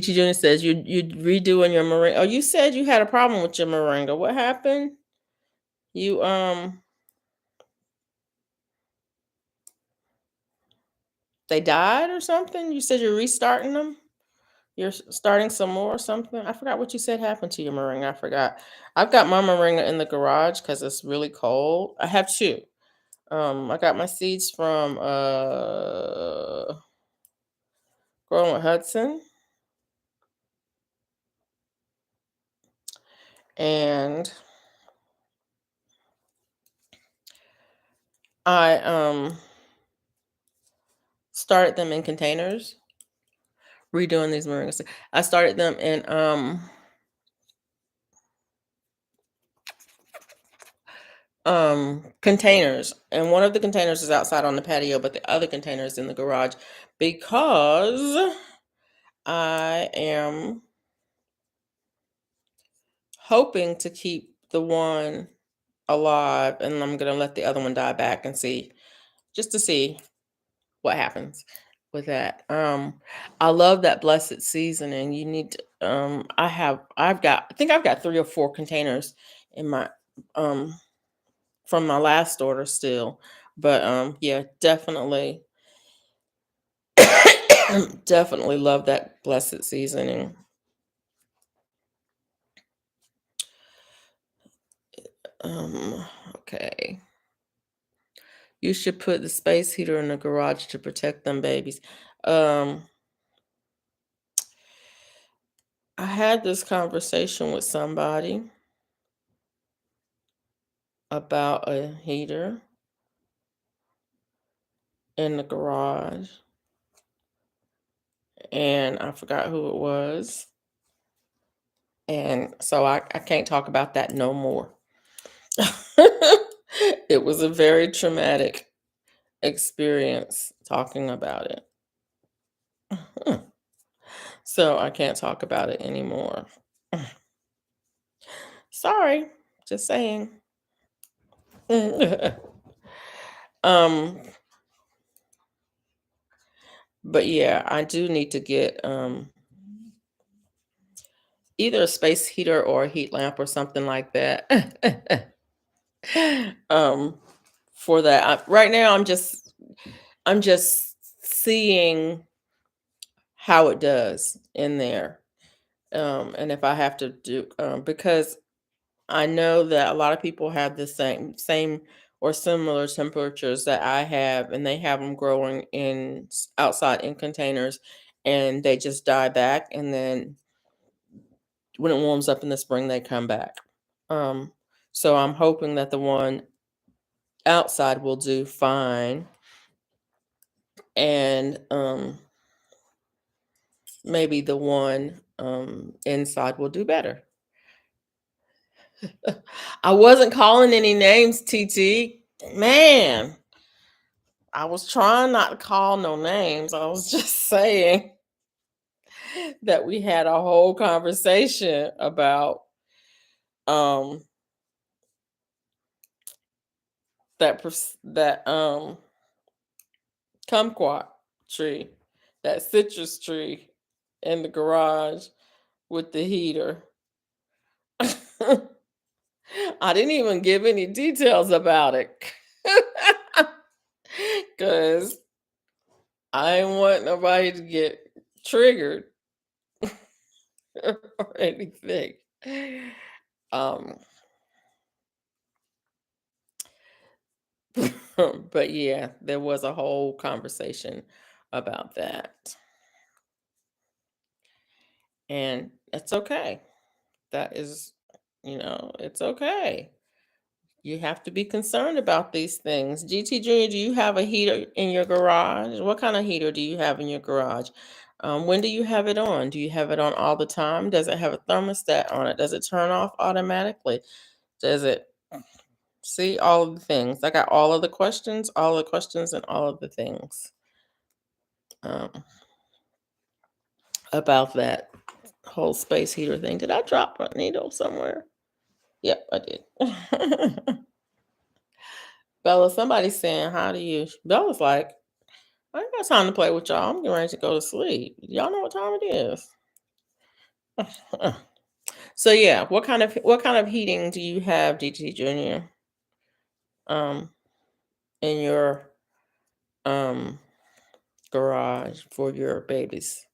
Junior says you redoing your moringa. Oh, you said you had a problem with your moringa. What happened? You they died or something? You said you're restarting them? You're starting some more or something? I forgot what you said happened to your moringa. I forgot. I've got my moringa in the garage because it's really cold. I have two. I got my seeds from Growing with Hudson. And I started them in containers. Redoing these moringas. I started them in containers, and one of the containers is outside on the patio, but the other container is in the garage because I am hoping to keep the one alive, and I'm gonna let the other one die back and see, just to see what happens with that. I love that blessed seasoning. You need to, I think I've got 3 or 4 containers in my um from my last order still. But yeah, definitely definitely love that blessed seasoning. Okay. You should put the space heater in the garage to protect them babies. Um I had this conversation with somebody about a heater in the garage, and I forgot who it was. And so I can't talk about that no more. It was a very traumatic experience talking about it. So I can't talk about it anymore. Sorry, just saying. um, but yeah, I do need to get either a space heater or a heat lamp or something like that. um, for that. Right now I'm just seeing how it does in there. And if I have to do, because I know that a lot of people have the same or similar temperatures that I have, and they have them growing outside in containers, and they just die back, and then when it warms up in the spring, they come back. Um, so I'm hoping that the one outside will do fine, and maybe the one inside will do better. I wasn't calling any names, TT. Man, I was trying not to call no names. I was just saying that we had a whole conversation about um that kumquat tree, that citrus tree in the garage with the heater. I didn't even give any details about it because I didn't want nobody to get triggered or anything. Um, but yeah, there was a whole conversation about that. And it's okay. That is, it's okay. You have to be concerned about these things. GT Junior, do you have a heater in your garage? What kind of heater do you have in your garage? When do you have it on? Do you have it on all the time? Does it have a thermostat on it? Does it turn off automatically? Does it see all of the things? I got all the questions, and all of the things um, about that whole space heater thing. Did I drop a needle somewhere? Yep, I did. Bella, somebody's saying hi to you. Bella's like, I ain't got time to play with y'all. I'm getting ready to go to sleep. Y'all know what time it is. So yeah, what kind of heating do you have, DT Junior? Um, in your um garage for your babies?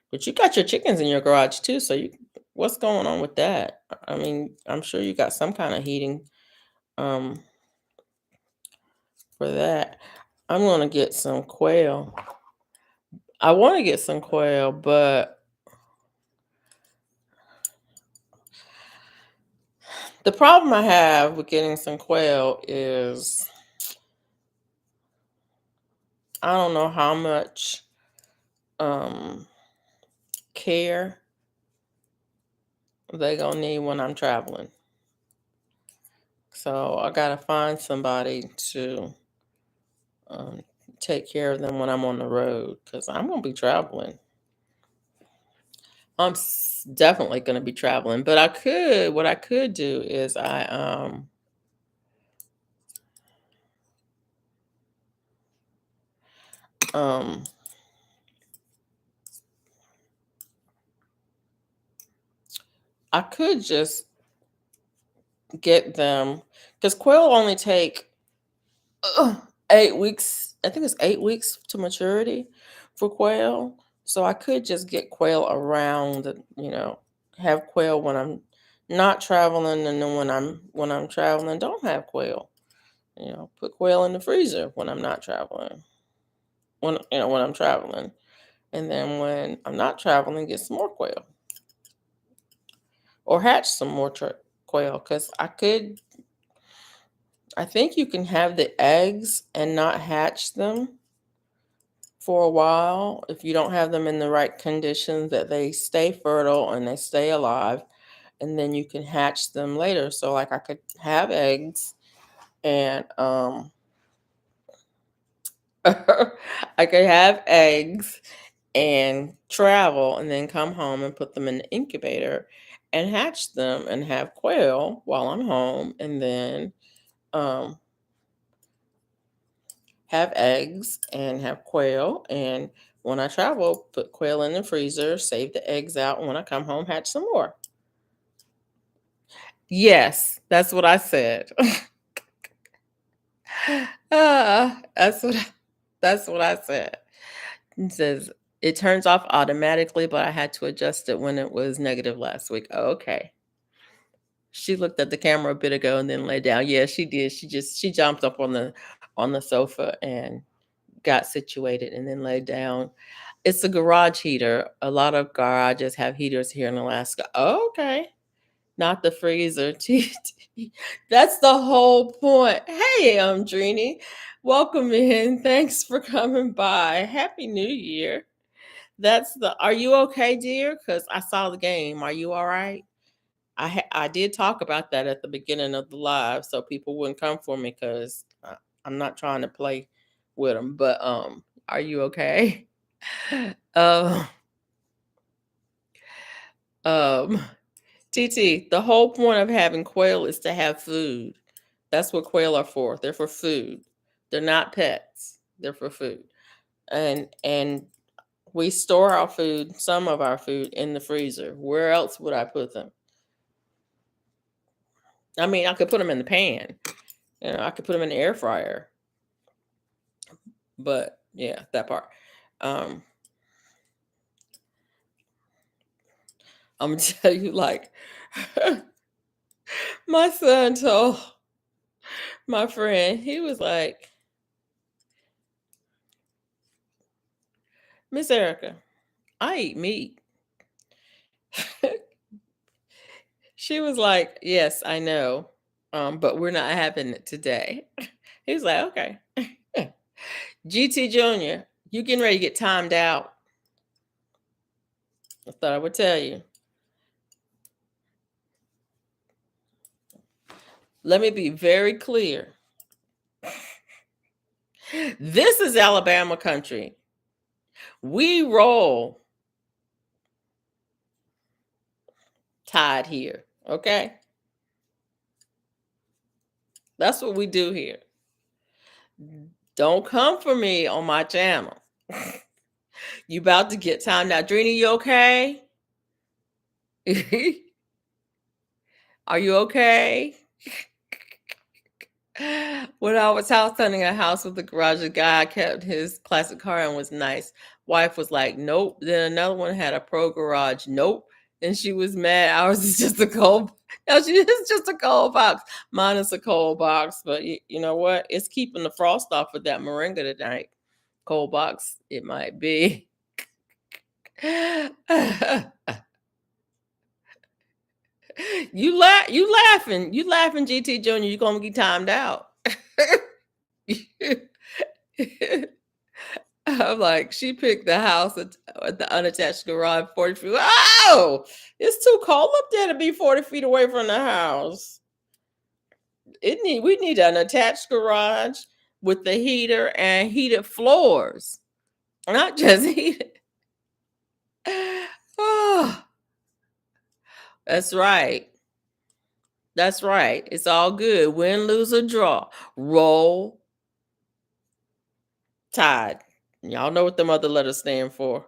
But you got your chickens in your garage too, so what's going on with that? I mean, I'm sure you got some kind of heating um for that. I'm gonna get some quail. I want to get some quail, but the problem I have with getting some quail is I don't know how much um care they gonna need when I'm traveling. So I gotta find somebody to um take care of them when I'm on the road because I'm gonna be traveling. Definitely gonna be traveling, but what I could do is um I could just get them because quail only take 8 weeks. I think it's 8 weeks to maturity for quail. So I could just get quail around, have quail when I'm not traveling, and then when I'm traveling, don't have quail. Put quail in the freezer when I'm not traveling. When I'm traveling, and then when I'm not traveling, get some more quail or hatch some more quail. Because I think you can have the eggs and not hatch them for a while if you don't have them in the right conditions that they stay fertile and they stay alive, and then you can hatch them later. So like I could have eggs and I could have eggs and travel and then come home and put them in the incubator and hatch them and have quail while I'm home, and then um have eggs and have quail. And when I travel, put quail in the freezer, save the eggs out. And when I come home, hatch some more. Yes, that's what I said. That's what I said. It says it turns off automatically, but I had to adjust it when it was negative last week. Oh, okay. She looked at the camera a bit ago and then laid down. Yeah, she did. She jumped up on the sofa and got situated and then laid down. It's a garage heater. A lot of garages have heaters here in Alaska. Oh, okay. Not the freezer. That's the whole point. Hey, Drini. Welcome in. Thanks for coming by. Happy New Year. Are you okay, dear? Because I saw the game. Are you all right? I did talk about that at the beginning of the live, so people wouldn't come for me because I'm not trying to play with them. But are you okay? Uh, um, TT, the whole point of having quail is to have food. That's what quail are for. They're for food. They're not pets. They're for food. And we store our food, some of our food, in the freezer. Where else would I put them? I mean, I could put them in the pan. I could put them in the air fryer. But yeah, that part. I'm gonna tell you, like, my son told my friend, he was like, Miss Erica, I eat meat. She was like, yes, I know. But we're not having it today. He was like, okay. GT Jr., you getting ready to get timed out. I thought I would tell you. Let me be very clear. This is Alabama country. We roll Tide here, okay? That's what we do here. Don't come for me on my channel. You about to get time now. Drini, you okay? Are you okay? When I was house hunting a house with a garage, the guy kept his classic car and was nice. Wife was like, nope. Then another one had a pro garage. Nope. And she was mad. Ours is just a cold. No, it's just a cold box. Mine is a cold box. But you know what? It's keeping the frost off with that moringa tonight. Cold box, it might be. You laughing, GT Junior. You're gonna get timed out. I'm like, she picked the house at the unattached garage 40 feet. Oh, it's too cold up there to be 40 feet away from the house. We need an attached garage with the heater and heated floors, not just heated. Oh, that's right. That's right. It's all good. Win, lose, or draw. Roll Tide. Y'all know what them other letters stand for.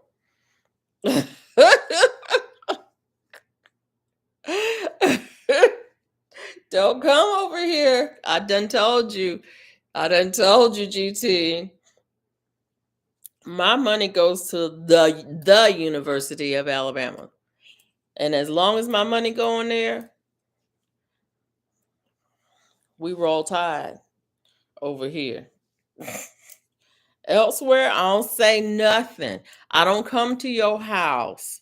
Don't come over here. I done told you, GT. My money goes to the University of Alabama. And as long as my money going there, we roll Tide over here. Elsewhere, I don't say nothing. I don't come to your house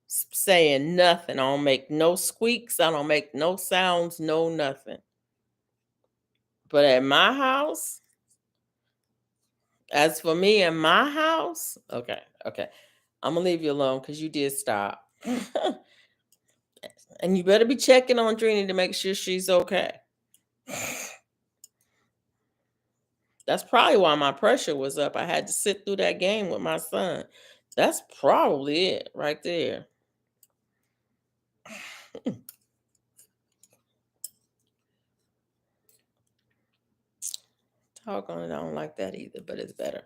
saying nothing. I don't make no squeaks. I don't make no sounds, no nothing. But at my house, as for me and my house, okay. I'm gonna leave you alone because you did stop. And you better be checking on Drini to make sure she's okay. That's probably why my pressure was up. I had to sit through that game with my son. That's probably it right there. Talk on it. I don't like that either, but it's better.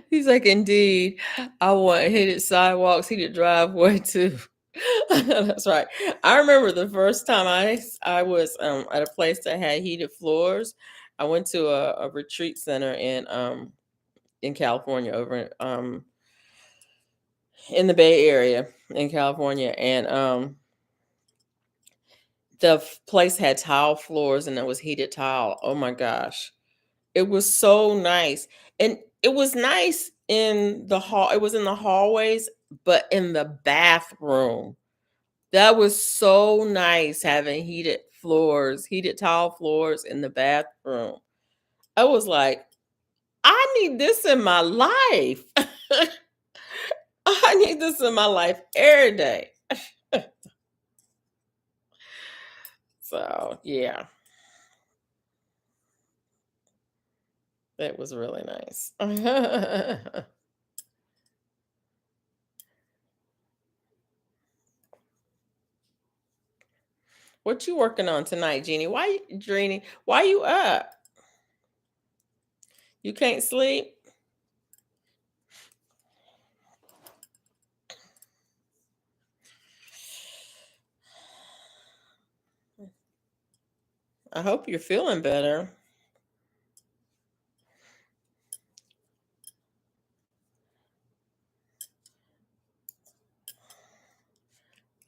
He's like, indeed, I want heated sidewalks, heated driveway too. That's right. I remember the first time I was at a place that had heated floors. I went to a retreat center in California, over in the Bay Area in California, and the place had tile floors and it was heated tile. Oh my gosh. It was so nice. And it was nice in the hall. It was in the hallways, but in the bathroom. That was so nice, having heated floors, heated tile floors in the bathroom. I was like, I need this in my life. I need this in my life every day. So, yeah, it was really nice. What you working on tonight, Jeannie? Why you up? You can't sleep? I hope you're feeling better.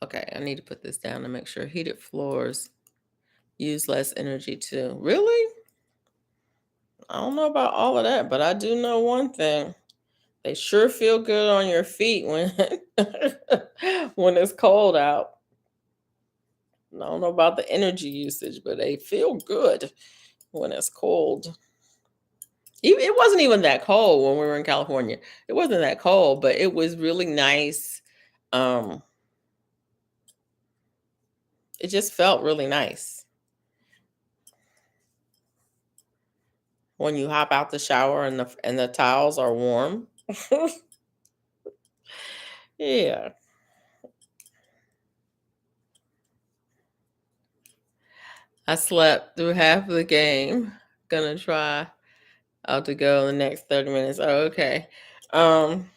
Okay, I need to put this down to make sure. Heated floors use less energy too. Really? I don't know about all of that, but I do know one thing. They sure feel good on your feet when when it's cold out. I don't know about the energy usage, but they feel good when it's cold. Even, it wasn't even that cold when we were in California. It wasn't that cold, but it was really nice. Um, it just felt really nice when you hop out the shower and the towels are warm. Yeah. I slept through half of the game. Gonna try out to go in the next 30 minutes. Oh, okay. Um,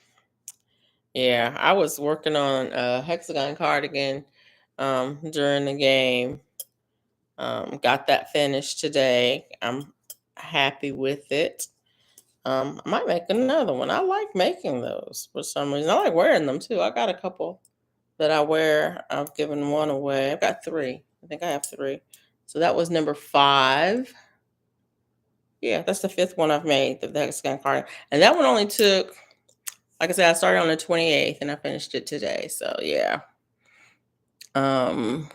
yeah, I was working on a hexagon cardigan during the game. Got that finished today. I'm happy with it. I might make another one. I like making those for some reason. I like wearing them too. I got a couple that I wear. I've given one away. I've got three. I think I have three. So that was number 5. Yeah, that's the 5th one I've made, the hexagon card. And that one only took, like I said, I started on the 28th and I finished it today. So yeah.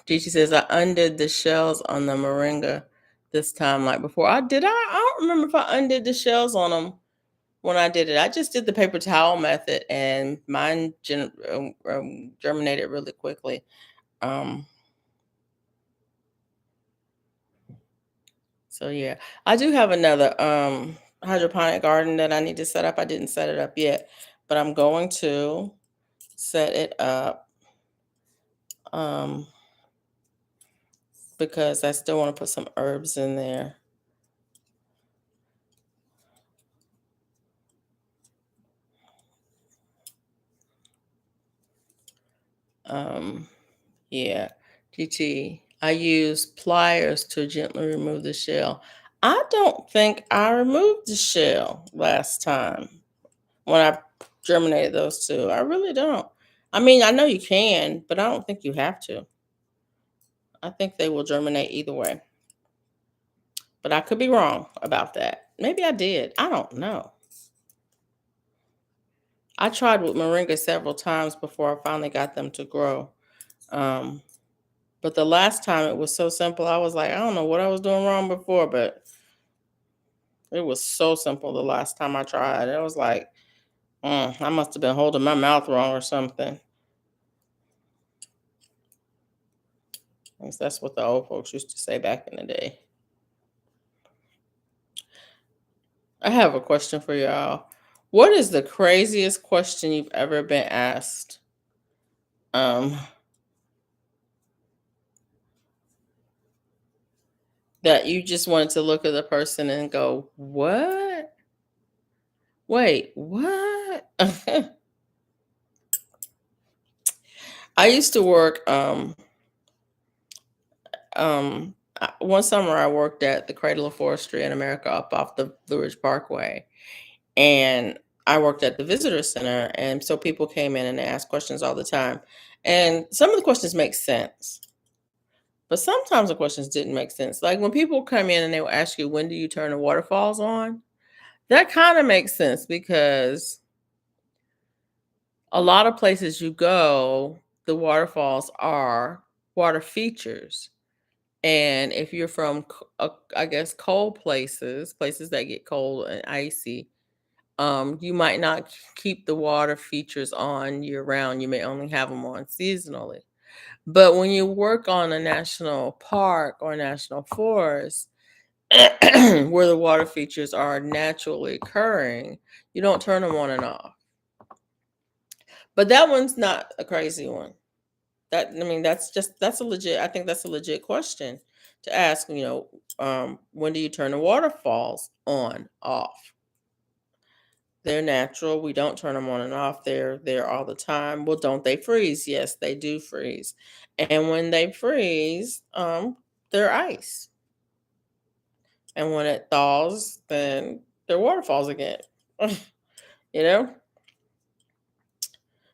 Gigi says I undid the shells on the moringa this time like before. I don't remember if I undid the shells on them when I did it. I just did the paper towel method and mine germinated really quickly. Um, so yeah, I do have another hydroponic garden that I need to set up. I didn't set it up yet, but I'm going to set it up um, because I still want to put some herbs in there. Um, yeah, GT. I use pliers to gently remove the shell. I don't think I removed the shell last time when I germinated those two. I really don't. I mean, I know you can, but I don't think you have to. I think they will germinate either way. But I could be wrong about that. Maybe I did. I don't know. I tried with moringa several times before I finally got them to grow. Um, but the last time it was so simple, I was like, I don't know what I was doing wrong before, but it was so simple the last time I tried. It was like, I must have been holding my mouth wrong or something. At least that's what the old folks used to say back in the day. I have a question for y'all. What is the craziest question you've ever been asked? Um, that you just wanted to look at the person and go, "What? Wait, what?" I used to work. Um, one summer I worked at the Cradle of Forestry in America up off the Blue Ridge Parkway, and I worked at the visitor center, and so people came in and they asked questions all the time. And some of the questions make sense, but sometimes the questions didn't make sense. Like when people come in and they will ask you, when do you turn the waterfalls on? That kind of makes sense because a lot of places you go, the waterfalls are water features. And if you're from, I guess, cold places, places that get cold and icy, you might not keep the water features on year round. You may only have them on seasonally. But when you work on a national park or national forest, where the water features are naturally occurring, you don't turn them on and off. But that one's not a crazy one. That's a legit. I think that's a legit question to ask. When do you turn the waterfalls on, off? They're natural. We don't turn them on and off. They're there all the time. Well, don't they freeze? Yes, they do freeze. And when they freeze, they're ice. And when it thaws, then they're waterfalls again. you know?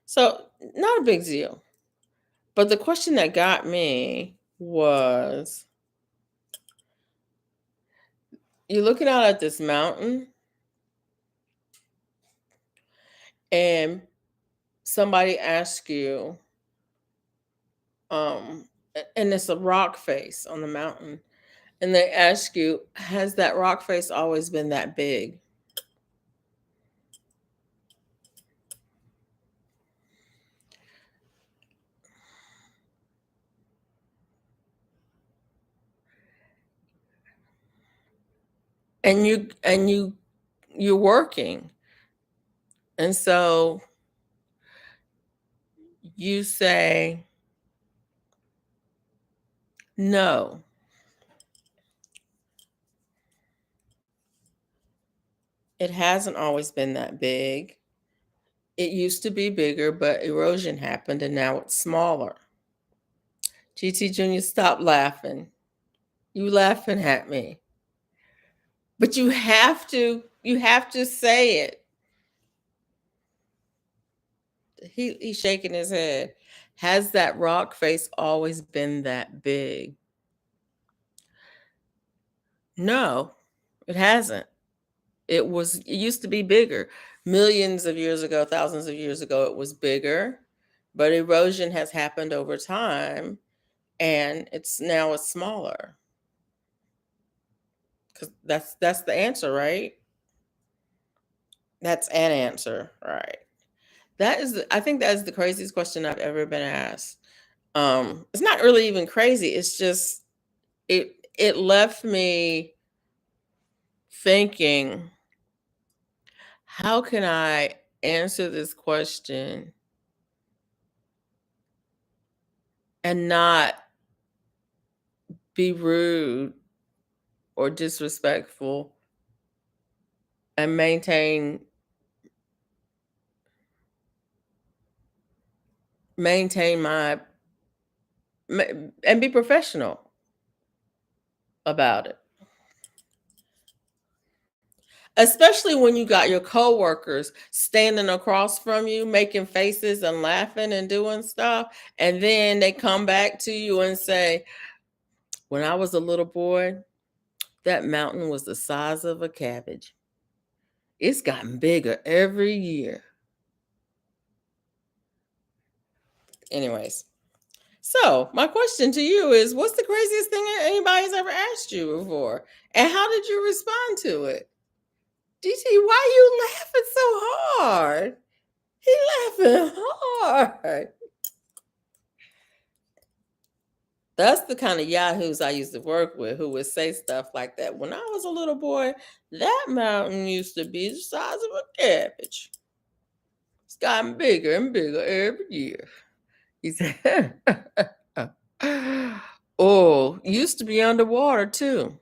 So, not a big deal. But the question that got me was, you're looking out at this mountain and somebody asks you, and it's a rock face on the mountain, and they ask you, has that rock face always been that big? And you're working. And so you say, no, it hasn't always been that big. It used to be bigger, but erosion happened and now it's smaller. GT Jr., stop laughing. You laughing at me. But you have to say it. He's shaking his head. Has that rock face always been that big? No, it hasn't. It used to be bigger. Millions of years ago, thousands of years ago, it was bigger, but erosion has happened over time and it's smaller. Cuz that's the answer, right? That's an answer, right? I think that is the craziest question I've ever been asked. It's not really even crazy. It's just it left me thinking, how can I answer this question and not be rude or disrespectful and maintain my and be professional about it. Especially when you got your coworkers standing across from you, making faces and laughing and doing stuff. And then they come back to you and say, when I was a little boy, that mountain was the size of a cabbage. It's gotten bigger every year. Anyways, so my question to you is, what's the craziest thing anybody's ever asked you before? And how did you respond to it? DT, why you laughing so hard? He laughing hard. That's the kind of yahoos I used to work with who would say stuff like that. When I was a little boy, that mountain used to be the size of a cabbage. It's gotten bigger and bigger every year. He said, oh, used to be underwater too.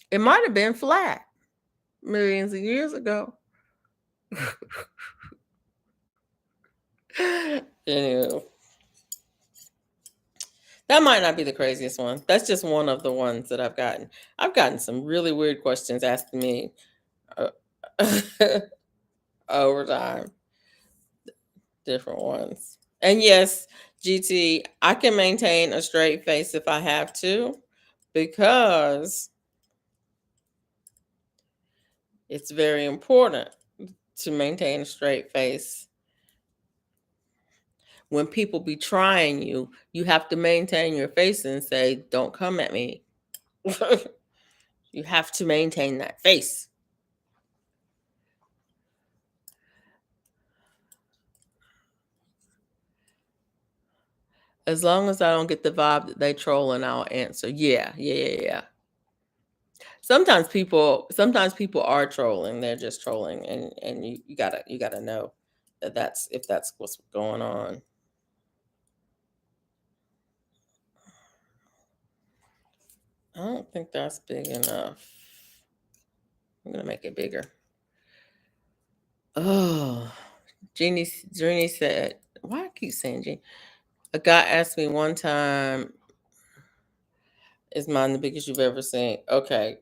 It might have been flat millions of years ago. Anyway, That might not be the craziest one. That's just one of the ones that I've gotten. I've gotten some really weird questions asking me uh, over time, different ones. And yes, GT, I can maintain a straight face if I have to because it's very important to maintain a straight face. When people be trying you, you have to maintain your face and say, "Don't come at me." You have to maintain that face. As long as I don't get the vibe that they trolling, I'll answer. Yeah, yeah, yeah, yeah. Sometimes people are trolling. They're just trolling, and you gotta know that that's if that's what's going on. I don't think that's big enough. I'm gonna make it bigger. Oh, Jeannie said, why I keep saying Jeannie? A guy asked me one time, "Is mine the biggest you've ever seen?" Okay.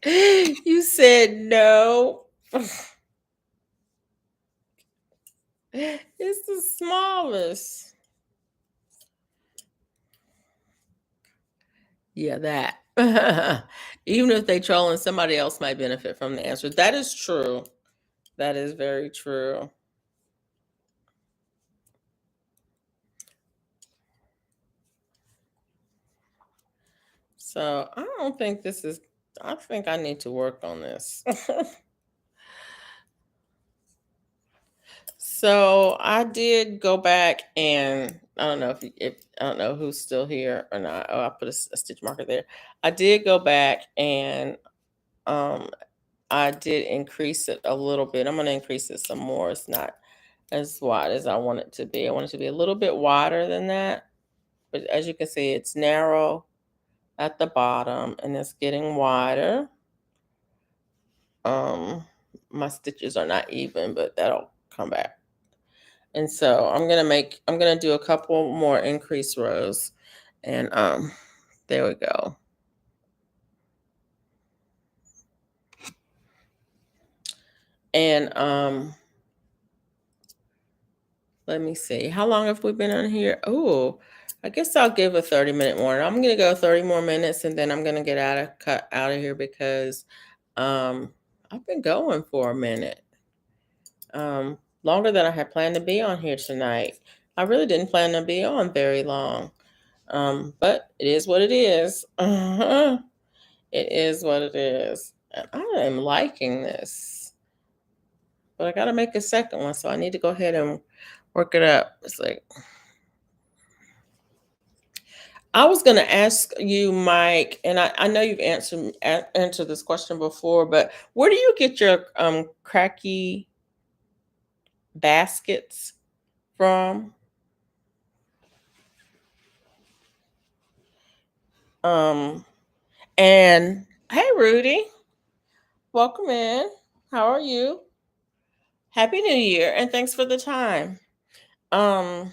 You said no. It's the smallest. Yeah, that. Even if they trolling, somebody else might benefit from the answer. That is true. That is very true. So I don't think this is. I think I need to work on this. So I did go back and I don't know if I don't know who's still here or not. Oh, I put a stitch marker there. I did go back and um I did increase it a little bit. I'm going to increase it some more. It's not as wide as I want it to be. I want it to be a little bit wider than that. But as you can see, it's narrow at the bottom and it's getting wider. Um my stitches are not even, but that'll come back. And so I'm gonna do a couple more increase rows. And there we go. And let me see. How long have we been on here? Oh, I guess I'll give a 30-minute warning. I'm gonna go 30 more minutes and then I'm gonna get cut out of here because I've been going for a minute. Longer than I had planned to be on here tonight. I really didn't plan to be on very long. But it is what it is. It is what it is. And I am liking this. But I gotta make a second one, so I need to go ahead and work it up. It's like I was gonna ask you, Mike, and I know you've answered this question before, but where do you get your cracky baskets from? Um, and hey, Rudy, welcome in. How are you? Happy New Year, and thanks for the time. Um,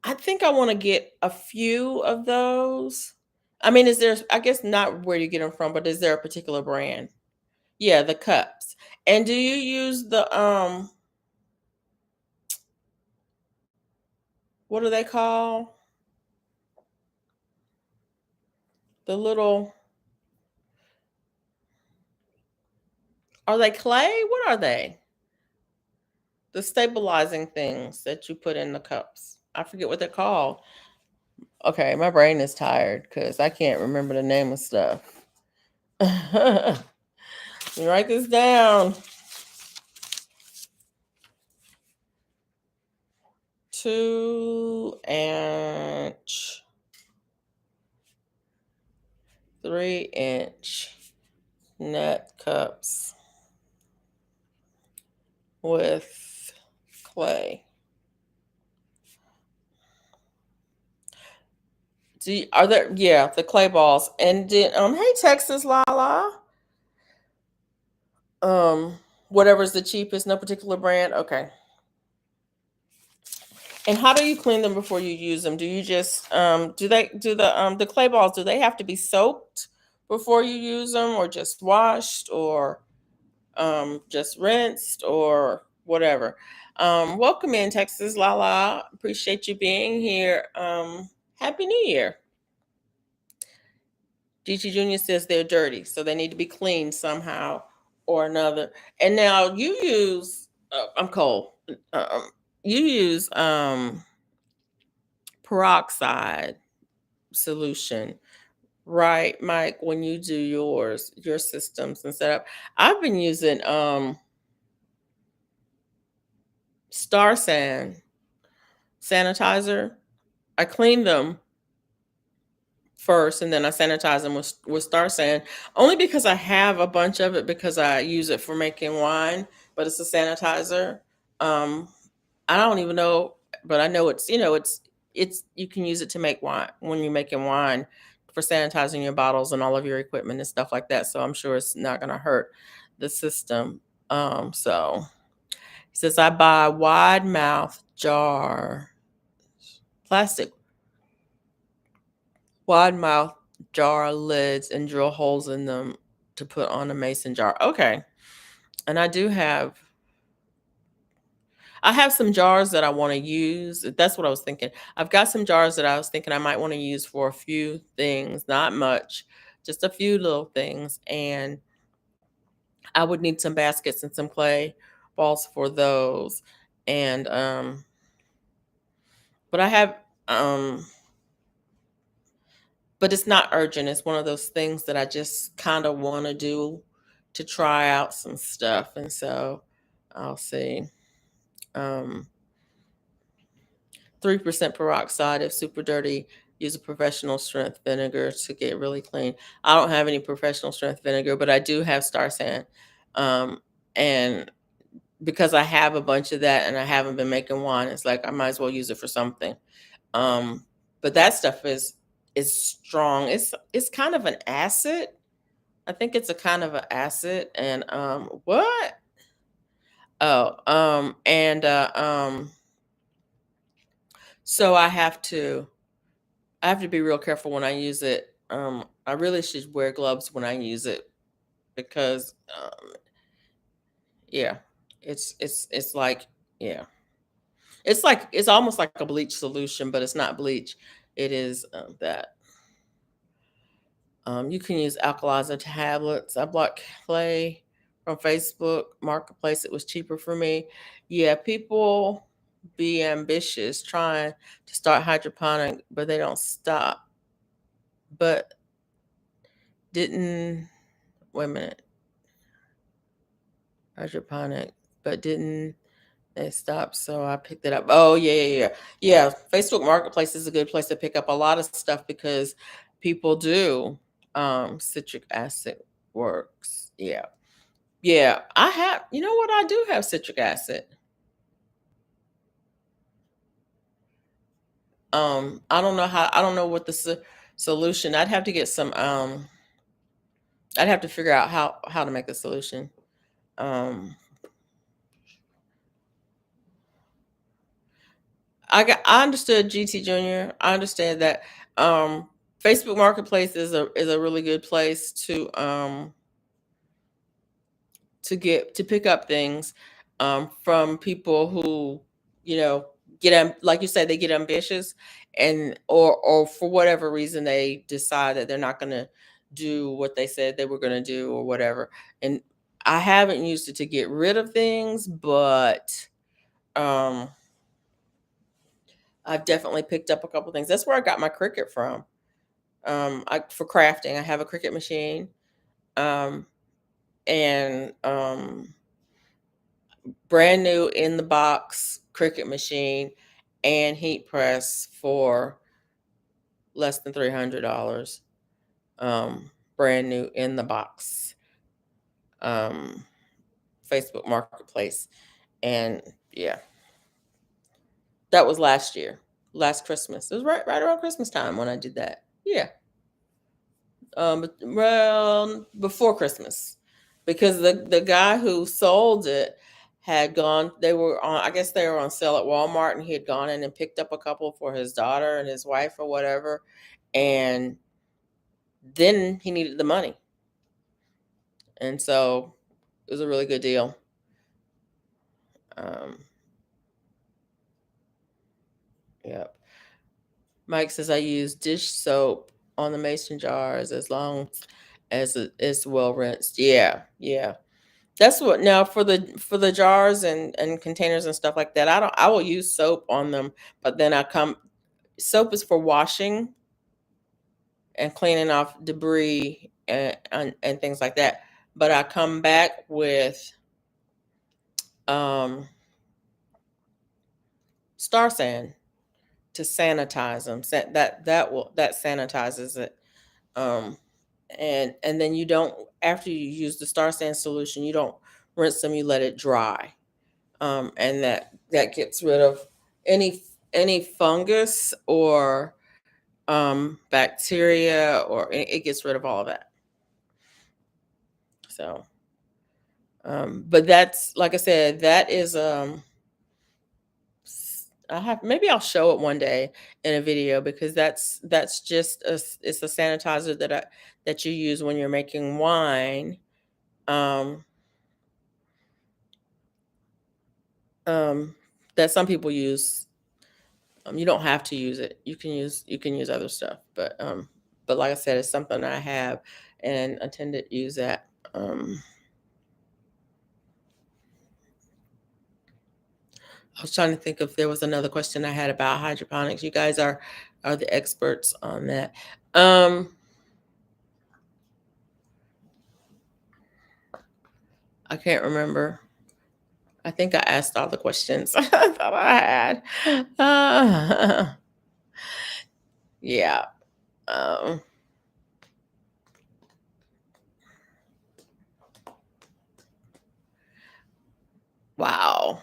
I think I want to get a few of those. I mean, is there? I guess not where you get them from, but is there a particular brand? Yeah, the cups. And do you use the what do they call the little? Are they clay? What are they? The stabilizing things that you put in the cups. I forget what they're called. Okay, my brain is tired because I can't remember the name of stuff. Let me write this down. 2 inch, 3 inch net cups with clay. Are there? Yeah, the clay balls. And then, hey Texas Lala. Um, Whatever's the cheapest, no particular brand. Okay. And how do you clean them before you use them? Do you just do the clay balls, do they have to be soaked before you use them, or just washed, or just rinsed, or whatever? Welcome in, Texas Lala. Appreciate you being here. Happy New Year. GT Junior says they're dirty, so they need to be cleaned somehow or another. And now you use, I'm cold. Um, you use peroxide solution, right, Mike? When you do your systems and setup, I've been using Star San sanitizer. I clean them first and then I sanitize them with Star San, only because I have a bunch of it because I use it for making wine, but it's a sanitizer. Um, I don't even know, but I know it's you can use it to make wine when you're making wine for sanitizing your bottles and all of your equipment and stuff like that. So I'm sure it's not going to hurt the system. So he says I buy wide mouth jar, plastic wide mouth jar lids and drill holes in them to put on a mason jar. Okay. And I have some jars that I want to use. That's what I was thinking. I've got some jars that I was thinking I might want to use for a few things, not much, just a few little things. And I would need some baskets and some clay balls for those. And but I have but it's not urgent. It's one of those things that I just kind of want to do to try out some stuff. And so I'll see. Um 3% peroxide if super dirty. Use a professional strength vinegar to get really clean. I don't have any professional strength vinegar, but I do have Star San. Um, and because I have a bunch of that and I haven't been making wine, it's like I might as well use it for something. Um, but that stuff is strong. It's kind of an acid. I think it's a kind of an acid. And what? Oh, and so I have to be real careful when I use it. I really should wear gloves when I use it because, yeah, it's like, yeah, it's almost like a bleach solution, but it's not bleach. It is that. You can use alkalizer tablets. I bought clay from Facebook Marketplace. It was cheaper for me. Yeah, people be ambitious trying to start hydroponic, but they don't stop. But didn't wait a minute, hydroponic, but didn't they stop? So I picked it up. Oh yeah. Facebook Marketplace is a good place to pick up a lot of stuff because people do citric acid works. Yeah. Yeah. I have, you know what? I do have citric acid. I don't know what the solution. I'd have to get some I'd have to figure out how to make the solution. Um I understood GT Junior. I understand that um Facebook Marketplace is a really good place to get to pick up things from people who, you know, like you said, they get ambitious, and or for whatever reason they decide that they're not going to do what they said they were going to do or whatever. And I haven't used it to get rid of things, but um I've definitely picked up a couple things. That's where I got my Cricut from. For crafting, I have a Cricut machine, um, and brand new in the box Cricut machine and heat press for less than $300. Brand new in the box. Um, Facebook Marketplace, and yeah, that was last year, last Christmas. It was right around Christmas time when I did that. Yeah. Well, before Christmas, because the guy who sold it had gone, they were on, I guess they were on sale at Walmart, and he had gone in and picked up a couple for his daughter and his wife or whatever. And then he needed the money. And so it was a really good deal. Um, yeah. Mike says I use dish soap on the mason jars as long as it's well rinsed. Yeah, yeah. That's what, now for the jars and containers and stuff like that. I will use soap on them, but then soap is for washing and cleaning off debris and things like that. But I come back with um Star Sand to sanitize them. That sanitizes it. Um, and then you don't, after you use the Star Sand solution, you don't rinse them. You let it dry, and that gets rid of any fungus or bacteria, or it gets rid of all of that. So, but that's, like I said, that is maybe I'll show it one day in a video, because that's just it's a sanitizer that you use when you're making wine. Um, um, that some people use. You don't have to use it. You can use other stuff, but like I said, it's something I have and intend to use that. I was trying to think if there was another question I had about hydroponics. You guys are the experts on that. I can't remember. I think I asked all the questions I thought I had. Yeah. Um, wow.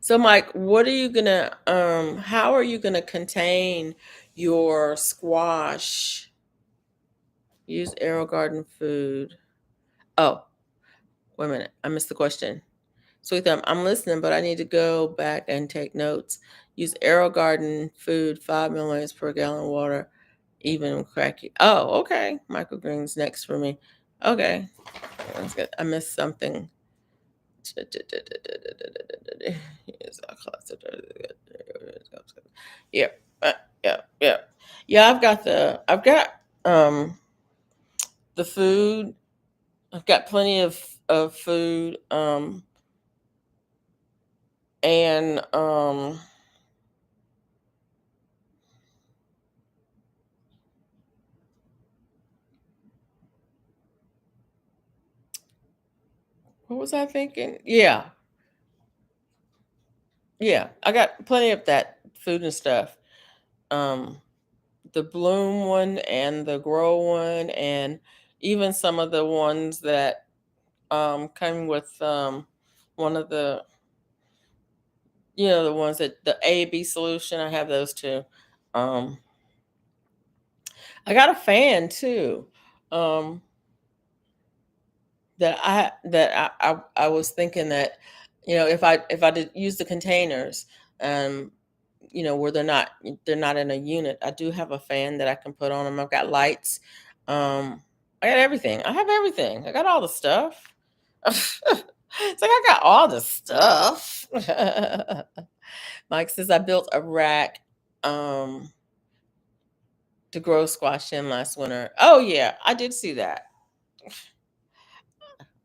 So, Mike, what are you gonna how are you gonna contain your squash? Use Aero Garden food. Oh, wait a minute. I missed the question. Sweet Thumb, I'm listening, but I need to go back and take notes. Use Aero Garden food, 5 milliliters per gallon water, even cracky. Oh, okay. Microgreens next for me. Okay. That's good. I missed something. Yeah, yeah, yeah, yeah. I've got um the food. I've got plenty of food. And what was I thinking? Yeah, yeah. I got plenty of that food and stuff. Um, the bloom one and the grow one, and even some of the ones that come with one of the, the ones that the A/B solution. I have those too. Um, I got a fan too. Um, that I was thinking that, if I did use the containers, um, where they're not in a unit, I do have a fan that I can put on them. I've got lights. I got everything. I have everything. I got all the stuff. It's like I got all the stuff. Mike says I built a rack um to grow squash in last winter. Oh yeah, I did see that.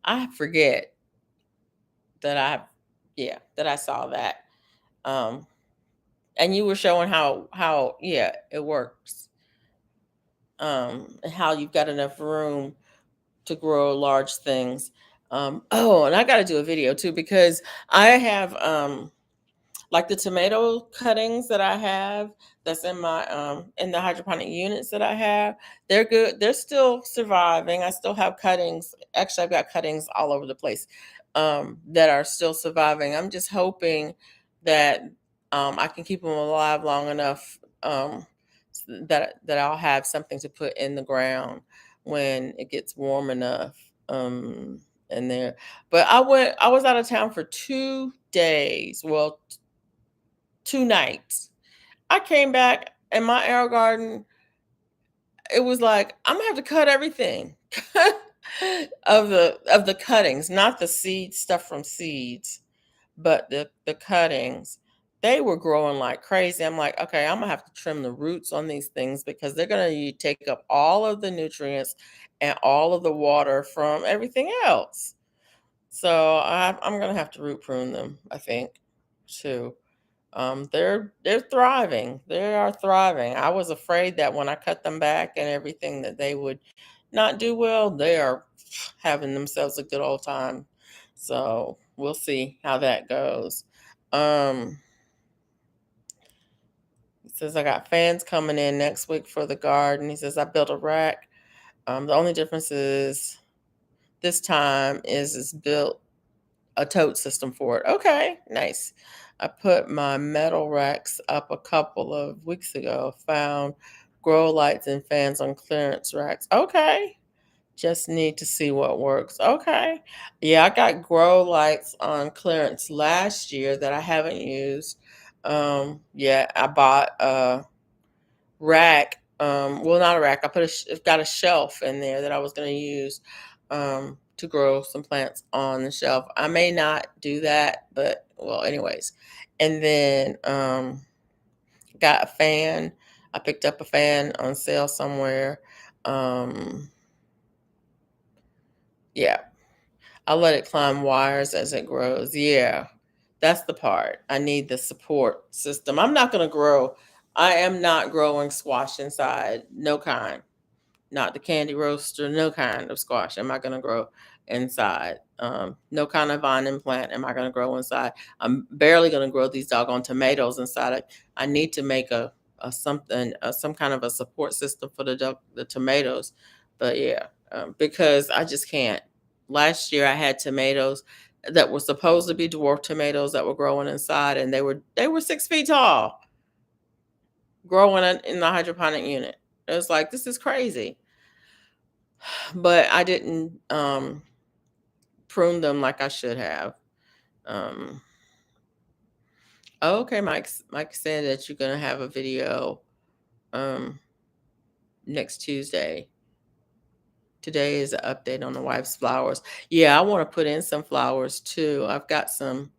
I forget that I saw that. Um and you were showing how yeah, it works. And how you've got enough room to grow large things. Oh, and I got to do a video too, because I have like the tomato cuttings that I have, that's in the hydroponic units that I have. They're good. They're still surviving. I still have cuttings. Actually, I've got cuttings all over the place that are still surviving. I'm just hoping that I can keep them alive long enough that I'll have something to put in the ground when it gets warm enough. In there, but I was out of town for 2 days. Well, 2 nights. I came back and my air garden, it was like, I'm gonna have to cut everything of the cuttings, not the seed stuff from seeds, but the cuttings. They were growing like crazy. I'm like, okay, I'm gonna have to trim the roots on these things because they're gonna take up all of the nutrients and all of the water from everything else. So I'm gonna have to root prune them, I think, too. They're thriving. They are thriving. I was afraid that when I cut them back and everything that they would not do well. They are having themselves a good old time. So we'll see how that goes. Um, he says I got fans coming in next week for the garden. He says I built a rack. The only difference is this time is built a tote system for it. Okay, nice. I put my metal racks up a couple of weeks ago. Found grow lights and fans on clearance racks. Okay. Just need to see what works. Okay. Yeah, I got grow lights on clearance last year that I haven't used. Yeah, I bought rack. Well, not a rack. I've got a shelf in there that I was going to use to grow some plants on the shelf. I may not do that, but well, anyways. And then got a fan. I picked up a fan on sale somewhere. Um, yeah, I let it climb wires as it grows. Yeah, that's the part. I need the support system. I'm not going to grow. I am not growing squash inside. No kind. Not the candy roaster, no kind of squash am I going to grow inside. No kind of vine and plant am I going to grow inside. I'm barely going to grow these doggone tomatoes inside. I need to make a something, some kind of a support system for the tomatoes. But yeah, because I just can't. Last year I had tomatoes that were supposed to be dwarf tomatoes that were growing inside, and they were 6 feet tall, growing in the hydroponic unit. It was like, this is crazy. But I didn't prune them like I should have. Um, okay, Mike said that you're gonna have a video um, next Tuesday. Today is an update on the wife's flowers. Yeah, I want to put in some flowers too. I've got some.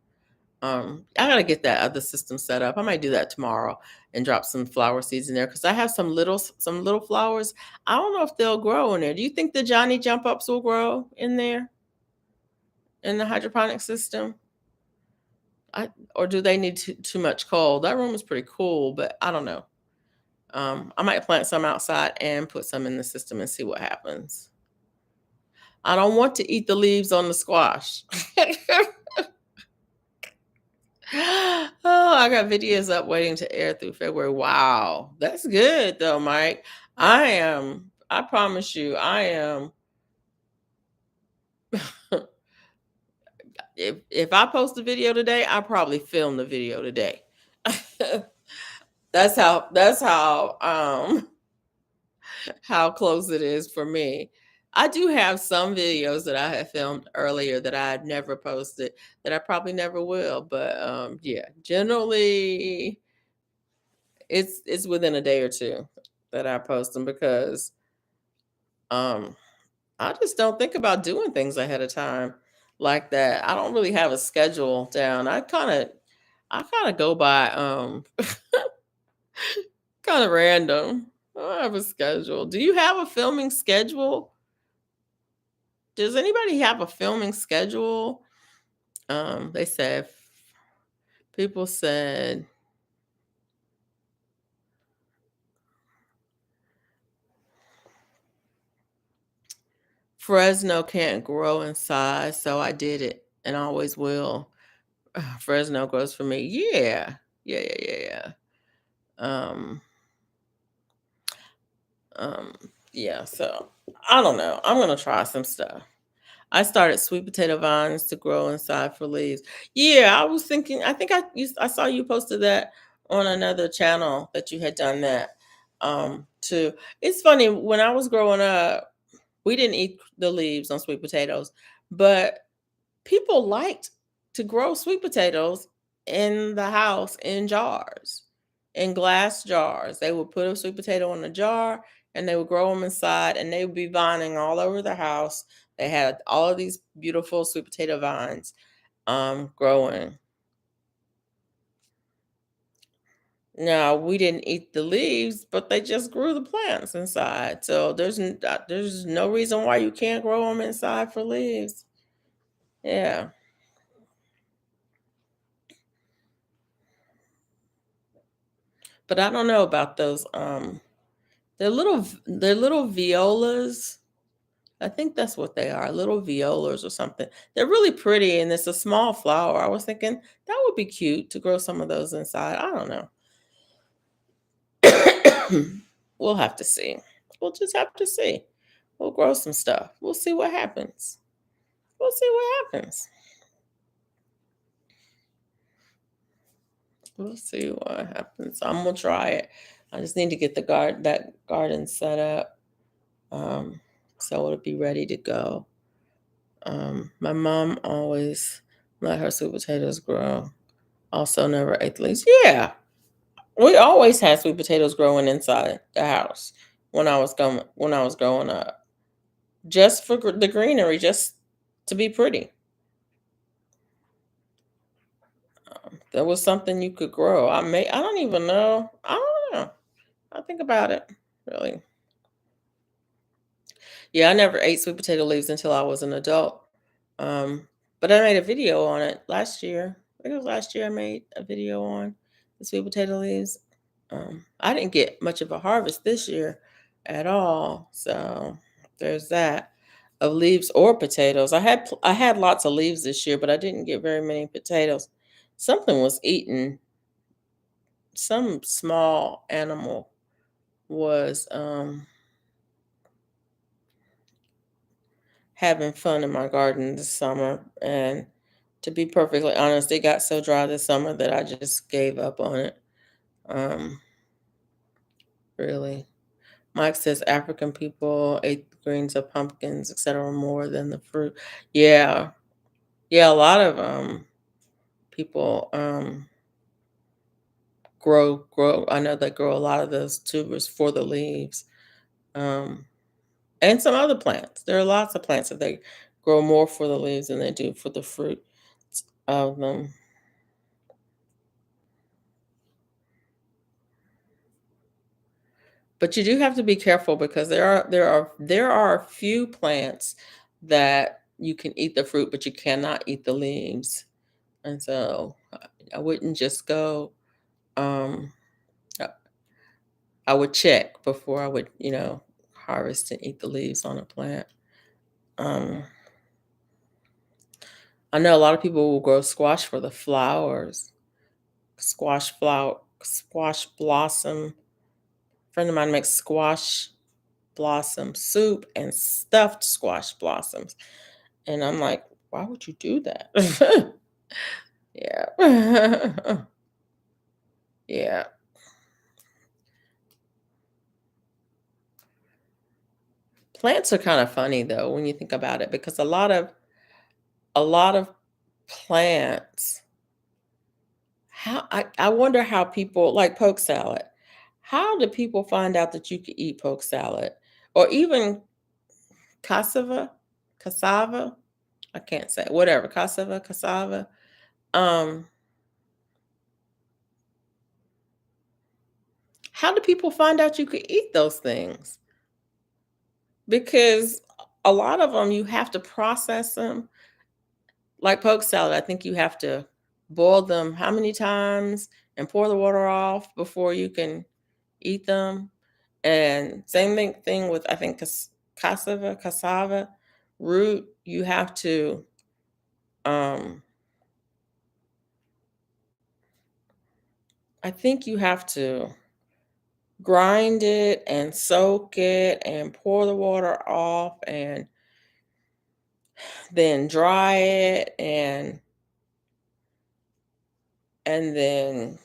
I gotta get that other system set up. I might do that tomorrow and drop some flower seeds in there because I have some little flowers. I don't know if they'll grow in there. Do you think the Johnny jump ups will grow in there in the hydroponic system? Or do they need too much cold? That room is pretty cool, but I don't know. I might plant some outside and put some in the system and see what happens. I don't want to eat the leaves on the squash. Oh, I got videos up waiting to air through February. Wow, that's good though, Mike. I promise you, I am. If I post a video today, I probably film the video today. That's how close it is for me. I do have some videos that I have filmed earlier that I've never posted that I probably never will, but yeah, generally it's within a day or two that I post them because um I just don't think about doing things ahead of time like that. I don't really have a schedule down. I kind of go by kind of random. I don't have a schedule. Do you have a filming schedule? Does anybody have a filming schedule? They said people said Fresno can't grow in size, so I did it and always will. Fresno grows for me. Yeah. Yeah, yeah, yeah, yeah. Um, um, yeah, so I don't know. I'm gonna try some stuff. I started sweet potato vines to grow inside for leaves. Yeah, I was thinking. I think I saw you posted that on another channel that you had done that. Too. It's funny when I was growing up, we didn't eat the leaves on sweet potatoes, but people liked to grow sweet potatoes in the house in jars, in glass jars. They would put a sweet potato in a jar and they would grow them inside and they would be vining all over the house. They had all of these beautiful sweet potato vines growing. Now, we didn't eat the leaves, but they just grew the plants inside. So there's no reason why you can't grow them inside for leaves. Yeah. But I don't know about those they're little violas. I think that's what they are, little violas or something. They're really pretty and it's a small flower. I was thinking that would be cute to grow some of those inside. I don't know. We'll have to see. We'll just have to see. We'll grow some stuff. We'll see what happens. We'll see what happens. We'll see what happens. I'm gonna try it. I just need to get that garden set up, um, so it'll be ready to go. My mom always let her sweet potatoes grow. Also, never ate the leaves. Yeah, we always had sweet potatoes growing inside the house when I was growing up, just for the greenery, just to be pretty. There was something you could grow. I don't even know. I don't know. I think about it. Really. Yeah, I never ate sweet potato leaves until I was an adult. Um, but I made a video on it last year. I think it was last year I made a video on the sweet potato leaves. I didn't get much of a harvest this year at all. So there's that of leaves or potatoes. I had lots of leaves this year, but I didn't get very many potatoes. Something was eaten. Some small animal was having fun in my garden this summer. And to be perfectly honest, it got so dry this summer that I just gave up on it. Um, really. Mike says African people ate the greens of pumpkins, etc., more than the fruit. Yeah. Yeah, a lot of people grow I know they grow a lot of those tubers for the leaves. Um and some other plants. There are lots of plants that they grow more for the leaves than they do for the fruit of them. But you do have to be careful because there are a few plants that you can eat the fruit, but you cannot eat the leaves. And so I wouldn't just go. Um, I I would check before I would, harvest and eat the leaves on a plant. Um, I know a lot of people will grow squash for the flowers. Squash blossom. Friend of mine makes squash blossom soup and stuffed squash blossoms. And I'm like, why would you do that? Yeah. Yeah. Plants are kind of funny though when you think about it because a lot of plants I wonder how people like poke salad. How do people find out that you could eat poke salad? Or even cassava? Cassava? I can't say whatever. Cassava. Um, how do people find out you could eat those things? Because a lot of them you have to process them. Like poke salad, I think you have to boil them how many times and pour the water off before you can eat them. And same thing with I think cassava root. You have to um I think you have to grind it and soak it and pour the water off and then dry it and then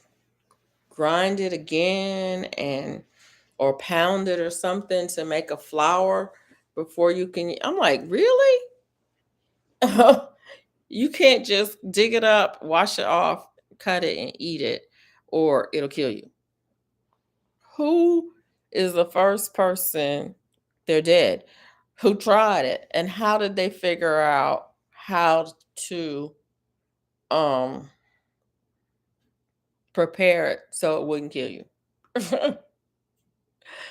grind it again and or pound it or something to make a flour before you can. I'm like, really? You can't just dig it up, wash it off, cut it, and eat it, or it'll kill you. Who is the first person? They're dead. Who tried it, and how did they figure out how to um prepare it so it wouldn't kill you?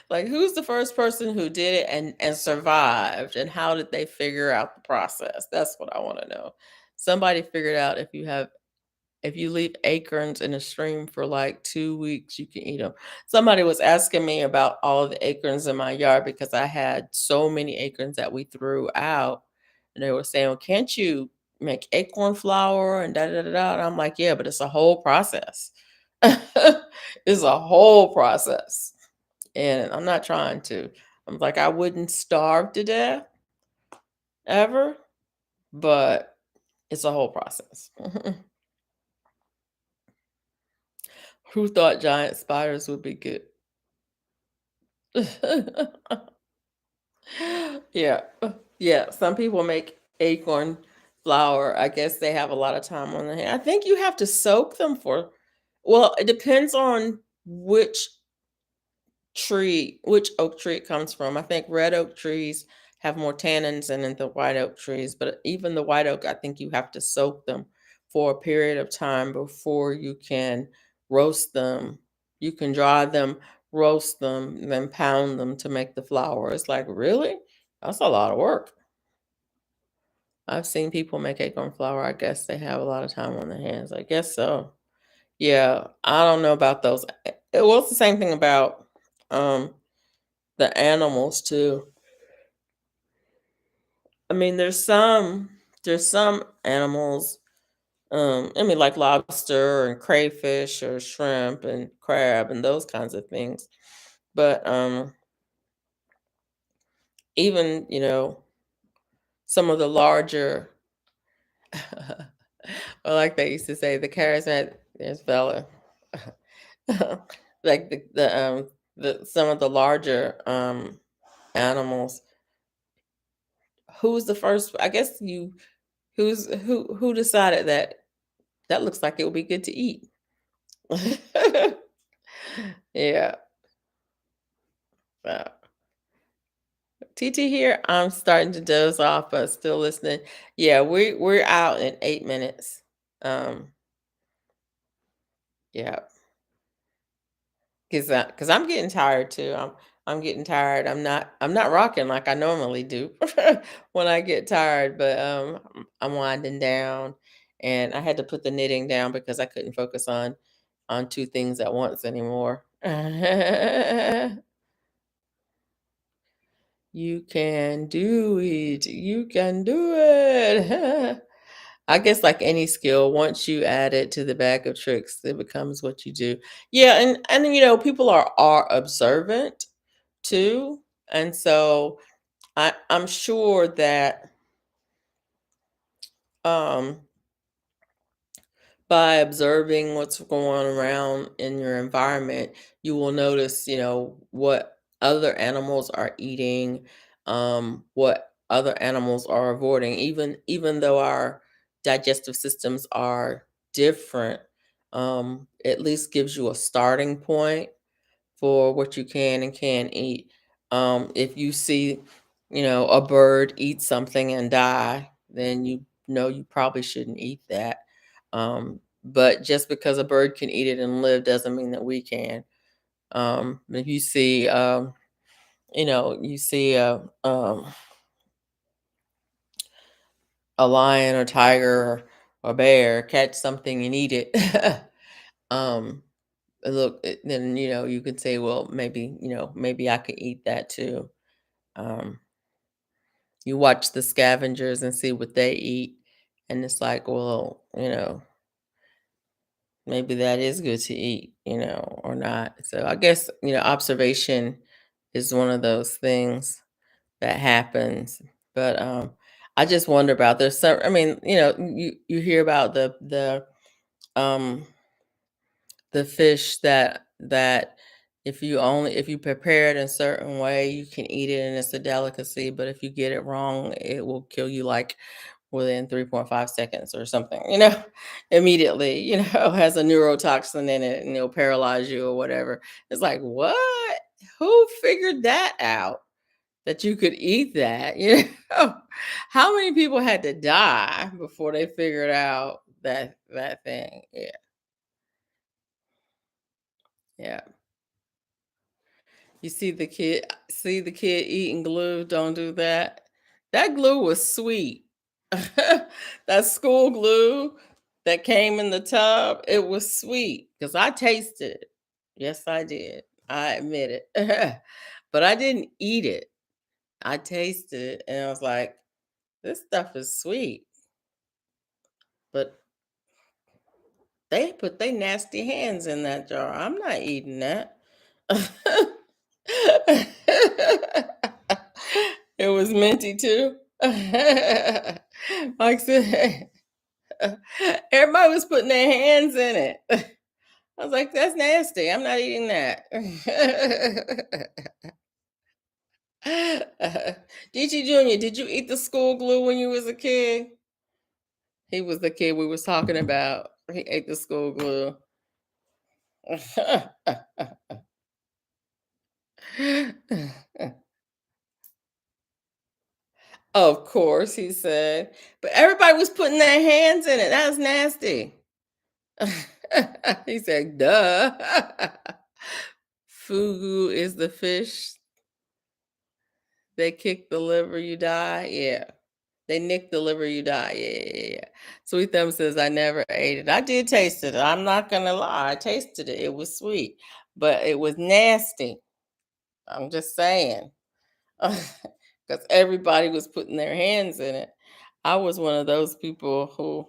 Like, who's the first person who did it and survived, and how did they figure out the process? That's what I want to know. Somebody figured out if you leave acorns in a stream for like 2 weeks, you can eat them. Somebody was asking me about all of the acorns in my yard because I had so many acorns that we threw out, and they were saying, "Well, can't you make acorn flour and da da da da?" And I'm like, "Yeah, but it's a whole process. It's a whole process." And I'm not trying to. I'm like, I wouldn't starve to death ever, but it's a whole process. Who thought giant spiders would be good? Yeah. Yeah. Some people make acorn flour. I guess they have a lot of time on their hand. I think you have to soak them for, well, it depends on which oak tree it comes from. I think red oak trees have more tannins than in the white oak trees, but even the white oak, I think you have to soak them for a period of time before you can roast them. You can dry them, roast them, and then pound them to make the flour. It's like, really? That's a lot of work. I've seen people make acorn flour. I guess they have a lot of time on their hands. I guess so. Yeah, I don't know about those. It was the same thing about um the animals too. I mean, there's some animals, I mean, like lobster and crayfish or shrimp and crab and those kinds of things. But even, some of the larger, or like they used to say, the charismatic, there's Bella. Like the some of the larger animals. Who's the first? I guess who decided that that looks like it would be good to eat. Yeah. Wow. TT here. I'm starting to doze off, but still listening. Yeah, we're out in 8 minutes. Um, yeah, because I'm getting tired too. I'm getting tired. I'm not rocking like I normally do when I get tired, but I'm winding down, and I had to put the knitting down because I couldn't focus on two things at once anymore. You can do it. You can do it. I guess like any skill, once you add it to the bag of tricks, it becomes what you do. Yeah, and people are observant too. And so I'm sure that um by observing what's going around in your environment, you will notice, what other animals are eating, what other animals are avoiding. Even though our digestive systems are different, at least gives you a starting point for what you can and can't eat. If you see, a bird eat something and die, then you know you probably shouldn't eat that. But just because a bird can eat it and live doesn't mean that we can. If you see, you see a lion or tiger or bear catch something and eat it, um, then you could say, well, maybe I could eat that too. Um, you watch the scavengers and see what they eat, and it's like, well, maybe that is good to eat, or not. So I guess, observation is one of those things that happens. But I just wonder about there's some. I mean, you hear about um the fish that if you prepare it in a certain way, you can eat it and it's a delicacy. But if you get it wrong, it will kill you like within 3.5 seconds or something, immediately, has a neurotoxin in it and it'll paralyze you or whatever. It's like, what? Who figured that out? That you could eat that, How many people had to die before they figured out that thing? Yeah, yeah. You see the kid eating glue, don't do that. That glue was sweet. That school glue that came in the tub, it was sweet because I tasted it. Yes, I did. I admit it. But I didn't eat it. I tasted it and I was like, this stuff is sweet. But they put their nasty hands in that jar. I'm not eating that. It was minty too. Like said, everybody was putting their hands in it. I was like, that's nasty. I'm not eating that. DG Jr., did you eat the school glue when you was a kid? He was the kid we was talking about. He ate the school glue. Of course, he said. But everybody was putting their hands in it. That was nasty. He said, duh. Fugu is the fish. They kick the liver, you die. Yeah. They nick the liver, you die. Yeah, yeah, yeah. Sweet Thumb says, I never ate it. I did taste it. I'm not going to lie. I tasted it. It was sweet, but it was nasty. I'm just saying. Because everybody was putting their hands in it. I was one of those people who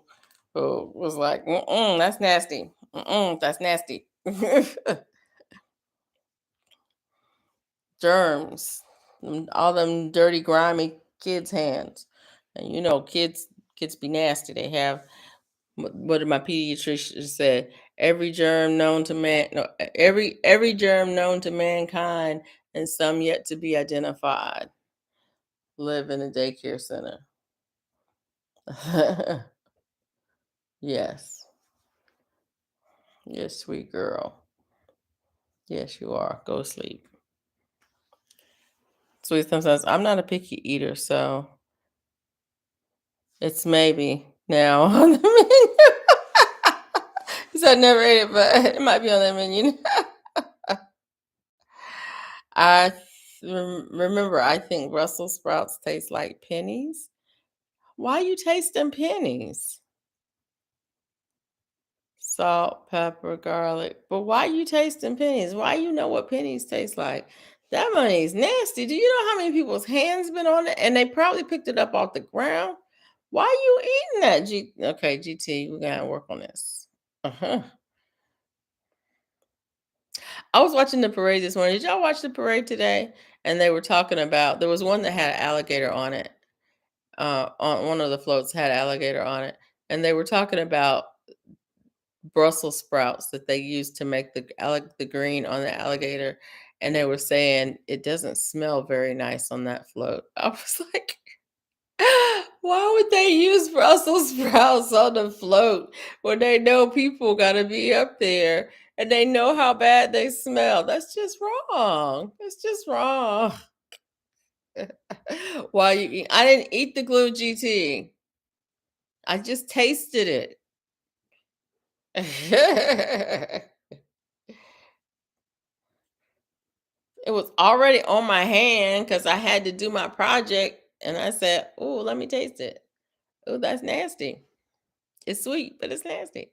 was like, mm-mm, that's nasty. Mm-mm, that's nasty. Germs, all them dirty, grimy kids' hands, and kids be nasty. They have what did my pediatrician said? Every germ known to man, no, every germ known to mankind, and some yet to be identified, live in a daycare center. Yes, yes, sweet girl. Yes, you are. Go sleep. Sweet sometimes I'm not a picky eater, so it's maybe now on the menu. He said I never ate it, but it might be on the menu. Remember, I think Brussels sprouts taste like pennies. Why you tasting pennies? Salt, pepper, garlic. But why you tasting pennies? Why you know what pennies taste like? That money's nasty. Do you know how many people's hands been on it? And they probably picked it up off the ground. Why you eating that? Okay, GT, we gotta work on this. Uh-huh. I was watching the parade this morning. Did y'all watch the parade today? And they were talking about there was one that had an alligator on it. On one of the floats had alligator on it, and they were talking about Brussels sprouts that they use to make the green on the alligator, and they were saying it doesn't smell very nice on that float. I was like, why would they use Brussels sprouts on the float when they know people gotta be up there and they know how bad they smell? That's just wrong. That's just wrong. Why you eat? I didn't eat the glue GT. I just tasted it. It was already on my hand because I had to do my project, and I said, "Oh, let me taste it. Oh, that's nasty. It's sweet, but it's nasty."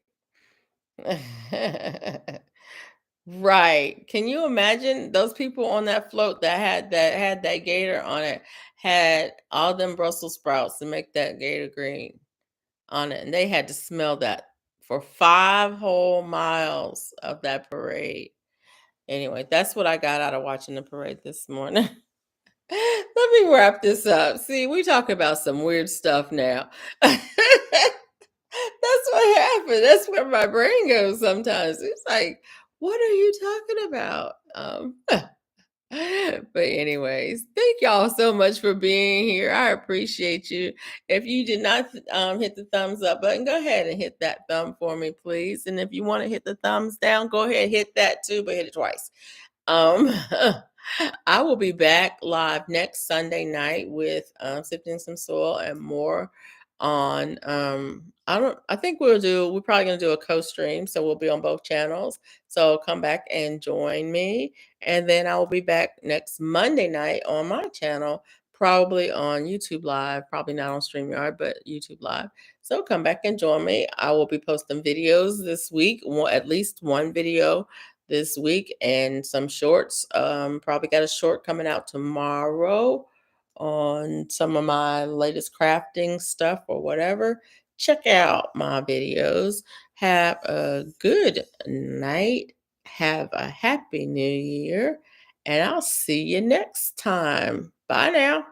Right. Can you imagine those people on that float that gator on it had all them Brussels sprouts to make that gator green on it, and they had to smell that for 5 whole miles of that parade. Anyway, that's what I got out of watching the parade this morning. Let me wrap this up. See, we talk about some weird stuff now. That's what happened. That's where my brain goes sometimes. It's like, what are you talking about? But anyways, thank y'all so much for being here. I appreciate you. If you did not hit the thumbs up button, go ahead and hit that thumb for me, please. And if you want to hit the thumbs down, go ahead, hit that too, but hit it twice. Um, I will be back live next Sunday night with Sifting Some Soil and more on I think we're probably gonna do a co-stream, so we'll be on both channels. So come back and join me. And then I will be back next Monday night on my channel, probably on YouTube Live, probably not on StreamYard, but YouTube Live. So come back and join me. I will be posting videos this week, at least one video this week, and some shorts. Probably got a short coming out tomorrow on some of my latest crafting stuff or whatever. Check out my videos. Have a good night. Have a happy new year. And I'll see you next time. Bye now.